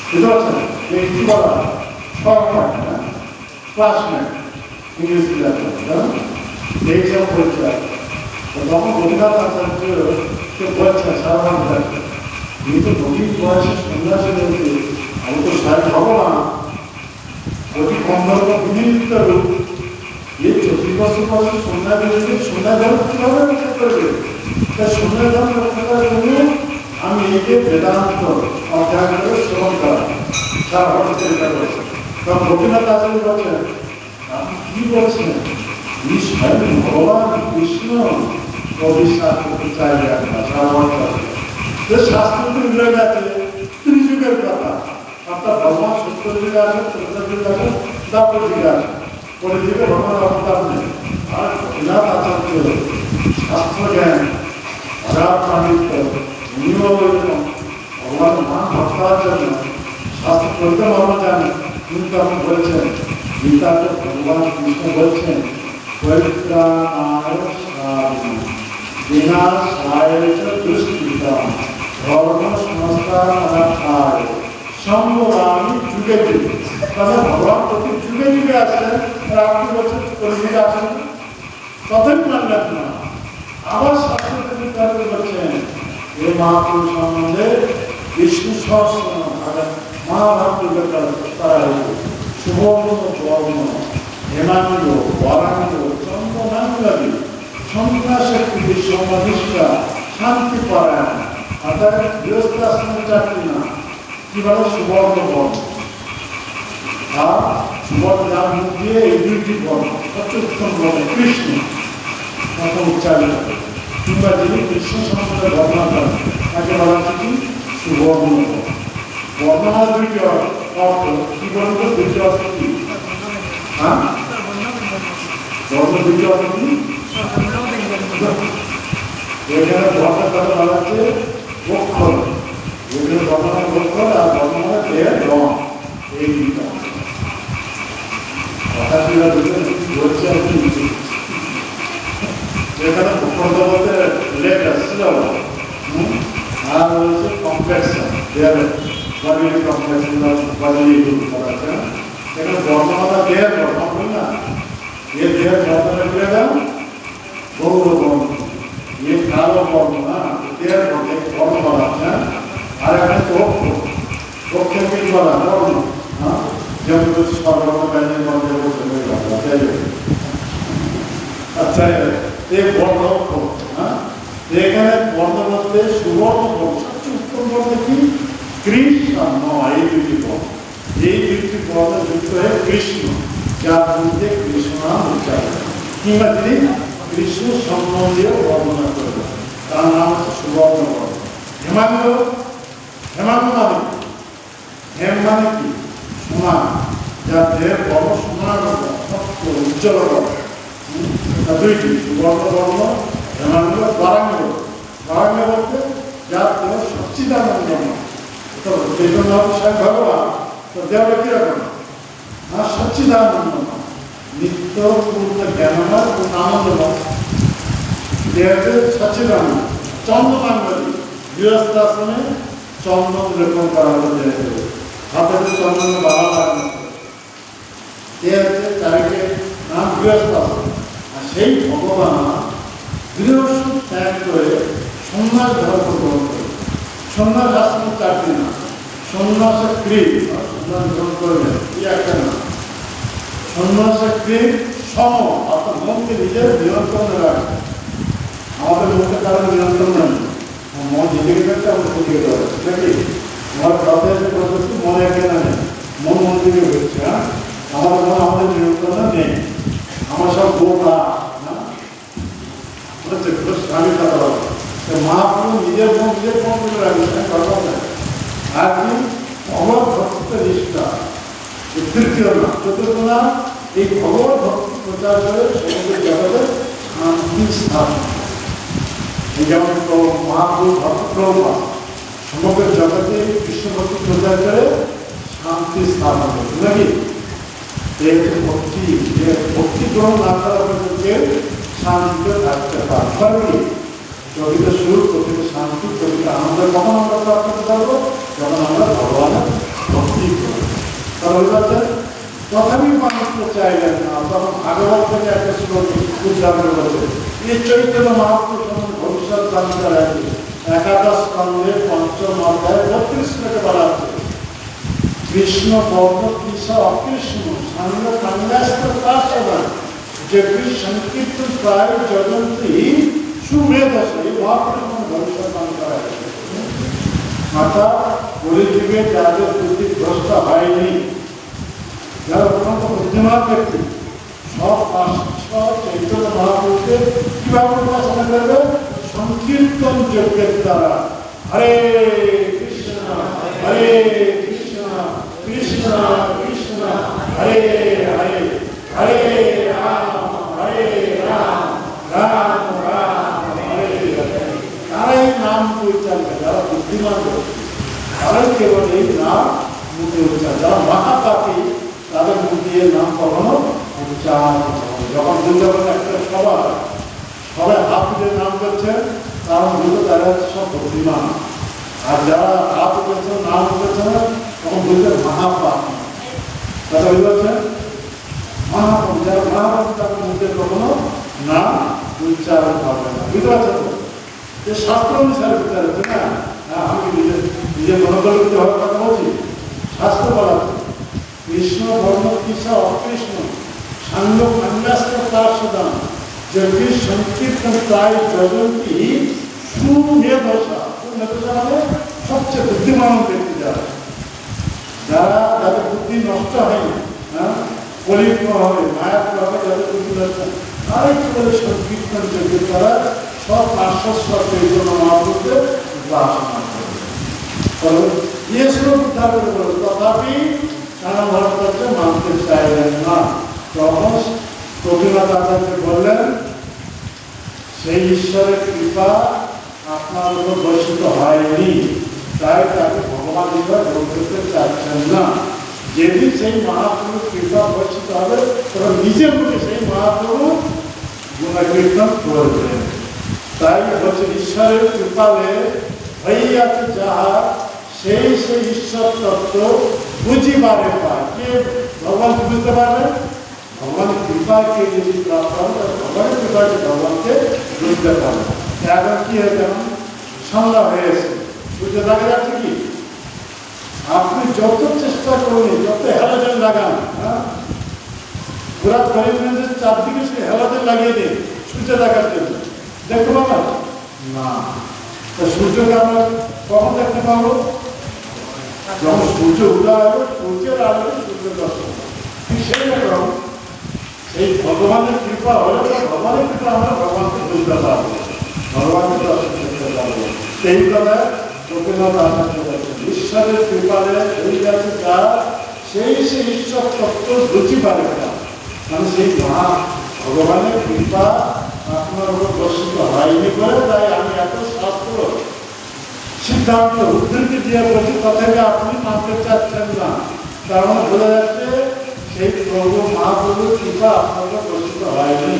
Speaker 1: বুঝতে পারছেন? এই কি বলা সহপাঠী না, ক্লাসমেট ইংলিশ এই সব পরিচয়। তখন গোপীনাথ আচার্য কে বলছেন সারা ভট্টাচার্য তুমি তো গভীর বয়সে সন্ন্যাসী রয়েছে, আমি তো 60 হবো না, অতি কম ধর্ম বিনিমিত রূপ এই 34 বছর বয়সে সন্ন্যাসী রয়েছে, সন্ন্যাস ধর্ম কীভাবে রক্ষা করবে? তাই সন্ন্যাস ধর্ম রক্ষা করার জন্য আমি একে বেদান্ত অধ্যয়ন করে শ্রবণ করা সারা ভট্টাচার্য করেছে। তখন গোপীনাথ আচার্য বলছেন আপনি কি বলছেন? স্বয়ং ভগবান কৃষ্ণ অবিশ্বাস করতে চাইবে আপনার সারা ভট্টাচার্য। শাস্ত্র তো উল্লেখ আছে ত্রিযুগের কথা, অর্থাৎ ভগবান সত্তর যুগে আসেন, 70 যুগে আসেন, তারপর যুগে আসেন, পরে যুগে ভগবান অবতার নেই। আর জগন্নাথ আচার্য শাস্ত্র জ্ঞান অজাত পাণ্ডিত্য, উনিও এরকম ভগবান মহান ভক্ত হওয়ার জন্য শাস্ত্র পড়তে ভালো জানেন। কিন্তু আপনি বলছেন গীতাতে ভগবান কৃষ্ণ বলছেন পরিত্রাণায় সাধু বিনাশায় চ দুষ্কৃতম ধর্ম সংস্কারায় সম্ভবামি যুগে যুগে। তাহলে ভগবান প্রতি যুগে যুগে আসেন, আর আপনি বলছেন কলিযুগে আসেন না, ততই মানলেন না। আবার শাস্ত্রতে বিদ্যার্থী বলছেন এই মহাপুরুষ সম্বন্ধে বিষ্ণু সহস্র মহাভারত তারা সুবর্ণ বর্ণ হেমাঙ্গ বরাঙ্গ চন্দ্রনাঙ্গী সন্ন্যাসী সমাধিষ্ঠা শান্তি পরায়ণ, অর্থাৎ গৃহস্থ আশ্রমের চাকরি না, কি বলে সুবর্ণ বর্ণ। আর সুবর্ণ নাম মুখ দিয়ে এই দুইটি বর্ণ সবচেয়ে উত্তম বর্ণ কৃষ্ণ প্রথম উচ্চারিত, কিংবা যিনি কৃষ্ণ সম্বন্ধে বর্ণনা করেন তাকে বলা হচ্ছে কি সুবর্ণ। বর্ণনার দুইটি অর্থ কি বলবো, দুইটি অর্থ কি? হ্যাঁ, বর্ণ দুইটি অর্থ কি? এখানে বর্ণের কথা বলা হচ্ছে অক্ষর, এখানে বর্ণনা অক্ষর আর বর্ণনা দেহের রং, এই দুইটা কথা ছিল বলছে আর কি। এখানে অক্ষর বলতে লেটার ছিল, আর হচ্ছে কমপ্লেক্সন, দেহের বডির কমপ্লেক্সন, বডি করা আছে। এখানে বর্ণমাতা দেহের বর্ণ বলি না, এ দেহের বর্ণনা করে দাও গৌর বর্ণ, এ কালো বর্ণ না, দেহের বর্ণ বর্ণ বলা আছে। আর এখানে তো অক্ষর, অক্ষরকে কি বলা বর্ণ, হ্যাঁ, যেমন সর্বর্ণ ব্যঞ্জন বর্ণের বসে হয়ে গেল। আচ্ছা, এই বর্ণ অক্ষর, হ্যাঁ, এখানে বর্ণ মধ্যে সুবর্ণ বর্ণ সবচেয়ে উত্তম বর্ণ কি? কৃষ্ণ। এই দুটি বর্ণ, এই দুটি বর্ণ যুক্ত হয়ে কৃষ্ণ, যার মধ্যে কৃষ্ণ নাম উচ্চারণ, কিংবা তিনি কৃষ্ণ সম্বন্ধীয় বর্ণনা করবেন, তার নাম হচ্ছে সুবর্ণ বর্ণ। হেমাঙ্গ, হেমাঙ্গ মানে হেম মানে কি? সোনা, যার দেহের বর্ণ সোনার সত্য উজ্জ্বল বর্ণ। দুইটি সুবর্ণ বর্ণ, হেমাঙ্গ, বরাঙ্গ। বরাঙ্গ বলতে যার দেহ সচ্চিদানন্দ, সেই জন্য স্বয়ং ভগবান তো দেহটা কিরকম না, সচ্চিদানন্দ, নিত্য পূর্ণ জ্ঞানময় পূর্ণ আনন্দময়, দেহতে সচ্চিদানন্দ। চন্দনাঙ্গী, গৃহস্থাশ্রমে চন্দন লেপন করা হলো দেহতে, হাতে চন্দন বাড়া লাগানো, এ হচ্ছে চারিকে নাম গৃহস্থাশ্রম। আর সেই ভগবান গৃহস্থ ত্যাগ করে সন্ন্যাস ধর্ম গ্রহণ করে, সন্ন্যাস আশ্রম চাকরি না, সন্ন্যাসের ক্রিয় সন্ন্যাস গ্রহণ করবেন কি একটা না, সন্ন্যাসের ক্রিয় সম, অর্থাৎ মনকে নিজের নিয়ন্ত্রণে রাখবে। আমাদের মনকে কারণ নিয়ন্ত্রণ নেই, মন যেদিকে যাচ্ছে আমরা সেদিকে যাবে, নাকি? আমার কথা এসে বলতেছি মনে এখানে নেই, মন মন দিকে হচ্ছে। হ্যাঁ, আমাদের মন আমাদের নিয়ন্ত্রণে নেই, আমার সব বোকা হচ্ছে স্বামী কথা বলে। মহাপ্রভু নিজের মন নিজের কন্ট্রোলে রাখবেন, কথা বলেন। আর কি ভগবত ভক্ত নিষ্ঠা, তৃতীয় না, চতুর্থ না, এই ভগবত ভক্তি প্রচার করে সমগ্র জগতে শান্তি স্থাপন। এই যেমন মহাপ্রভু ভক্ত প্রভুপাদ সমগ্র জগতে কৃষ্ণ ভক্তি প্রচার করে শান্তি স্থাপন করে, নাকি? এই হচ্ছে ভক্তি, ভক্তি গ্রহণ না করা পর্যন্ত শান্তিতে থাকতে পারবে। প্রকৃত সুখ, প্রকৃত শান্তি, প্রকৃত আনন্দ কখন আমরা প্রাপ্ত করতে পারবো? যখন আমরা ভগবানের ভক্তি করবো। তাহলে তথাপি মানুষ তো চাইলেন না, তখন ভাগবত থেকে একটা শ্লোক উদ্ধার করেছে, এই চৈতন্য মহাপুরুষ ভবিষ্যৎ জানতে আছে, একাদশ স্কন্ধে পঞ্চম অধ্যায় 32 থেকে বলা আছে, কৃষ্ণ বর্ণ কৃষ্ণ অকৃষ্ণ সাঙ্গ কাঙ্গাস্ত পাশাবান যে সংকীর্তন প্রায় জগন্তি সুমেধস, এই মহাপুরুষ ভবিষ্যৎ দান করা হয়েছে। মাতা কলিযুগে যাদের বুদ্ধি ভ্রষ্ট হয়নি, যারা অত্যন্ত বুদ্ধিমান ব্যক্তি, সব চৈতন্য মহাপুরুষকে কিভাবে উপাসনা করবে? সংকীর্তন যজ্ঞের দ্বারা, হরে কৃষ্ণ হরে কৃষ্ণ তারাই কেবল এই নাম মুখে উচ্চারণ। যারা মহাপাপী তাদের মুখ দিয়ে নাম কখনো উচ্চারণ করতে হবে। যখন বৃন্দাবন একটা সবাই হাত দিয়ে নাম করছে, কারণ বুঝতে তারা সব বুদ্ধিমান। আর যারা হাত উঠেছে নাম উঠেছে না, তখন বুঝতে মহাপাপ। কথা বুঝতে পারছেন? মহাপাপ, যারা মহাপাপ তাদের মুখে কখনো নাম উচ্চারণ হবে না। বুঝতে পারছেন তো? যে শাস্ত্র অনুসারে বিচার হচ্ছে না, আমি নিজে মনোকল্পিত হওয়ার কথা বলছি। শাস্ত্র বলা আছে কৃষ্ণ ধর্ম কৃষ্ণ অকৃষ্ণ সাঙ্গ সন্ন্যাস্ত তার সুদান যদি সংকীর্তন প্রায় যজন্তী সুমেধসা। সুমেধসা মানে সবচেয়ে বুদ্ধিমান ব্যক্তি যাদের বুদ্ধি নষ্ট হয়নি, কলিগ্ন হবে, মায়াত হবে, যাদের বুদ্ধি নষ্ট আরেকটু করে সংকীর্তন যোগ্য তারা সব পার্শ্বস্বর জন্য মহাপুরুষে উপাসনা করবে। তথাপি সারা ভারতবর্ষে মানতে চাইলেন না। তখন রবীন্দ্রনাথ আচার্য বললেন, সেই ঈশ্বরের কৃপা আপনার উপর বর্ষিত হয়নি, তাই তাকে ভগবান হিসেবে গ্রহণ করতে চাচ্ছেন না। যেদিন সেই মহাপ্রভুর কৃপা বর্ষিত হবে, তখন নিজের মুখে সেই মহাপ্রভু গুণকীর্তন করবেন। তাই হচ্ছে ঈশ্বরের কৃপালে হইয়াছে যাহা, সেই ঈশ্বর তত্ত্ব বুঝিবারে পায়। কে ভগবানকে বুঝতে পারবে? ভগবানের কৃপাকে যদি প্রাপ্ত হবে, ভগবানের কৃপাকে ভগবানকে বুঝতে পারবে। এখন কি হয়েছে? সন্ধ্যা হয়েছে, বুঝতে দেখা যাচ্ছে কি? আপনি যত চেষ্টা করুন, যত হেলাজেল লাগান, পুরা করিমগঞ্জের চারদিকে সে হেলাজেল লাগিয়ে দিন সূর্য দেখার জন্য, দেখতে পাবেন না। সূর্যকে আমরা কখন দেখতে পাবো? যখন সূর্য উদয় হবে, সূর্যের আলোকে সূর্য দর্শন। ঠিক সেই রকম সেই ভগবানের কৃপা হলে ভগবানের কৃপা আমরা ভগবানকে বুঝতে পারবো, ভগবানকে দর্শন করতে পারবো। সেই কথা রবীন্দ্রনাথ আচার্য বলছেন, ঈশ্বরের কৃপালে হয়ে গেছে যা, সেই ঈশ্বর তত্ত্ব বুঝি পারে না। মানে সেই মহা ভগবানের কৃপা আপনার উপর বর্ষিত হয়নি বলে, তাই আমি এত শাস্ত্র সিদ্ধান্ত উদ্ধৃতি দিয়ে বলছি, তথাপি আপনি মানতে চাচ্ছেন না। তার মানে বোঝা যাচ্ছে সেই প্রভু মহাপ্রভুর কৃপা আপনার উপর বর্ষিত হয়নি।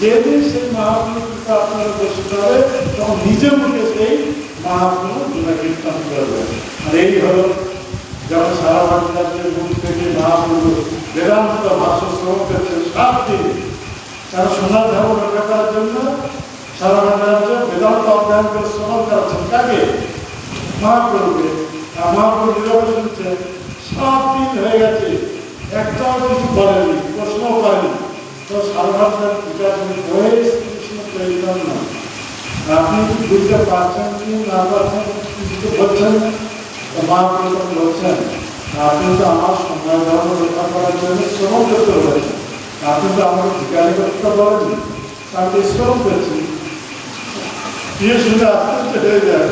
Speaker 1: যেদিন সেই মহাপ্রভুর কৃপা আপনার বর্ষিত হবে, তখন নিজের মুখে সেই মহাপ্রভু গুণকীর্তন করবেন। আর এই হলো যখন সারা ভারতের মুখ থেকে মহাপ্রভু বেদান্ত ভাষ্য শ্রবণ করছেন 7 দিন। তারা সোনার ধর্ম রক্ষা করার জন্য সারা ভারত বেদান্ত অধ্যয়ন করে শ্রবণ করাচ্ছেন। কাকে? মহাপ্রভুকে। আর মহাপ্রভু নীরবে শুনছেন। 7 দিন হয়ে গেছে, একটাও কিছু বলেনি, প্রশ্নও করেনি। তো সারা ভারতের কৃষ্ণ প্রয়োজন না। আপনি কি বুঝতে পারছেন কি না পারছেন, কিছু বলছেন? মহাপ্রভু বলছেন, আপনি তো আমার সন্ন্যাস ধর্ম রক্ষা করার জন্য শ্রম করতে বলেছেন, আপনি তো আমাকে ভিকারি করতে বলেনি, তাকে শ্রম করছি। দিয়ে শুনে আশ্চর্য হয়ে যায়,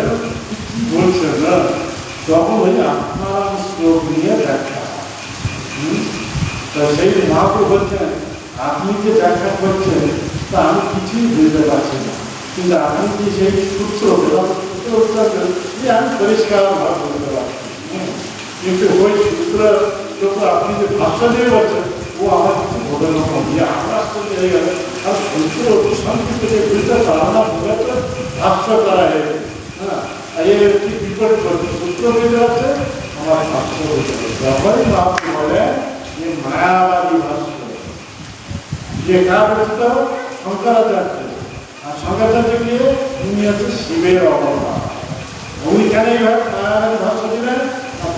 Speaker 1: কি বলছেন না? তখন ওই আপনার শ্লোক নিয়ে ব্যাখ্যা। তো সেই মহাপ্রভু বলছেন, আপনি যে ব্যাখ্যা করছেন তা আমি কিছুই বুঝতে পারছি না, কিন্তু আপনি কি সেই সূত্র আমি পরিষ্কার ভাবে বলতে পারছি। কিন্তু ওই সূত্রের উপর আপনি যে ভাষা দিয়ে বলছেন, ও আমার কিছু বোধ রকম দিয়ে আকাশ করে হয়ে গেল। আর সূত্র সংক্ষিপ্ত যে বুঝতে পারা না, বলে তো ভাষ্য করা হয়েছে। হ্যাঁ, এর কি বিপরীত করছে? সূত্র বুঝতে পারছে, আমার ভাষ্য বুঝতে পারছে। যখনই আপনি বলেন যে মায়াবাদী ভাষ্য, যে কার রচিত? শঙ্করাচার্য। আর শঙ্করাচার্য গিয়ে উনি হচ্ছে শিবের অবতার। উনি কেন এইভাবে মায়াবাদী ভাষ্য দিলেন?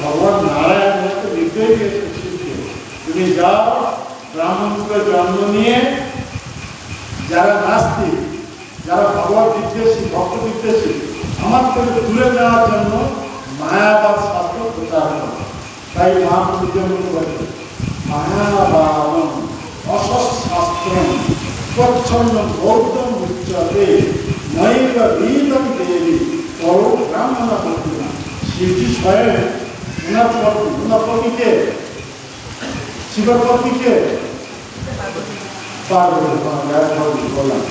Speaker 1: ভগবান নারায়ণ নির্দেশ দিয়েছেন শিবকে, তুমি যাও ব্রাহ্মণকে জন্ম নিয়ে যারা নাস্তিক, যারা ভগবান বিদ্বেষী, ভক্ত বিদ্বেষী, আমার থেকে দূরে যাওয়ার জন্য মায়াবাদ শাস্ত্র প্রচার করো। তাই মহাপুরুষের বলে মায়াবাদম অসৎশাস্ত্রম প্রচ্ছন্ন বৌদ্ধম উচ্চতে নৈব রীতম দেবী পরো ব্রাহ্মণ প্রতিমা। শিবজি স্বয়ং উনার পত্নীকে, শিবের পত্নীকে পার্বতী বললাম,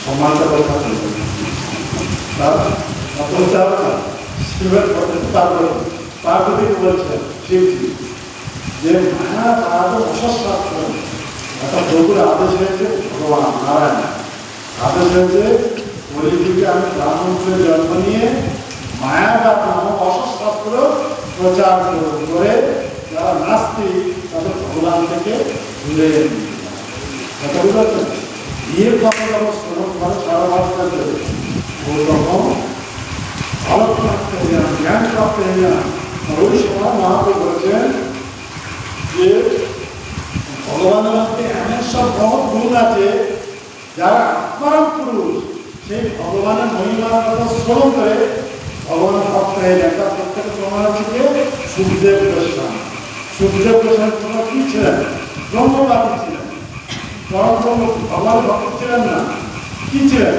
Speaker 1: সমানটা কথা বলতে না। শিবের পার্বতীকে বলছেন শিবজি যে মায়া তারা তো অসস্বাস্থ্য একটা প্রভুর আদেশ হয়েছে ভগবান নারায়ণ আদেশ হয়েছে কলিযুগে আমি ব্রাহ্মণকুলে জন্ম নিয়ে মায়াবাদ নামক অসৎশাস্ত্র প্রচার করে যারা নাস্তিক তাদের ভগবান থেকে দূরে কথা বুঝতে বিয়ের কথা যখন শ্রবণ করে সারা ভারত ওই রকম ভালো প্রাপ্ত হয়ে যান জ্ঞান প্রাপ্ত হয়ে যান ওই সময় মহাপ্রভু বলেছেন যে ভগবানের মধ্যে এমন সব মহৎ গুণ আছে যারা আত্মারাম পুরুষ সেই ভগবানের মহিমার কথা শ্রবণ করে ভগবানের ভক্ত হয়ে যায় তার প্রত্যেক প্রমাণ হচ্ছে যে সুখদেব গোস্বামী সুখদেব গোস্বামী তোমার কি ছিলেন ব্রহ্মবাদী ছিলেন পরম ভগবান ভক্ত ছিলেন না কি ছিলেন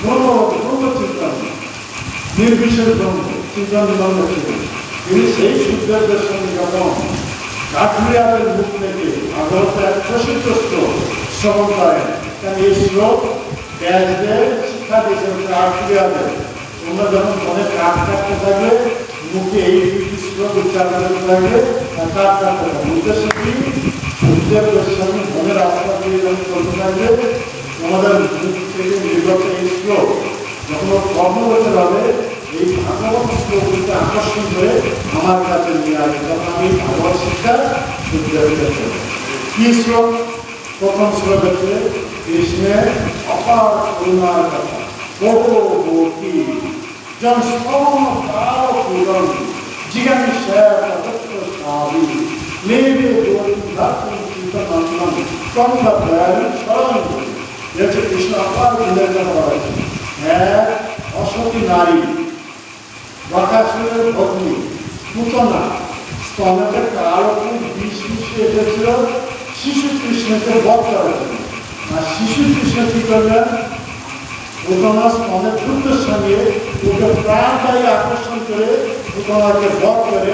Speaker 1: ব্রহ্মবাদী ব্রহ্মচিন্তন নির্বিশেষ ব্রহ্ম চিন্তন ব্রহ্ম ছিলেন তিনি সেই সুখদেব গোস্বামী যখন কাঠমিয়াদের মুখ থেকে ভাগবত এক প্রসিদ্ধ শ্লোক শ্রবণ করেন কারণ এই শ্লোক ব্যাসদের শিক্ষা দিয়েছেন কাঠমিয়াদের তোমরা যখন মনে কাঠ কাটতে থাকবে মুখে এই দুটি শ্লোক উচ্চারণ করতে থাকবে আর কাঠ কাটতে থাকবে উদ্দেশ্য কি সুখদেব গোস্বামী মনের রাস্তা দিয়ে যখন চলতে থাকবে তোমাদের মুখ থেকে নির্গত এই শ্লোক যখন কর্ম করতে হবে এই ভাগবত শ্লোকগুলিকে আকর্ষণ করে আমার কাছে নিয়ে আসবে তখন আমি ভাগবত শিক্ষা কি শ্লোক প্রথম শ্লোক হচ্ছে কৃষ্ণের অপার করুণার কথা বহু জন স্তম জিজ্ঞাসী স্বামী নেবে কৃষ্ণ অপার গুণের কথা বলা হয়েছে এক অসতী নারী বকাসুরের ভগ্নী পুতনা স্তনেতে কালো বিষ মিশিয়ে এসেছিল শিশু কৃষ্ণকে বধ করার জন্য আর শিশু কৃষ্ণ কি করলেন পুতনা স্তনে দ্রুত সঙ্গে ওকে প্রাণদায়ী আকর্ষণ করে পুতনাকে বধ করে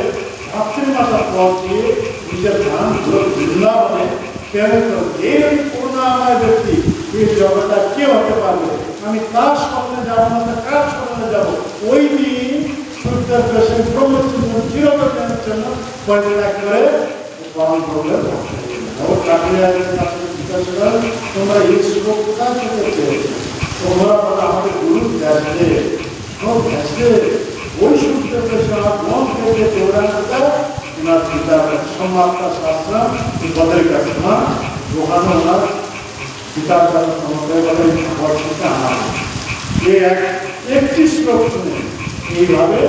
Speaker 1: ভাতৃমাতা পথ দিয়ে নিজের ধান বৃন্দাবনে প্রেরণ করবে এই করুণাময় ব্যক্তি এই জগৎটা কে হতে পারবে আমি কার স্বপ্নে যাবো না কার স্বপ্নে যাবো ওই দিন সুখদেব গোস্বামী ব্রহ্মচিন্তন চিরকালের জন্য পরিত্যাগ করে পালন করলে তোমরা এই শ্লোক কোথা থেকে পেয়েছো তোমরা বলো আমাদের গুরু ব্যাসদেব ব্যাসদেব ওই সুখদেব গোস্বামী মন থেকে দৌড়ানোটা ওনার পিতার সম্মানটা শাস্ত্র পদের কাছে না ওখানে ওনার পিতার কাছে সমুদ্রের বলে বর্ষকে আনা একটি শ্লোক শুনে এইভাবে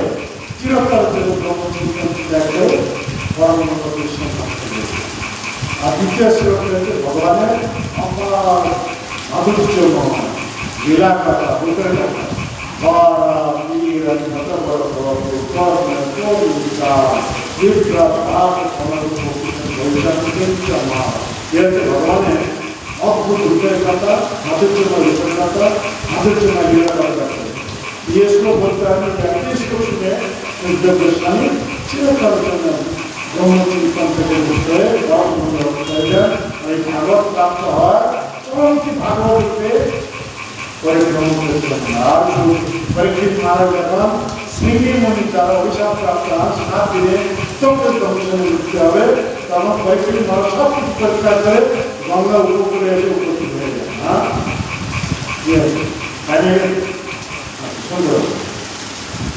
Speaker 1: চিরকাল জন্য ব্রহ্মচিন্তন দেখে পরমানন্দ কৃষ্ণ আর দ্বিতীয় শ্লোক হচ্ছে ভগবানের অপার মাধুর্যময় লীলা কথা বুকের কথা ভগবানের অদ্ভুত রূপের কথা মাধুর্যময় রূপের কথা মাধুর্যময় লীলা কথা ये श्लोक बोलता है कि श्लोक में सुखदेव गोस्वामी चिरकाल जन्म ब्रह्मचिंतन থেকে উঠে এই ভাগবত প্রাপ্ত হয় চরমটি ভাগবত রূপে পরিক্রম করেছেন আর পরীক্ষিত মহারাজ যখন শ্রীমী মুনি দ্বারা অভিশাপ প্রাপ্ত হন 7 দিনে চক্রের দংশনে উঠতে হবে তখন পরীক্ষিত মহারাজ সব কিছু পরিষ্কার করে গঙ্গা উপকূলে এসে উপস্থিত হয়ে যায় হ্যাঁ সুন্দর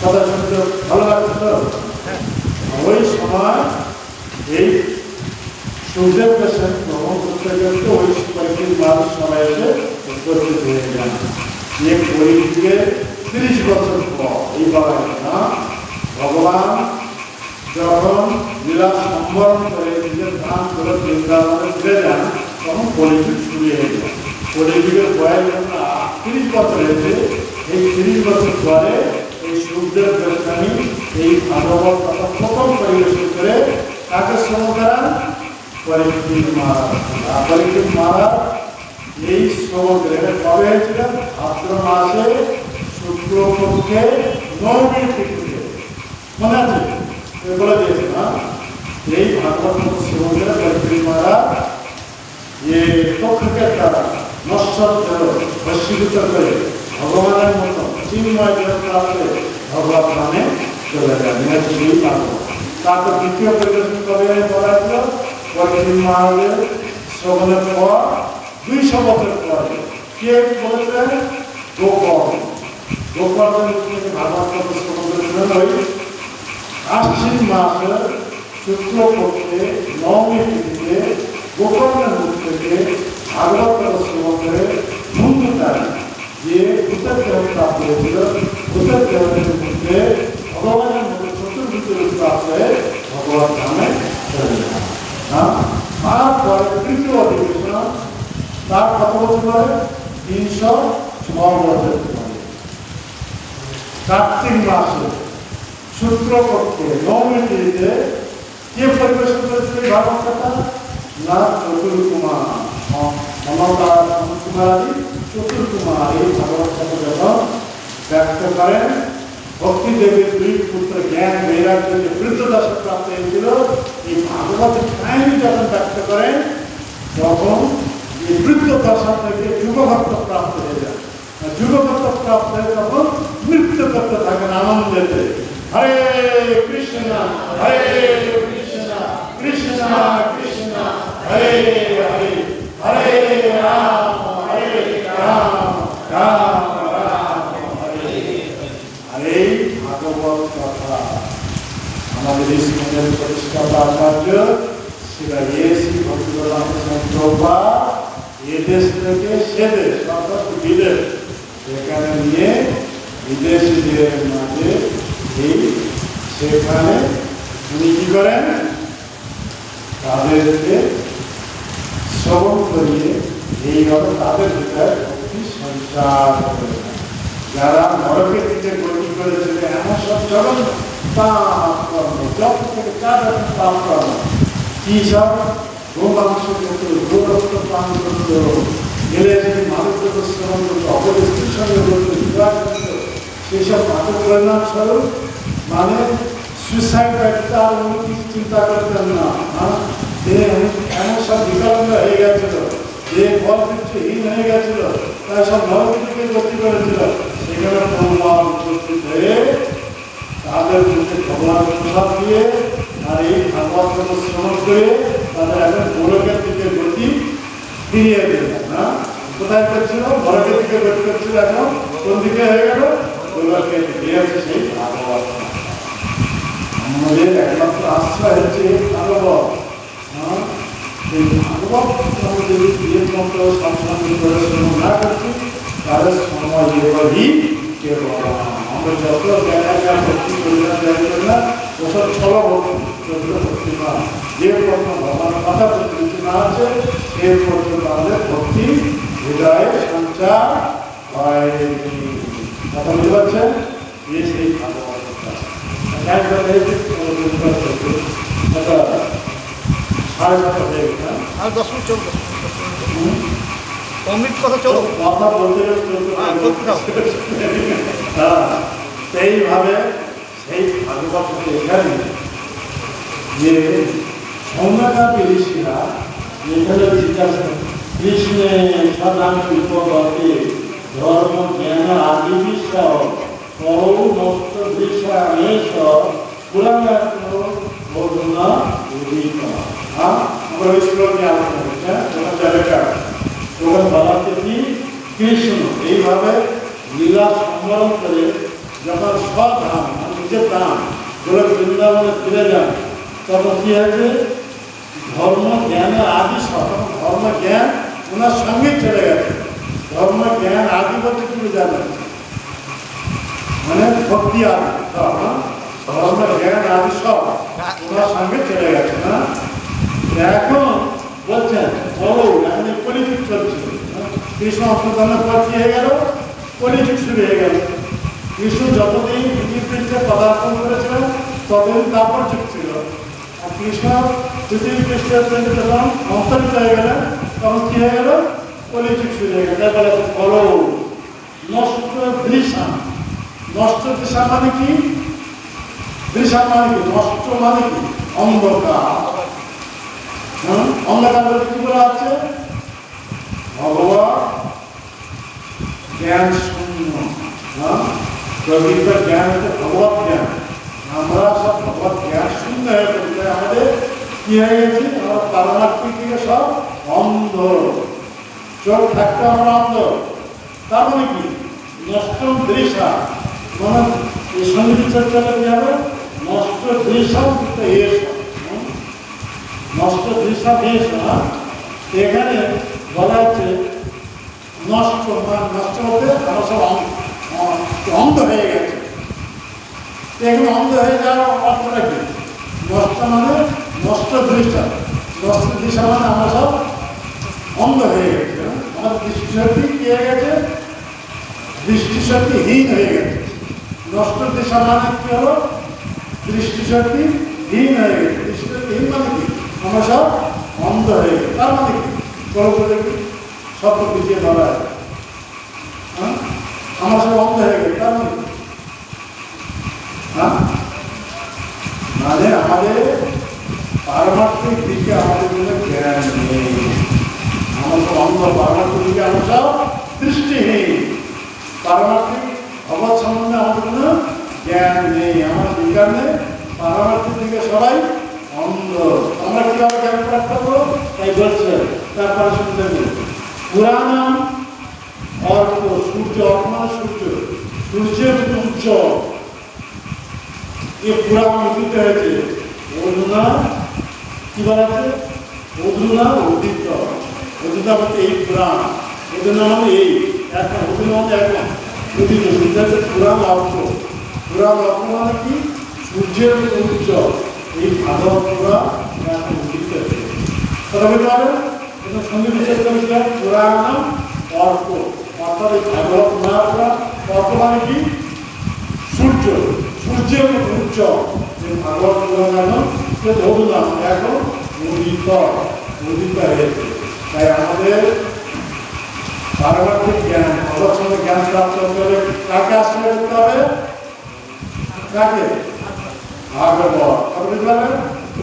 Speaker 1: কথা শুনতে ভালো লাগছে তো ওই সময় এই সুখদেব গোস্বামী ভ্রমণ করতে করতে ওই পরীক্ষিত মানুষ সবাই এসে উপস্থিত হয়ে যান যে পরীক্ষিতে 30 বছর পর এই বলা না ভগবান যখন লীলা সম্বরণ করে নিজের ধান করে বৃন্দাবনে ফিরে যান তখন পরীক্ষিত শুরু হয়ে যায় পরীক্ষিতের বয়স যখন 30 বছর হয়েছে এই 30 বছর পরে এই সুখদেব গোস্বামী এই ভাগবত কথা প্রথম পরিবেশন করে কাকে শ্রবণ করান পরীক্ষিত মহারাজ এই শ্রবণ করে কবে হয়েছিল ভাদ্র মাসে শুক্লপক্ষে 9 তিথিতে মনে আছে বলে দিয়েছে না এই ভাগবত শ্রবণ করে পরীক্ষিত মহারাজ পক্ষের দ্বারা নশ্বর বশীভূত করে ভগবানের মতো চিন্ময় প্রাপ্ত ভগবত ধামে চলে যাবেন। সেই ভাগবত। তারপর দ্বিতীয় পরিবেশন কবে বলা ছিল? পরদিন মহারাজের শ্রবণের পর 200 বছর পরে কে বলেছেন? গোকর্ণ। গোকর্ণের ভাগবত কথা শ্রবণ করেছিলেন ওই আশ্বিন মাসের শুক্লপক্ষে নবমী তিথিতে গোকর্ণের মুখ থেকে ভাগবত কথা শ্রবণ করে মন্দিরটায় যে ভূতের দেহ প্রাপ্ত হয়েছিল, ভূতের দেহের মধ্যে ভগবানের মধ্যে চতুর্ভূতের প্রাপ্ত হয়ে ভগবত ধামে চলে যান। তারপরে তৃতীয় অধিবেশন তার কত বছর পরে? 306 বছর পরে কার্তিক মাসে শুক্লপক্ষে নবমী তিথিতে কে পরিবেশন করেছিল ভাগবত কথা? না চতুর্কুমার কুমারাদি চতুর্কুমার এই ভাগবত কথা যখন ব্যক্ত করেন, ভক্তি দেবীর 2 পুত্র জ্ঞান বৈরাগ্য যে বৃদ্ধদশা প্রাপ্ত হয়েছিল, এই ভাগবতের কাহিনী যখন ব্যক্ত করেন তখন এই বৃদ্ধদশা থেকে যুগভক্ত প্রাপ্ত হয়ে যায়। যুগভক্ত প্রাপ্ত হয়ে তখন নৃত্য করতে থাকেন আনন্দেতে। হরে কৃষ্ণ হরে কৃষ্ণ কৃষ্ণ কৃষ্ণ হরে হরে হরে রাম রাম রাম হরে হরে। ভাগবত কথা আমাদের ইসলামের প্রতিষ্ঠাতা আচার্য সেটা শ্রী ভক্তিপ্রদান প্রভুপাদ এদেশ থেকে সেদেশ অর্থাৎ বিদেশ সেখানে নিয়ে বিদেশিদের মাঝে এই সেখানে উনি কি করেন? তাদেরকে শ্রবণ করিয়ে এইভাবে তাদের ভিতরে ভক্তি সঞ্চার করে। যারা নরকের দিকে গতি করেছিল এমন সব জগৎ পাপ কর্ম, যত থেকে 4 রকম পাপ কর্ম, কি সব? গোমাংস করতো, গোরক্ত পান করতো, গেলে যদি মাদক শ্রবণ করতো, অপর স্ত্রীর সঙ্গে করতো, বিবাহ করতো, সেইসব পাপের পরিণাম স্বরূপ মানে সুইসাইড তার উনি চিন্তা করতেন না। তিনি এমন সব বিকল্প হয়ে গেছিল যে বল হীন হয়ে গেছিল, তাই সব নরকের দিকে গতি করেছিল। সেখানে ভগবান উপস্থিত হয়ে তাদের মধ্যে ভগবান প্রসাদ দিয়ে আর এই ভাগবত কথা শ্রবণ করে তাদের এখন গোলকের দিকে গতি ফিরিয়ে দিলেন। কোথায় করছিল? নরকের দিকে গতি করছিল, এখন কোন দিকে হয়ে গেল? গোলকের দিকে। সেই ভাগবত আমাদের একমাত্র আশ্রয় হচ্ছে ভাগবত। এই ভাগবত আমাদের বিয়ের মন্ত্র সংস্কৃতি করে শ্রবণ না করছি তাদের সময় এবারই কেবল আমরা যত জায়গায় ভক্তি পরিমাণ জানি না ওসব ছল ভক্তি না। যে পর্যন্ত ভগবান কথা প্রতিনিধি না আছে সে পর্যন্ত আমাদের ভক্তি হৃদয়ে সঞ্চার হয়। কথা বুঝতে পারছেন? এই সেই ভাগবত সাড়ে 7 হয়ে গেছে।
Speaker 2: আর 10 মিনিট চলবে, অমৃত কথা চলবে,
Speaker 1: কথা বলতে সেইভাবে সেই ভাগবত এখানে যে সৌম্যকাপী ঋষিরা এখানে জিজ্ঞাসা কৃষ্ণে সদান বিপদে ধর্ম জ্ঞান আদি বিষয় সৌ নষ্ট বিষয় পুরাণাত্ম বোধনা আমরা ওই শ্লোক নিয়ে আলোচনা করছি। ওখানে জায়গাটা ওখানে বলা হচ্ছে কি কৃষ্ণ এইভাবে লীলা সম্বরণ করে যখন স্বধাম নিজের ধাম গোলক বৃন্দাবনে ফিরে যান তখন কি হয়েছে? ধর্ম জ্ঞানের আদি সব ধর্ম জ্ঞান ওনার সঙ্গে চলে গেছে। ধর্ম জ্ঞান আদি বলতে কি জানেন? মানে ভক্তি আদি সব, ধর্ম জ্ঞান আদি সব ওনার সঙ্গে চলে গেছে না। এখন বলছেন বলো এখন কলিযুগ চলছে। কৃষ্ণ অষ্টদানের পর কি হয়ে গেল? কলিযুগ শুরু হয়ে গেল। কৃষ্ণ যতদিন পৃথিবীতে পদার্পণ করেছিলেন ততদিন তারপর যুগ ছিল। আর কৃষ্ণ পৃথিবী পৃষ্ঠের যখন অন্তরিত হয়ে গেলেন তখন কি হয়ে গেল? কলিযুগ শুরু হয়ে গেল। তাই বলে বলো নষ্ট দৃশা। নষ্ট দৃশা মানে কি? দৃশা মানে কি? নষ্ট মানে কি? অন্ধকার। অন্ধকার বলতে কি বলা আছে? ভগবান জ্ঞান শূন্য। প্রকৃত জ্ঞান হচ্ছে ভগবত জ্ঞান। আমরা সব ভগবত জ্ঞান শূন্য হয়ে পড়লে আমাদের কি হয়ে গেছে, আমরা পারমার্থিক দিকে সব অন্ধ, চোখ থাকতে আমরা অন্ধ। তার মানে কি, নষ্টম দৃশা, মানে এই সঙ্গীত চর্চাটা কি হবে, নষ্ট দৃশা নষ্ট দৃশা দেশ। এখানে বলা হচ্ছে নষ্ট, মানে নষ্ট হতে আমরা সব অন্ধ হয়ে গেছে। এখানে অন্ধ হয়ে যাওয়ার অর্থটা কি, নষ্ট মানে নষ্ট দৃষ্টা, নষ্ট দৃশা মানে আমরা সব অন্ধ হয়ে গেছে। আমাদের দৃষ্টিশক্তি কি হয়ে গেছে, দৃষ্টিশক্তিহীন হয়ে গেছে। নষ্ট দৃশা মানে কি হলো, দৃষ্টিশক্তিহীন হয়ে গেছে। দৃষ্টিশক্তিহীন মানে কি, আমরা সব অন্ধ হয়ে গেছে। তার মানে কি, গল্প দেখি শব্দ পিছিয়ে বলা হয়, হ্যাঁ, আমরা সব অন্ধ হয়ে গেছে। তার মানে কি, হ্যাঁ, মানে আমাদের পারমার্থিক দিকে আমাদের কোনো জ্ঞান নেই। আমরা সব অন্ধ, পারমার্থিক দিকে আমরা সব দৃষ্টিহীন। পারমার্থিক ভগবত সম্বন্ধে আমাদের কোনো জ্ঞান নেই, আমার বিজ্ঞান নেই। পারমার্থিক দিকে সবাই অন্ধ। আমরা কিভাবে জ্ঞান প্রাপ্ত করবো, তাই বলছে। তারপরে শুনতে নেই পুরাণাম অর্থ, সূর্য অর্থ মানে সূর্য, সূর্যের উজ্জ্বল ये পুরাণ উদিত হয়েছে। অধুনা কি বলা আছে, অধুনা উদিত, অধুনা বলতে এই পুরাণ, অধুনা মানে এই এখন, অধুনা মানে এখন উদিত। সূর্য পুরাণ অর্থ, পুরাণ অর্থ মানে কি, সূর্যের উজ্জ্বল এই ভাগবত পুরাণ এখন উদিত হয়েছে। কথা বলতে পারেন, সঙ্গীত বিচার পুরাণ অর্থ, অর্থাৎ এই ভাগবত মহাপুরাণ অর্থ মানে কি, সূর্য, সূর্যের উজ্জ্বল এই ভাগবত পুরাণ এখন ধরুন এখন উদিত, উদিত হয়েছে। তাই আমাদের পারমার্থিক জ্ঞান, ভগবত সঙ্গে জ্ঞান প্রাপ্ত হতে হলে কাকে আশ্রয় করতে হবে, কাকে, ভাগবত। আপনি বলেন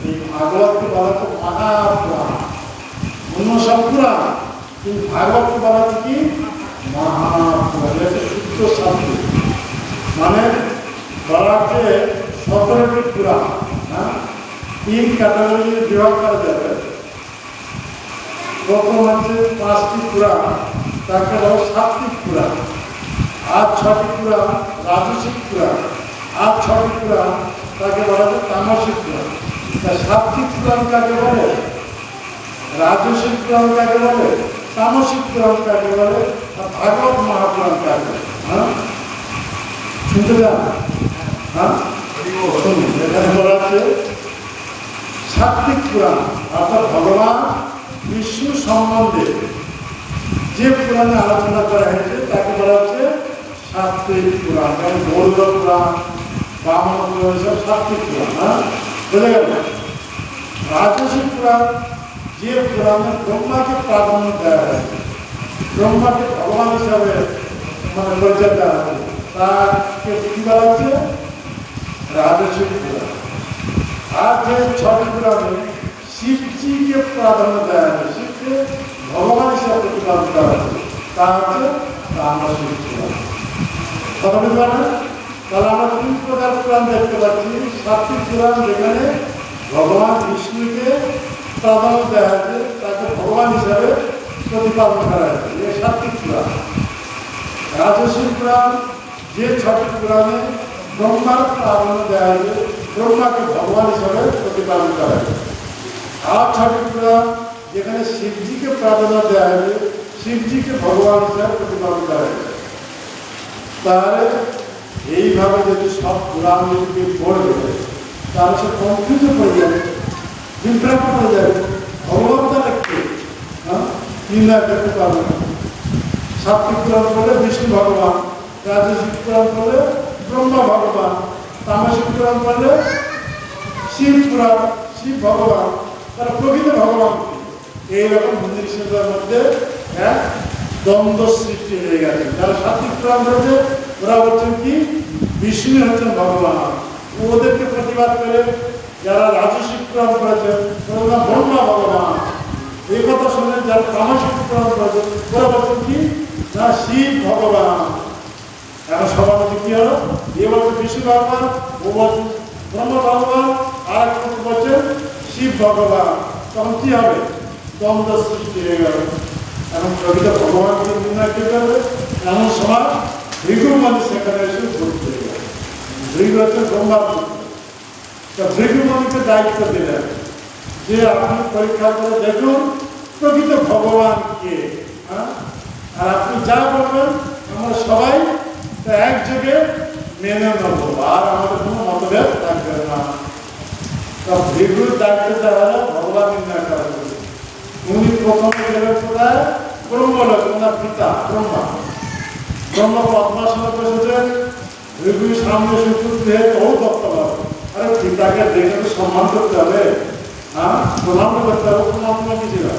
Speaker 1: এই ভাগবতকে বলা হচ্ছে মহাপুরাণ, অন্য সব পুরাণ, কিন্তু ভাগবতকে বলা হচ্ছে কি মহাপুরাণ। এটা শুদ্ধ শাস্ত্র, মানে বলা হচ্ছে 17টি পুরাণ, হ্যাঁ, 3 ক্যাটাগরি বিভাগ করা যাবে। প্রথম হচ্ছে 5টি পুরাণ, তাকে বলা সাত্বিক পুরাণ। আর 6টি পুরাণ রাজসিক পুরাণ, আর 6টি পুরাণ তাকে বলা হচ্ছে তামসিক পুরাণ। তা সাত্বিক পুরাণ কাকে বলে, রাজসিক পুরাণ কাকে বলে, তামসিক পুরাণ কাকে বলে, আর ভাগবত মহাপুরাণ কাকে বলে, হ্যাঁ, শুনতে যান, হ্যাঁ, শুনুন। এখানে বলা হচ্ছে সাত্বিক পুরাণ, অর্থাৎ ভগবান বিষ্ণু সম্বন্ধে যে পুরাণে আলোচনা করা হয়েছে তাকে বলা হচ্ছে সাত্বিক পুরাণ। যেমন গৌড় পুরাণ, বামন পুরাণ, সব সাত্বিক পুরাণ, হ্যাঁ, বোঝা গেল। রাজসিক পুরাণ যে পুরাণে ব্রহ্মাকে প্রাধান্য দেওয়া হয়েছে, ব্রহ্মাকে ভগবান হিসাবে মানে পরিচয় দেওয়া হয়েছে, তাকে কি বলা হচ্ছে রাজসিক পুরাণ। আর যে 6টি পুরাণে শিবজিকে প্রাধান্য দেওয়া হয়, শিবকে ভগবান হিসাবে প্রতিপাদন করা হচ্ছে, তা হচ্ছে তামসিক পুরাণ। কথা বলতে পারেন। তাহলে আমরা 3 প্রকার পুরাণ দেখতে পাচ্ছি। সাত্বিক পুরাণ যেখানে ভগবান বিষ্ণুকে প্রাধান্য দেওয়া হয়েছে, তাকে ভগবান হিসাবে প্রতিপাদন করা হয়েছে, এই সাত্বিক পুরাণ। রাজসিক পুরাণ যে 6টি পুরাণে ব্রহ্মার প্রাধান্য দেওয়া হয়েছে, ব্রহ্মাকে ভগবান হিসাবে প্রতিপাদন করা হয়েছে। আর 6টি পুরাণ যেখানে শিবজিকে প্রাধান্য দেওয়া হয়েছে, শিবজিকে ভগবান হিসাবে প্রতিপাদন করা হয়েছে। তাহলে এইভাবে যদি সব পুরাণ যদি পড়বে, তাহলে সে কনফিউজে পড়ে যাবে, বিভ্রান্ত হয়ে যাবে। ভগবান তারা কে, হ্যাঁ, নির্ণয় করতে পারবে না। সাত্বিক পুরাণ পড়লে বিষ্ণু ভগবান, রাজসিক পুরাণ পড়লে ব্রহ্মা ভগবান, তামসিক পুরাণ পড়লে শিব পুরাণ, শিব ভগবান, তারা প্রকৃত ভগবান। এইরকম হিন্দু ঋষিদের মধ্যে এক দ্বন্দ্ব সৃষ্টি হয়ে গেছে। যারা সাত্বিক পুরাণ পড়েছে ওরা বলছেন কি বিষ্ণু হচ্ছেন ভগবান, ওদেরকে প্রতিবাদ করে যারা রাজসিক পুরাণ পড়েছে ওরা ব্রহ্মা ভগবান। এই কথা শুনে যারা তামসিক পুরাণ পড়েছে ওরা বলছেন কি না শিব ভগবান। এখন সবার মধ্যে কি হলো? এ বলছে বিষ্ণু ভগবান, ও বলছে ব্রহ্ম ভগবান, আর এক বলছেন শিব ভগবান। তখন কি হবে? দ্বন্দ্ব সৃষ্টি হয়ে গেল। এখন প্রকৃত ভগবানকে নির্ণয় কে করবে? এমন সময় ভৃগু মানে সেখানে এসে উপস্থিত হয়ে গেল। ভৃগু হচ্ছে ব্রহ্মার পুত্র। তা ভৃগু মানুষকে দায়িত্ব দিলেন যে আপনি পরীক্ষা করে দেখুন প্রকৃত ভগবান কে। হ্যাঁ, আর আপনি যা বলবেন আমরা সবাই একযোগে মেনে নেব, আর আমাদের কোনো মতভেদ থাকবে না। তা ভৃগুর দায়িত্ব দেওয়া হলো ভগবান নির্ণয় করা। উনি প্রথমে গেলেন কোথায়? ব্রহ্মলোক, ওনার পিতা ব্রহ্মা। ব্রহ্মা পদ্মাসনে বসেছেন, ভৃগুর সামনে সুপুত্র ও দত্ত পাবে। আরে পিতাকে দেখে তো সম্মান করতে হবে, হ্যাঁ, প্রণাম করতে হবে। প্রণাম কিছু না,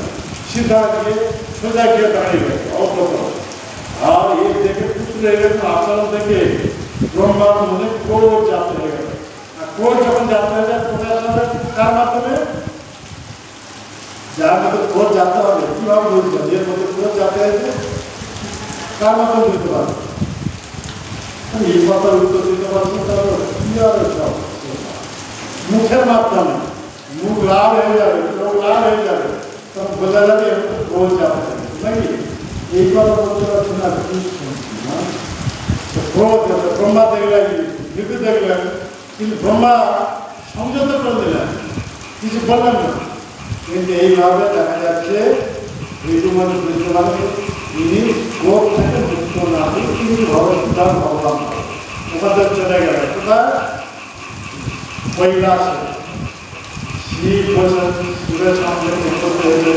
Speaker 1: সিধা গিয়ে সোজা গিয়ে দাঁড়িয়ে গেছে অদ্ভুত। আর এই দেখে পুত্র এরকম আচরণ দেখে ব্রহ্মার মনে ক্রোধ জাত হয়ে গেল। আর ক্রোধ যখন জাত হয়ে যায় কোথায় আসবে? কার মাধ্যমে? যার মধ্যে ক্রোধ জানতে হবে কিভাবে বুঝবেন এর মধ্যে ক্রোধ জানতে হয়েছে? কার মাধ্যমে বুঝতে পারবে? এই কথার উত্তর দিতে পারছেন তাহলে কি হবে? সব মুখের মাধ্যমে মুখ লাল হয়ে যাবে, চোখ লাল হয়ে যাবে, তখন বোঝা যাবে ক্রোধ জানতে হবে নাকি? এই কথা বলতে পারছি না, কি শুনছি না? ক্রোধ ব্রহ্মা দেখলেন, মৃত্যু দেখলেন, কিন্তু ব্রহ্মা সংযত করে দিলেন, কিছু বললেন না। কিন্তু এইভাবে দেখা যাচ্ছে ঋতুমান তিনি ক্রোধ থেকে মুক্ত না হয়ে তিনি ভগবান ওখানে চলে গেলেন কোথায়? কৈলাসে। শিব বলছেন, শিবের সামনে করতে হয়েছে,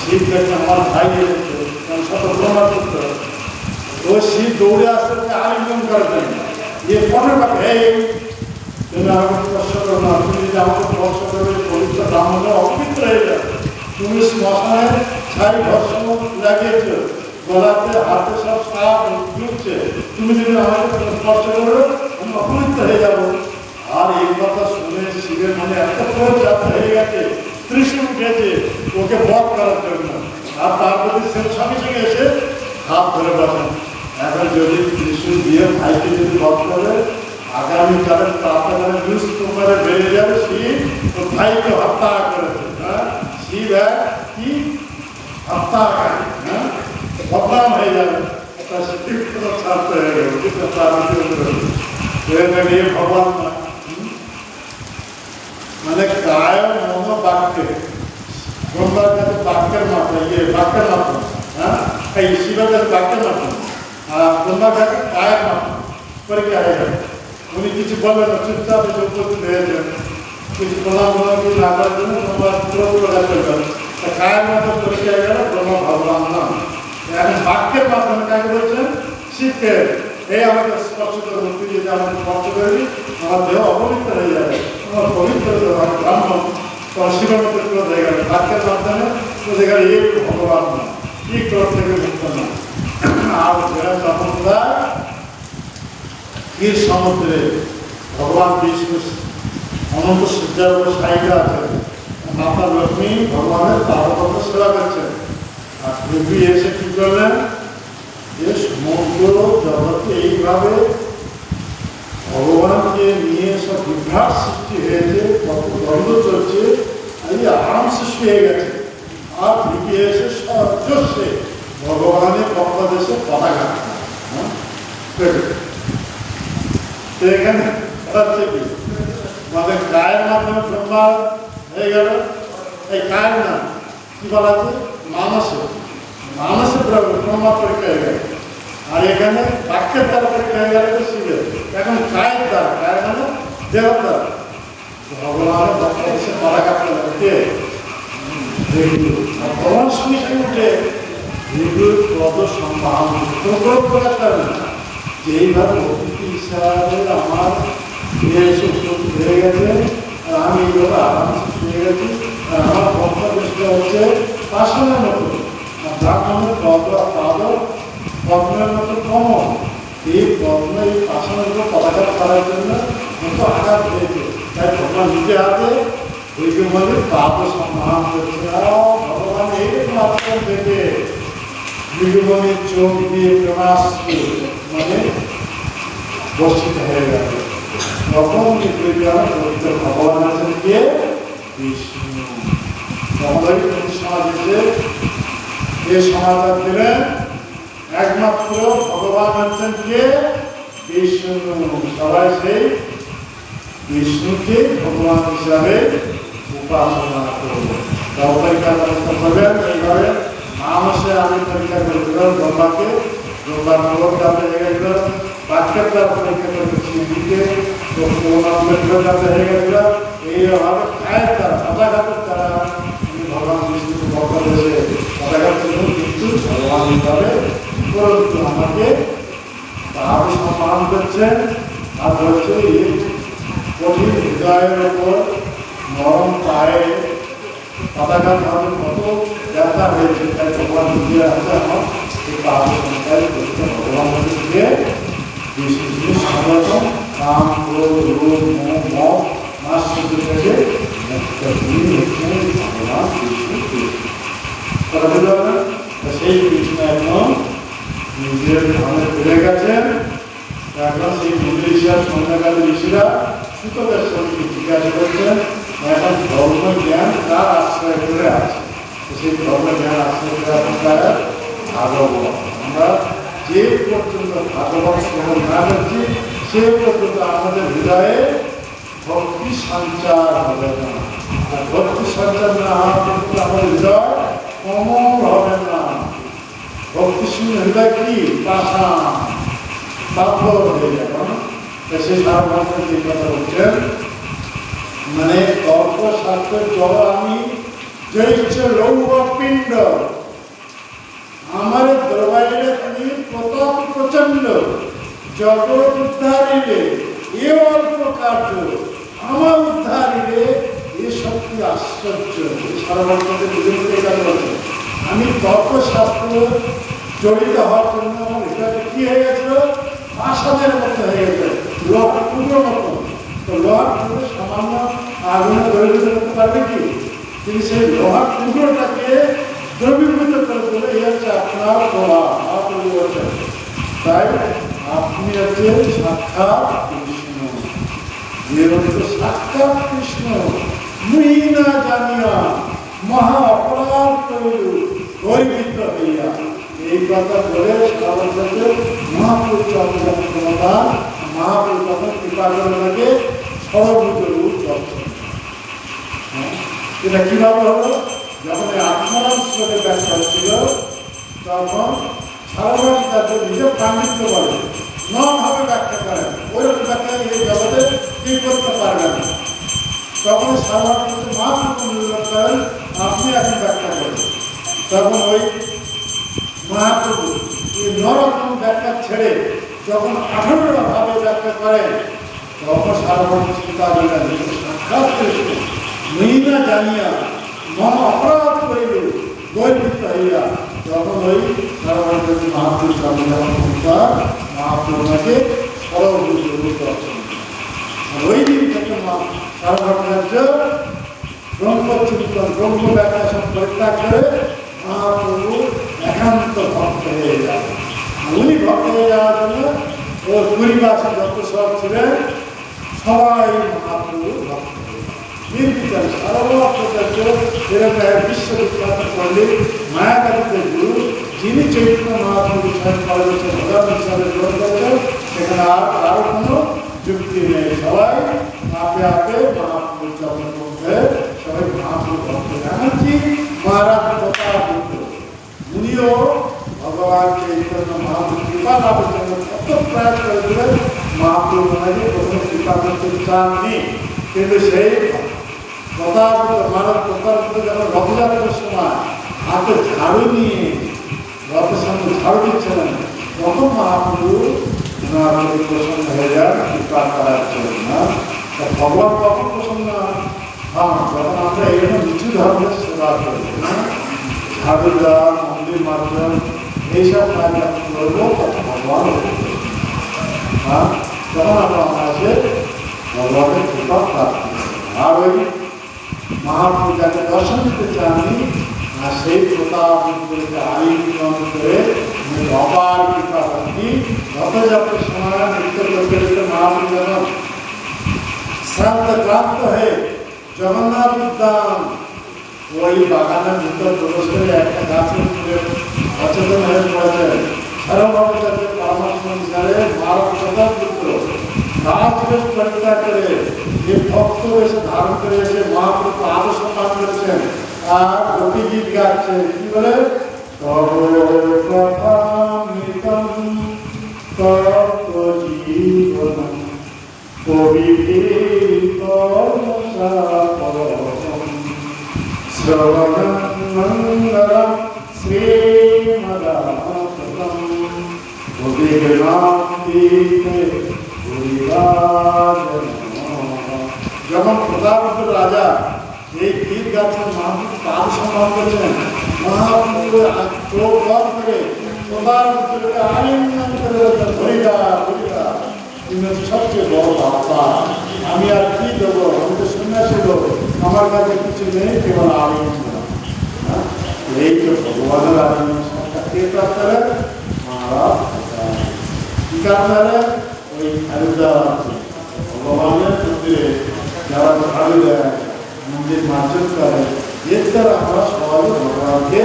Speaker 1: শিব দেখে আমার ভাই এসেছে, শত ব্রহ্মা পুত্র। ও শিব দৌড়ে আসতে আলিঙ্গন করবেন, যে পরের পাকে এই তুমি আমাকে স্পর্শ করো না, তুমি যদি আমাকে স্পর্শ করবে পবিত্র ব্রাহ্মণ অপবিত্র হয়ে যাবে। তুমি শ্মশানে ছাই ভস্ম লাগিয়েছ, গলাতে হাতে সব সাপ ঢুকছে, তুমি যদি আমাকে স্পর্শ করো আমি অপবিত্র হয়ে যাবো। আর এই কথা শুনে শিবের মনে এত ক্রোধ যাত্রা হয়ে গেছে, ত্রিশূল উঠেছে ওকে বধ করার জন্য। আর পার্বতী সেন সঙ্গে সঙ্গে এসে হাত ধরে বসেন, এখন যদি ত্রিশূল দিয়ে ভাইকে যদি বধ করে আগামীকালে প্রাতকালে দুষ্ট করে বেড়ে যাবে শিব ও ভাইকে হত্যা করেছে। হ্যাঁ, শিব এক কি হত্যাকারী, হ্যাঁ, বদনাম হয়ে যাবে। তার সে তীর্থ ছাড়তে হয়ে গেল, কিন্তু ভগবান মানে কায় মন বাক্যে ব্রহ্মার কাছে বাক্যের মাত্রা, বাক্যের মাত্রা, হ্যাঁ, এই শিবের কাছে বাক্যের মাত্রা, আর ব্রহ্মার কাছে কায়ের মাত্রা পরীক্ষা হয়ে যাবে। উনি কিছু বলবেন না, চুপচাপ এসে উপস্থিত হয়েছেন, কিছু প্রণাম কিছু না করার জন্য তোমার প্রকাশ করবেন। কায়ের মাত্রা পরীক্ষা হয়ে গেল, ব্রহ্মা ভগবান না। এখন বাক্যের মাধ্যমে কাকে বলছেন? শিবকে। এই আমাকে স্পর্শ করবো, তুই যদি আমাকে স্পর্শ করবি আমার দেহ অপবিত্র হয়ে যাবে, আমার পবিত্র আমি ব্রাহ্মণ। তখন শিবের মধ্যে ক্রোধ হয়ে গেল, বাক্যের মাধ্যমে বোঝা গেল এই ভগবান না, কি ক্রোধ থেকে মুক্ত না। আর যারা তখন ক্ষীর সমুদ্রে ভগবান বিষ্ণু অনন্ত সূর্যের উপর সাইডে আছে, মাতা লক্ষ্মী ভগবানের পার্বত্য সেবা করছেন। আর দেবী এসে কি করলেন? যে সমগ্র জগতে এইভাবে ভগবানকে নিয়ে সব বিভ্রাট সৃষ্টি হয়েছে, কত দ্বন্দ্ব চলছে, এই আরাম সৃষ্টি হয়ে গেছে। আর দেবী এসে সর্বস্বে ভগবানের পক্ষদেশে পতাকা। এখানে হচ্ছে কি আমাদের কায়ের মাধ্যমে ব্রহ্মা হয়ে গেল। এই কায়ের নাম কি বলা আছে? মানসে। মানসে ব্রহ্মা পরীক্ষা হয়ে গেল। আর এখানে বাক্যের দ্বারা পরীক্ষা হয়ে গেল শিবের। এখন কায়ের দ্বারা, কায়ের মানে দেহর দ্বারা ভগবানের পক্ষদেশে পতাকা কে ভগবান সঙ্গে সঙ্গে উঠে বিদ্যুৎ পদ সম্ভাবনা প্রকাশ করবে না। যেইভাবে অতিথি হিসাবে আমার এসে উপস্থিত হয়ে গেছে, আর আমি এইভাবে আরামসে শুয়ে গেছি, আর আমার বক্তব্যটা হচ্ছে পাশনের মতো, আর ব্রাহ্মণের পদ্মের মতো কমন। এই পদ্ম এই পাশনের উপর পতাকা করার জন্য মতো আঘাত হয়েছে, তাই ভগবান নিজে হাতে ওইগুলো পাপ সম্মান করছে। ভগবান এইরকম আচরণ দেখে বিজুমণির চোখ দিয়ে প্রকাশ মানে বর্ষিত হয়ে গেল। তখন পবিত্র ভগবান আছেন কে? বিষ্ণু। আমাদের সমাজ এসে এই সমাধান দিলেন একমাত্র ভগবান হচ্ছেন কে? বিষ্ণু। সবাই সেই বিষ্ণুকে ভগবান হিসাবে উপাসনা করব। পরীক্ষা ব্যবস্থা করবেন এইভাবে। মাসে আমি পরীক্ষা করেছিলাম ব্রহ্মাকে, ব্রহ্মার নবমটা হয়ে গেছিল, বাক্যটা পরীক্ষা করেছি দিকে, হয়ে গেছিল। এইভাবে খায়ের তারা সদাঘাতের তারা ভগবান বিষ্ণুকে বক্তা দেশে সদাঘাত ছিল, কিন্তু ভগবান হিসাবে উপরন্তু আমাকে তার সম্মান করছেন। আর বলছে এই কঠিন হৃদয়ের ওপর নরম পায়ে পতাকা ধরনের কত ব্যথা হয়েছে, তাই ভগবান বুঝিয়ে আছে আমার এই পাপ সংখ্যায় করতে ভগবান দিয়ে বিষ্ণু সর্বরকম কাম ক্রোধ রোগ মোহ মহ নাশ করতে থেকে মুক্ত তিনি হচ্ছেন ভগবান বিষ্ণু। কথা বুঝতে পারবেন? সেই কৃষ্ণ এখন নিজের ধামে ফিরে গেছেন। এখন সেই ঋষিরা সন্ধ্যাকালী ঋষিরা সুতোদের সঙ্গে জিজ্ঞাসা করছেন এখন ধর্ম জ্ঞান তার আশ্রয় করে আছে। সেই ধর্ম জ্ঞান আশ্রয় করে আছে তারা ভাগবত। আমরা যে পর্যন্ত ভাগবত শ্রবণ না করছি সে পর্যন্ত আমাদের হৃদয়ে ভক্তি সঞ্চার হবে না। আর ভক্তি সঞ্চার না হওয়া পর্যন্ত আমাদের হৃদয় কোমল হবে না। ভক্তি শূন্য হৃদয় কি? পাষাণ পাথর হয়ে যাবে। সেই সার্বভৌম যে কথা বলছেন, মানে তর্কশাস্ত্রের জল আমি জৈচ্ছ লৌহ পিণ্ড আমার দরবারে তুমি প্রতাপ প্রচন্ড জগৎ উদ্ধারিলে এ অল্প কার্য আমার উদ্ধারিলে এ শক্তি আশ্চর্য। সার্বভৌমকে বুঝে কথা বলছে আমি তর্কশাস্ত্র জড়িত হওয়ার জন্য আমার হৃদয়টা কি হয়ে গেছিল? আসাদের মধ্যে হয়ে গেছে, লোহার টুকরোর মতো। তো লোহার টুকরো সামান্য আগুনে দ্রবীভূত করতে পারবে কি? তিনি সেই লোহার টুকরোটাকে দ্রবীভূত করে দিলে এই হচ্ছে আপনার লোহা পরিবর্তন। তাই আপনি হচ্ছে সাক্ষাৎ কৃষ্ণ। যে হচ্ছে সাক্ষাৎ কৃষ্ণ মুই না জানিয়া মহা অপরাধ করিল গর্বিত হইয়া। এই কথা বলে সর্বশেষে মহাপুরুষ ক্ষমতা মহাপুরুষ কৃপা করে থাকে সর্বভূত রূপ দর্শন। এটা কিভাবে হলো? যখন এই আত্মারাম শ্লোকে ব্যাখ্যা হচ্ছিল তখন সারাভারী তাকে নিজের পাণ্ডিত্য বলে নভাবে ব্যাখ্যা করেন। ওইরকম ব্যাখ্যা এই জগতে কি করতে পারবে না। তখন সারাভারী মহাপুরুষ নির্ভর করেন আপনি এখন ব্যাখ্যা করেন। তখন ওই মহাপ্রভু এই নরকম ব্যাখ্যা ছেড়ে যখন 18 ভাবে ব্যাখ্যা করেন তখন সার্বভৌম চিন্তা করলেন সাক্ষাৎ কৃষ্ণ মহিমা জানিয়া মহা অপরাধ করিল গর্বিত হইয়া। তখন ওই সার্বভৌম মহাপুরুষ মহাপ্রভুকে সর্বভূত রূপ দর্শন। ওই দিন থেকে সার্বভৌমাচার্য ব্রহ্মচিন্তন ব্রহ্ম ব্যাখ্যা সব পরিত্যাগ করে মহাপ্রভু একান্ত ভক্ত হয়ে যাবে। উনি ভক্ত হয়ে যাওয়ার জন্য ওর পরিবাসী যত সব ছিলেন সবাই মহাপ্রভু ভক্ত নির্বিচার সর্বাচার্য এরকম এক বিশ্ববিখ্যাত পণ্ডিত মায়াকালীতে গুরু যিনি চৈতন্য মহাপ্রভু প্রধান হিসাবে গ্রহণ করেছেন। সেখানে আর কারো কোনো যুক্তি নেই। সবাই আপে আপে মহাপ্রভু যখন মধ্যে সবাই মহাপ্রভু ভক্ত। এমনকি মহারাজ প্রতাপ উনিও ভগবান চৈতন্য মহাপ্রভু কৃপা লাভের জন্য কত প্রয়াস করেছিলেন। মহাপ্রভু মহারাজকে প্রথমে কৃপা করতে চাননি, কিন্তু সেই প্রতাপ ভারত প্রতাপ যখন রথযাত্রার সময় হাতে ঝাড়ু নিয়ে রথের সামনে ঝাড়ু দিচ্ছিলেন তখন মহাপ্রভু প্রসন্ন হয়ে যান কৃপা করার জন্য। ভগবান কখন প্রসন্ন হন? যখন আমরা এরকম নিচু ধর্মের সেবা করি, ঝাড়ু দেওয়া মন্দির মাধ্যম এইসব কাজ আমি করবো তখন ভগবান তখন আমরা অনায়াসে ভগবানের কৃপা প্রাপ্তি। আর ওই মহাপ্রভু যাকে দর্শন দিতে চাননি আর সেই প্রতাপ রুদ্রকে আলিঙ্গন করে অপার কৃপা ভক্তি রথযাত্রার সময় নৃত্য করতে করতে মহাপ্রজন শ্রান্ত ক্লান্ত হয়ে জগন্নাথ উদ্যান ওই বাগানের ভিতর প্রবেশ করে একটা গাছের উপরে অচেতন হয়ে পড়েছে। সর্বভাবে পরামর্শ অনুসারে মহাপ্রসাদ পুত্র রাজবেশ পরিত্যাগ করে যে ভক্ত এসে ধারণ করে এসে মহাপ্রভু আদর্শ পাঠ করেছেন আর গোপী গীত গাচ্ছে কি বলে তবপ্রথামৃতম তত্ত্বজীবনম কবিভির্তমসাপরম শ্রবণং মঙ্গলম শ্রীমদাততম কবিগণান্তিতে যখন প্রতাপপুর রাজা এই গীত গাছেন মহাপ্রভু কাল সম্মান করেছেন, মহাপ্রভু চোখ বন্ধ করে প্রতাপপুরকে আলিঙ্গন করে হরিদা হরিদা তুমি সবচেয়ে বড় বার্তা, আমি আর কি দেবো, আমি তো সন্ন্যাসী দেবো, আমার কাছে কিছু নেই কেবল আলিঙ্গন। এই তো ভগবানের আলিঙ্গন কে প্রাপ্ত করে মহারাজ কি কারণে ওই খালুদা ভগবানের মন্দিরে যারা ঝাড়ু দেয় মন্দির মার্জন করে এর দ্বারা আমরা সবাই ভগবানকে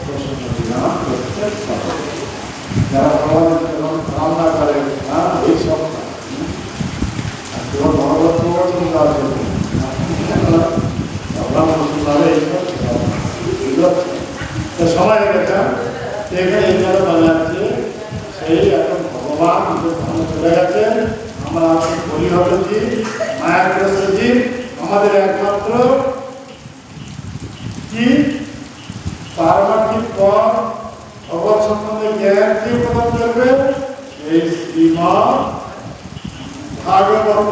Speaker 1: প্রসন্ন বিধান করতে পারি। যারা ভগবানের কামনা করে এইসব কেবল ভগবত প্রবচন দেওয়া চলবে ভগবান এইসব সবাই গেছে এখানে এই যারা বানাচ্ছে সেই এখন ভগবান চলে গেছেন। আমরা হরিহরজি মায়াগ্রস্তজি আমাদের একমাত্র কি পারমার্থিক পথ ভগবত সম্বন্ধে জ্ঞান কে প্রদান করবে? এই শ্রীমদ্ ভাগবত।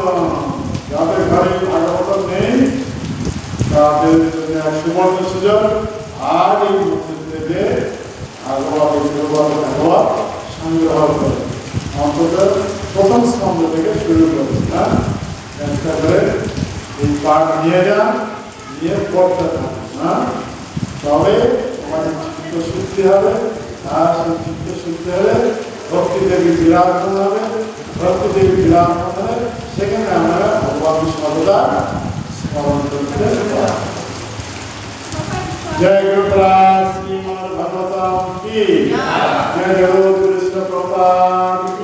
Speaker 1: যাদের ঘরে ভাগবত নেই তাদের সুবর্ণ সুযোগ আর এই মন্দিরে ভাগবত সংগ্রহ করে অন্তত প্রথম স্তম্ভ থেকে শুরু করবে না একটা করে এই পাঠ নিয়ে যান, নিয়ে পড়তে থাকুন না, তবে আমাদের চিত্ত শুদ্ধি হবে। আর সেই চিত্ত শুদ্ধি হলে ভক্তি দেবী বিরাজমান হবে, ভক্তি দেবী বিরাজমান হলে সেখানে আমরা ভগবান সর্বদা স্মরণ করতে পারি। जय गुरुराज श्रीमद् भागवतम की जय, जय गुरु कृष्ण प्रभुपाद की।